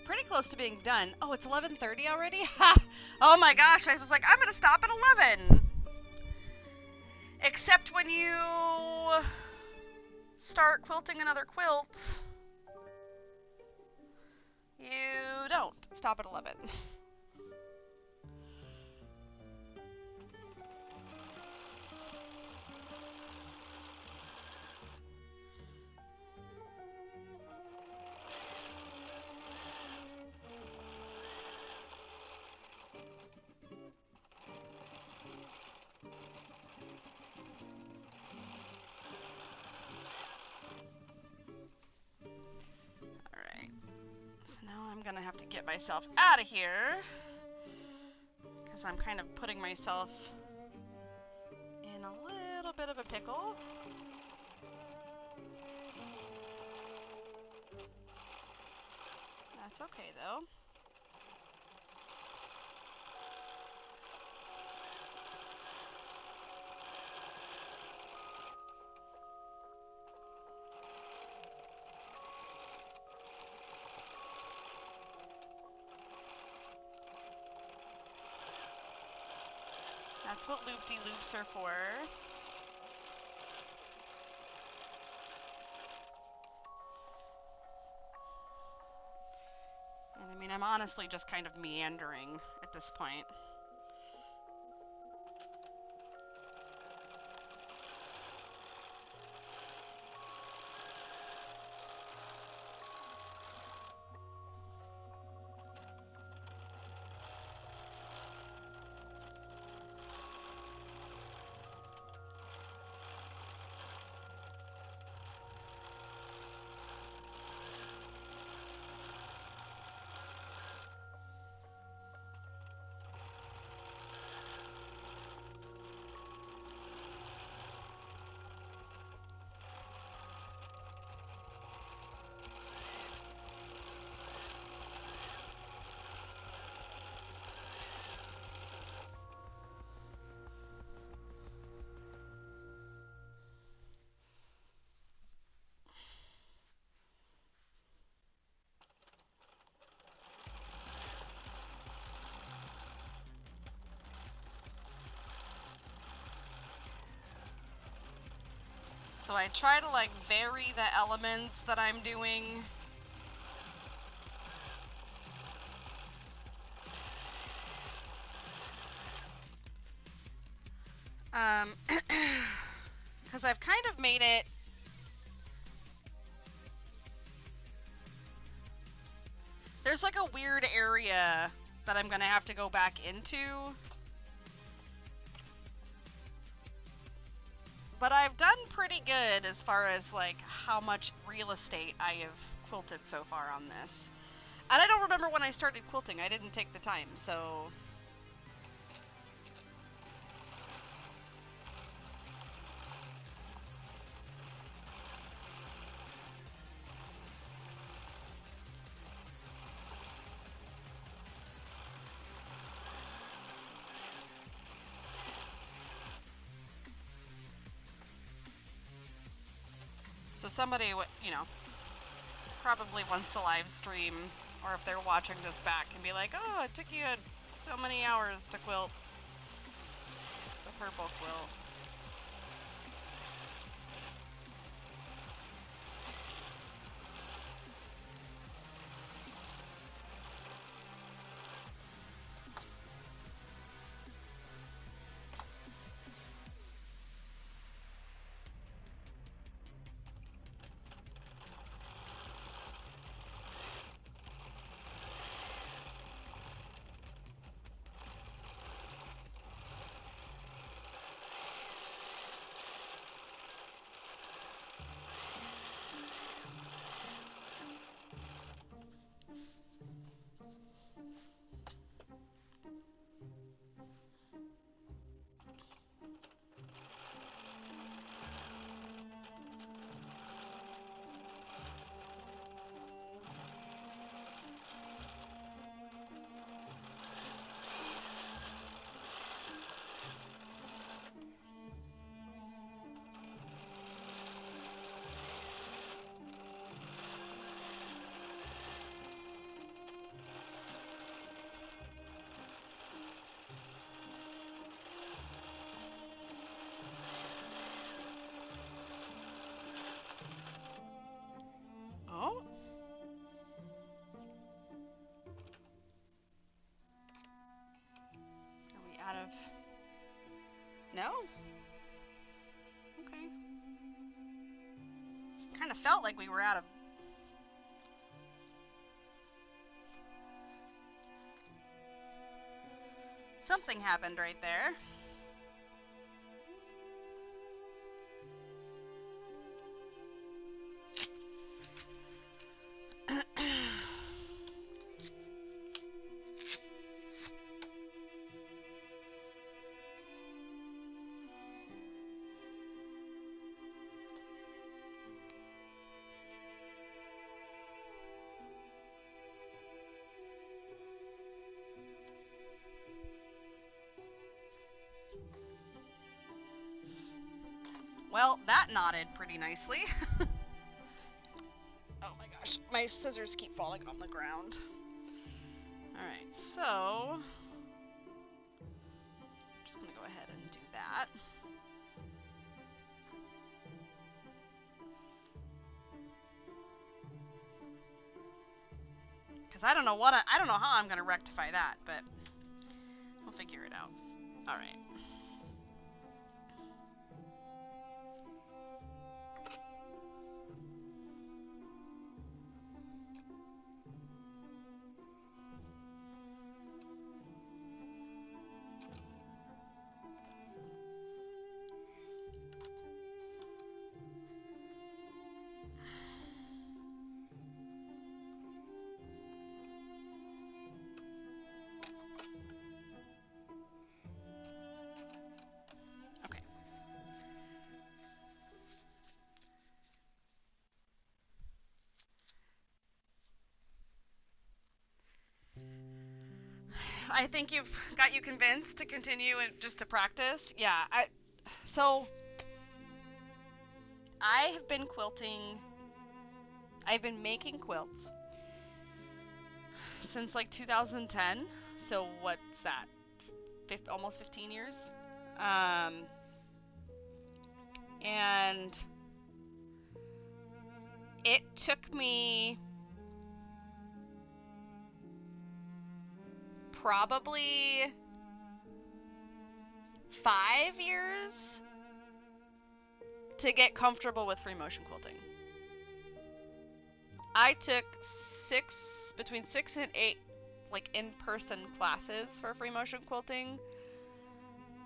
Pretty close to being done. Oh, it's 11:30 already? Ha! Oh my gosh, I was like, I'm gonna stop at 11! Except when you start quilting another quilt, you don't stop at 11. I'm gonna have to get myself out of here because I'm kind of putting myself in a little bit of a pickle. That's okay though. That's what loop-de-loops are for. And I mean, I'm honestly just kind of meandering at this point. So I try to like vary the elements that I'm doing. Because I've kind of made it there's like a weird area that I'm gonna have to go back into. But I've done pretty good as far as like how much real estate I have quilted so far on this. And I don't remember when I started quilting. I didn't take the time, so So somebody, you know, probably wants to live stream, or if they're watching this back, can be like, oh, it took you so many hours to quilt the purple quilt. Oh. Are we out of... No? Okay. Kind of felt like we were out of... Something happened right there. Well, that knotted pretty nicely. Oh my gosh, my scissors keep falling on the ground. Alright, so... I'm just gonna go ahead and do that. Because I don't know how I'm gonna rectify that, but we'll figure it out. Alright. I think you've got you convinced to continue and just to practice. Yeah, so I have been quilting. I've been making quilts since like 2010. So what's that? Almost 15 years. And it took me probably 5 years to get comfortable with free motion quilting. I took between 6 and 8 like in-person classes for free motion quilting,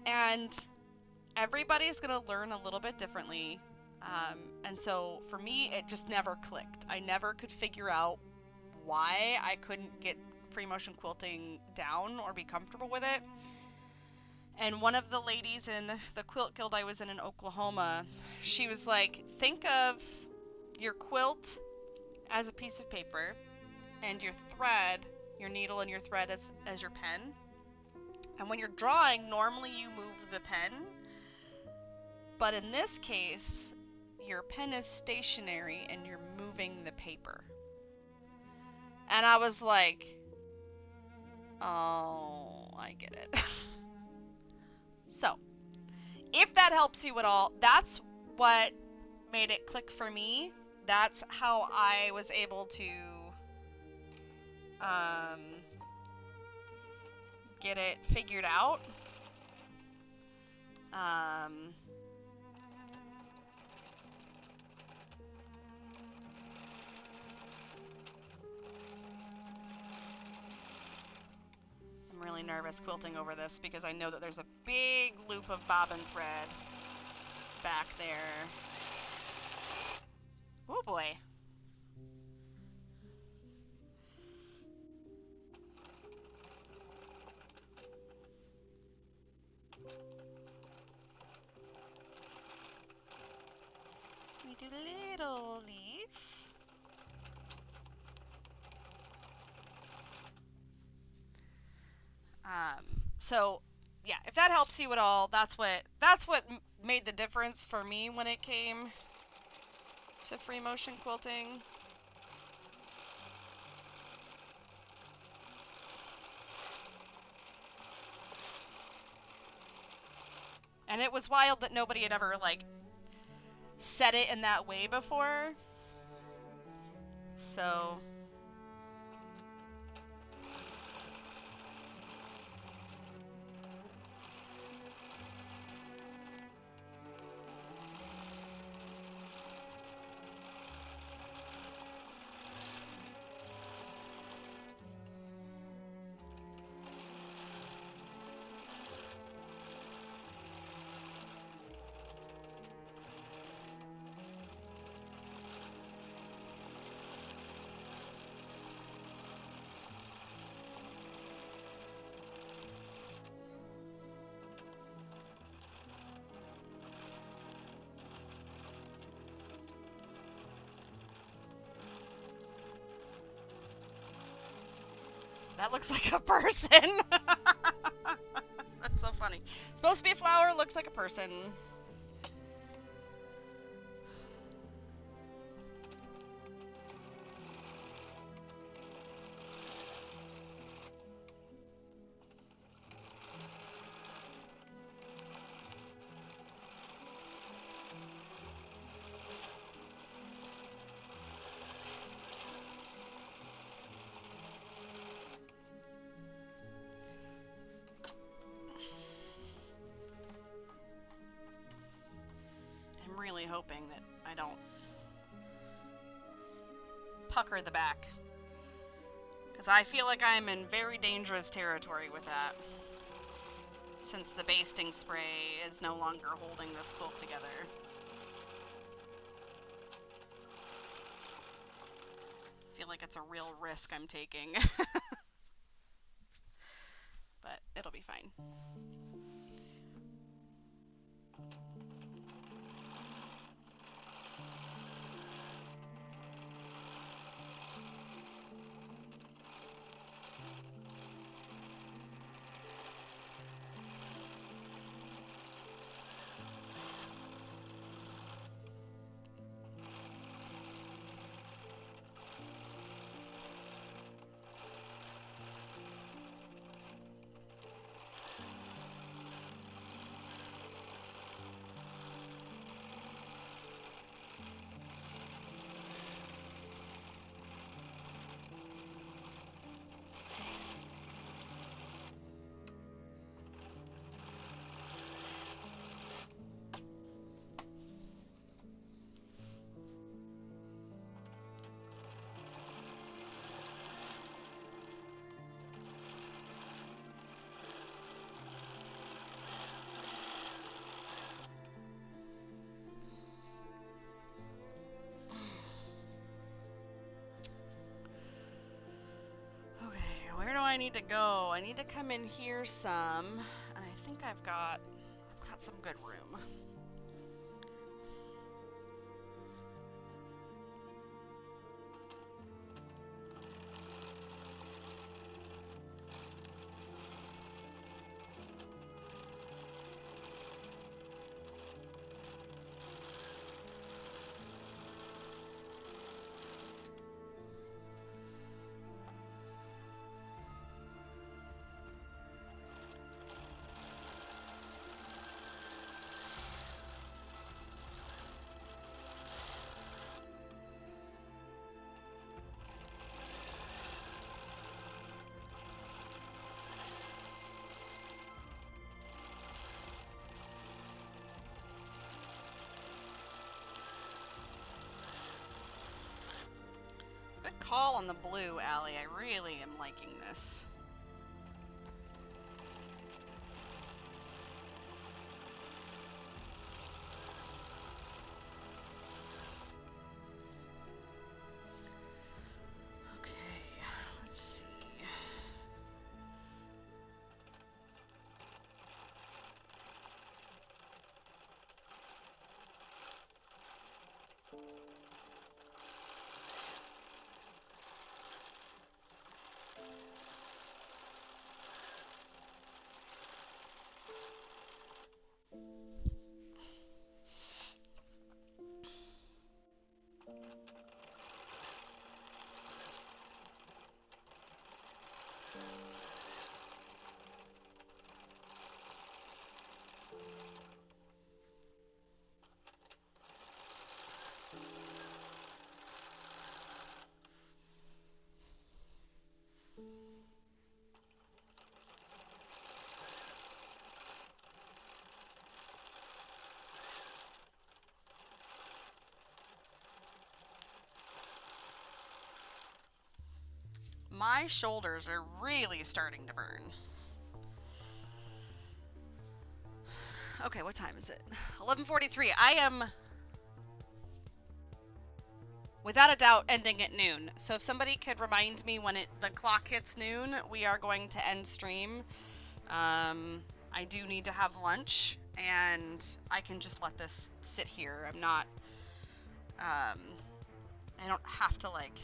and everybody's gonna learn a little bit differently, and so for me it just never clicked. I never could figure out why I couldn't get free motion quilting down or be comfortable with it. And one of the ladies in the quilt guild I was in Oklahoma, she was like, think of your quilt as a piece of paper and your thread, your needle and your thread as your pen. And when you're drawing, normally you move the pen. But in this case, your pen is stationary and you're moving the paper. And I was like, oh, I get it. So, if that helps you at all, that's what made it click for me. That's how I was able to get it figured out. I'm really nervous quilting over this because I know that there's a big loop of bobbin thread back there. Oh boy. We do little leaf. So yeah, if that helps you at all, that's what made the difference for me when it came to free motion quilting. And it was wild that nobody had ever like said it in that way before. So that looks like a person. That's so funny. It's supposed to be a flower, looks like a person. I'm really hoping that I don't pucker the back, because I feel like I'm in very dangerous territory with that, since the basting spray is no longer holding this quilt together. I feel like it's a real risk I'm taking. But it'll be fine. Where do I need to go? I need to come in here some, and I think I've got some good room. call on the blue, Allie. I really am liking this. Okay, let's see. My shoulders are really starting to burn. Okay, what time is it? 11:43. I am, without a doubt, ending at noon. So if somebody could remind me when the clock hits noon, we are going to end stream. I do need to have lunch, and I can just let this sit here. I'm not, I don't have to, like,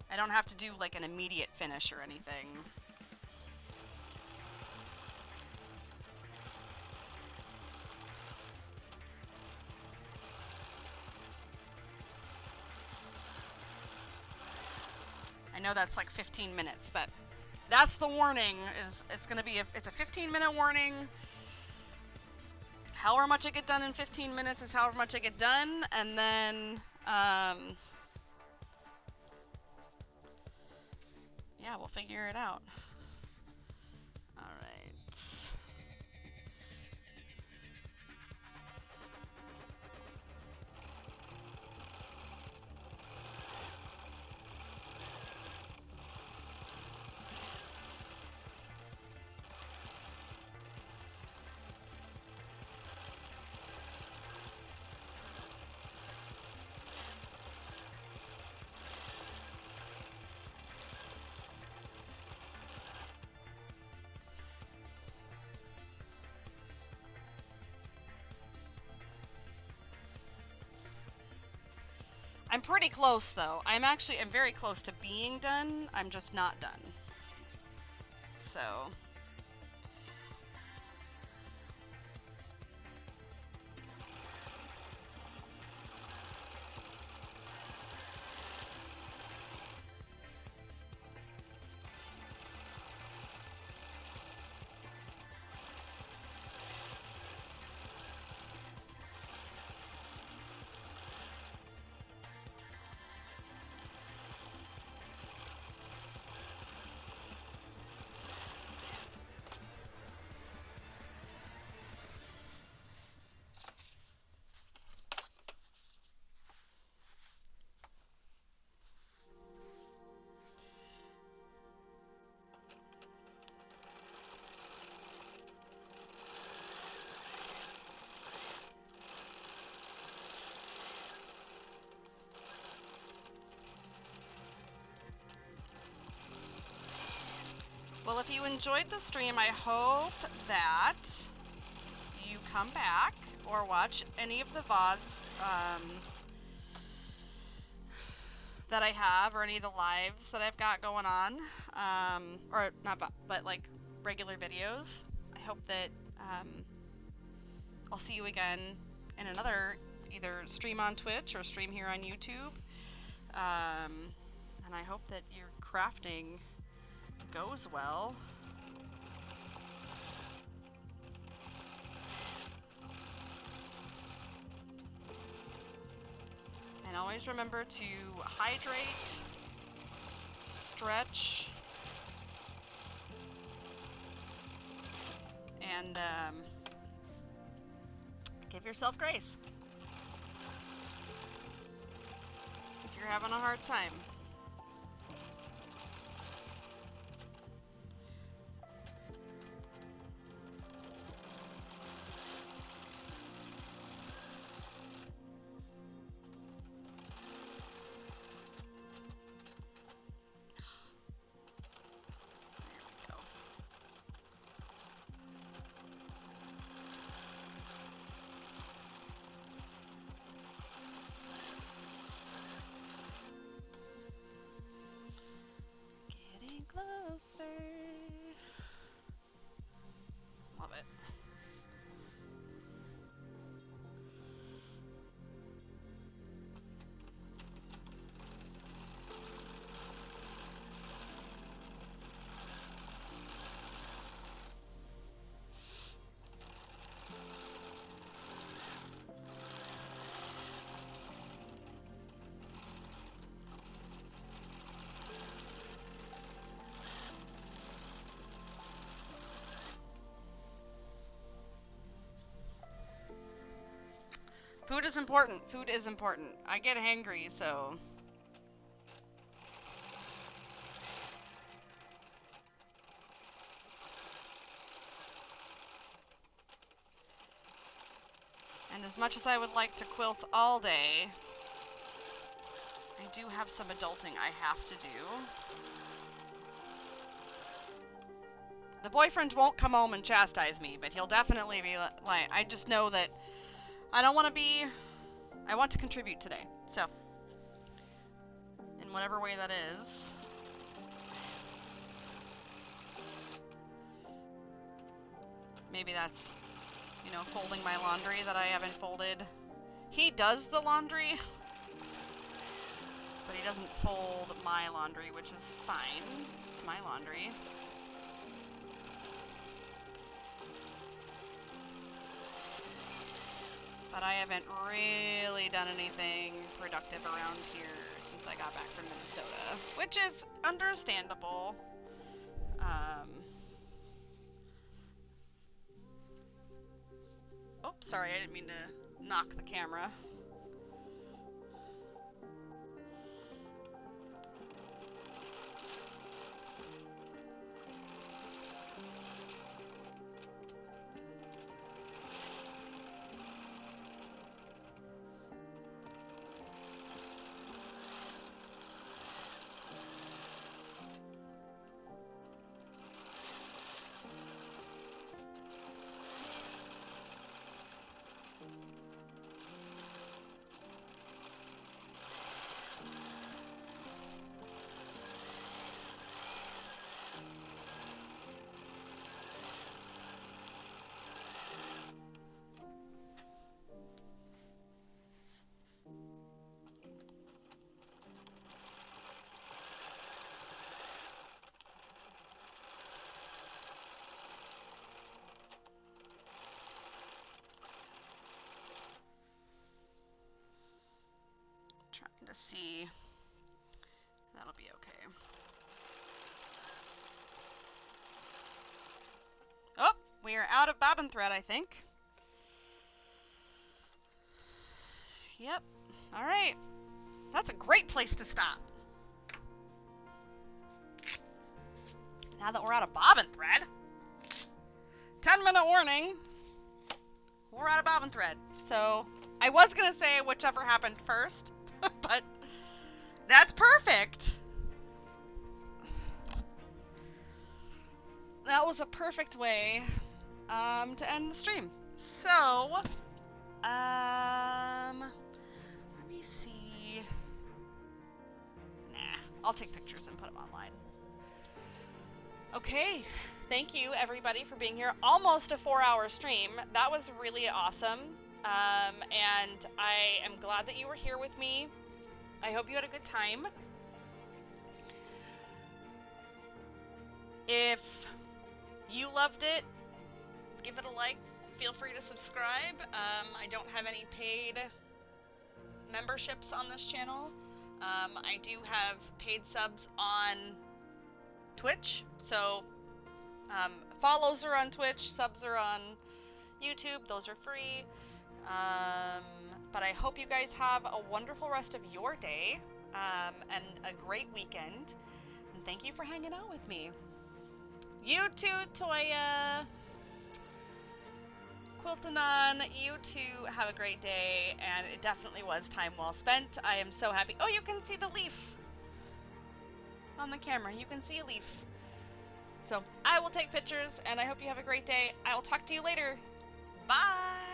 I don't have to do, like, an immediate finish or anything. I know that's like 15 minutes, but that's the warning. It's gonna be it's a 15-minute warning. However much I get done in 15 minutes is however much I get done, and then yeah, we'll figure it out. All right. I'm pretty close, though. I'm very close to being done. I'm just not done. So. Well, if you enjoyed the stream, I hope that you come back or watch any of the VODs that I have, or any of the lives that I've got going on, or not, but like regular videos. I hope that I'll see you again in another either stream on Twitch or stream here on YouTube. And I hope that your crafting goes well. And always remember to hydrate, stretch, and give yourself grace if you're having a hard time. Closer. Love it. Food is important. Food is important. I get hangry, so... And as much as I would like to quilt all day, I do have some adulting I have to do. The boyfriend won't come home and chastise me, but he'll definitely be like, I just know that I don't want to be, I want to contribute today, so, in whatever way that is. Maybe that's, you know, folding my laundry that I haven't folded. He does the laundry, but he doesn't fold my laundry, which is fine. It's my laundry. But I haven't really done anything productive around here since I got back from Minnesota, which is understandable. Oh, sorry, I didn't mean to knock the camera. Trying to see. That'll be okay. Oh, we are out of bobbin thread, I think. Yep. All right. That's a great place to stop. Now that we're out of bobbin thread, 10-minute warning, we're out of bobbin thread. So I was going to say whichever happened first, but that's perfect. That was a perfect way to end the stream. So, let me see. Nah, I'll take pictures and put them online. Okay, thank you everybody for being here. Almost a 4-hour stream. That was really awesome. And I am glad that you were here with me. I hope you had a good time. If you loved it, give it a like. Feel free to subscribe. I don't have any paid memberships on this channel. I do have paid subs on Twitch, so Follows are on Twitch, subs are on YouTube. Those are free. But I hope you guys have a wonderful rest of your day, and a great weekend. And thank you for hanging out with me. You too, Toya. Quiltanon, you too have a great day, and it definitely was time well spent. I am so happy. Oh, you can see the leaf on the camera. You can see a leaf. So I will take pictures, and I hope you have a great day. I will talk to you later. Bye!